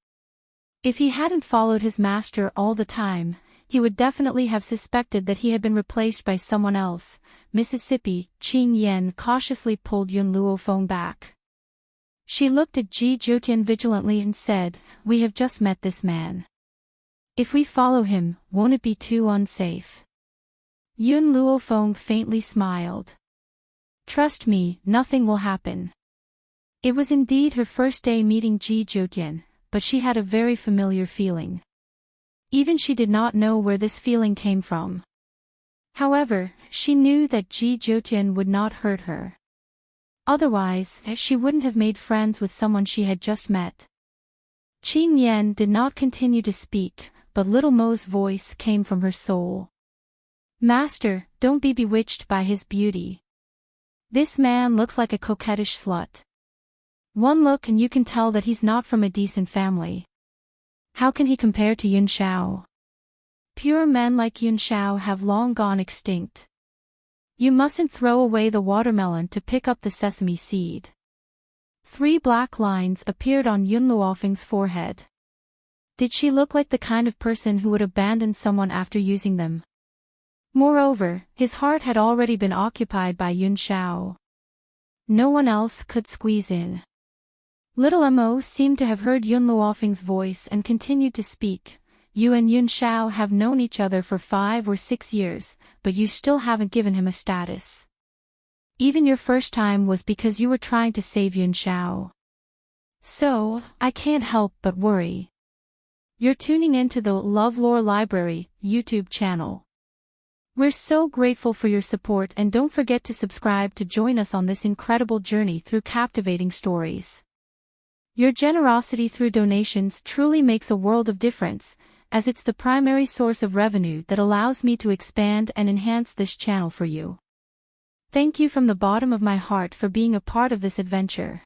If he hadn't followed his master all the time, he would definitely have suspected that he had been replaced by someone else. Mississippi, Qing Yan cautiously pulled Yun Luofeng back. She looked at Ji Jotian vigilantly and said, "We have just met this man. If we follow him, won't it be too unsafe?" Yun Luofeng faintly smiled. "Trust me, nothing will happen." It was indeed her first day meeting Ji Jotian, but she had a very familiar feeling. Even she did not know where this feeling came from. However, she knew that Ji Jotian would not hurt her. Otherwise, she wouldn't have made friends with someone she had just met. Qing Yan did not continue to speak, but little Mo's voice came from her soul. "Master, don't be bewitched by his beauty. This man looks like a coquettish slut. One look and you can tell that he's not from a decent family. How can he compare to Yun Shao? Pure men like Yun Shao have long gone extinct. You mustn't throw away the watermelon to pick up the sesame seed." 3 black lines appeared on Yun Luofeng's forehead. Did she look like the kind of person who would abandon someone after using them? Moreover, his heart had already been occupied by Yun Shao. No one else could squeeze in. Little Mo seemed to have heard Yun Luofeng's voice and continued to speak. "You and Yun Shao have known each other for 5 or 6 years, but you still haven't given him a status. Even your first time was because you were trying to save Yun Shao. So, I can't help but worry." You're tuning into the LoveLore Library YouTube channel. We're so grateful for your support and don't forget to subscribe to join us on this incredible journey through captivating stories. Your generosity through donations truly makes a world of difference, as it's the primary source of revenue that allows me to expand and enhance this channel for you. Thank you from the bottom of my heart for being a part of this adventure.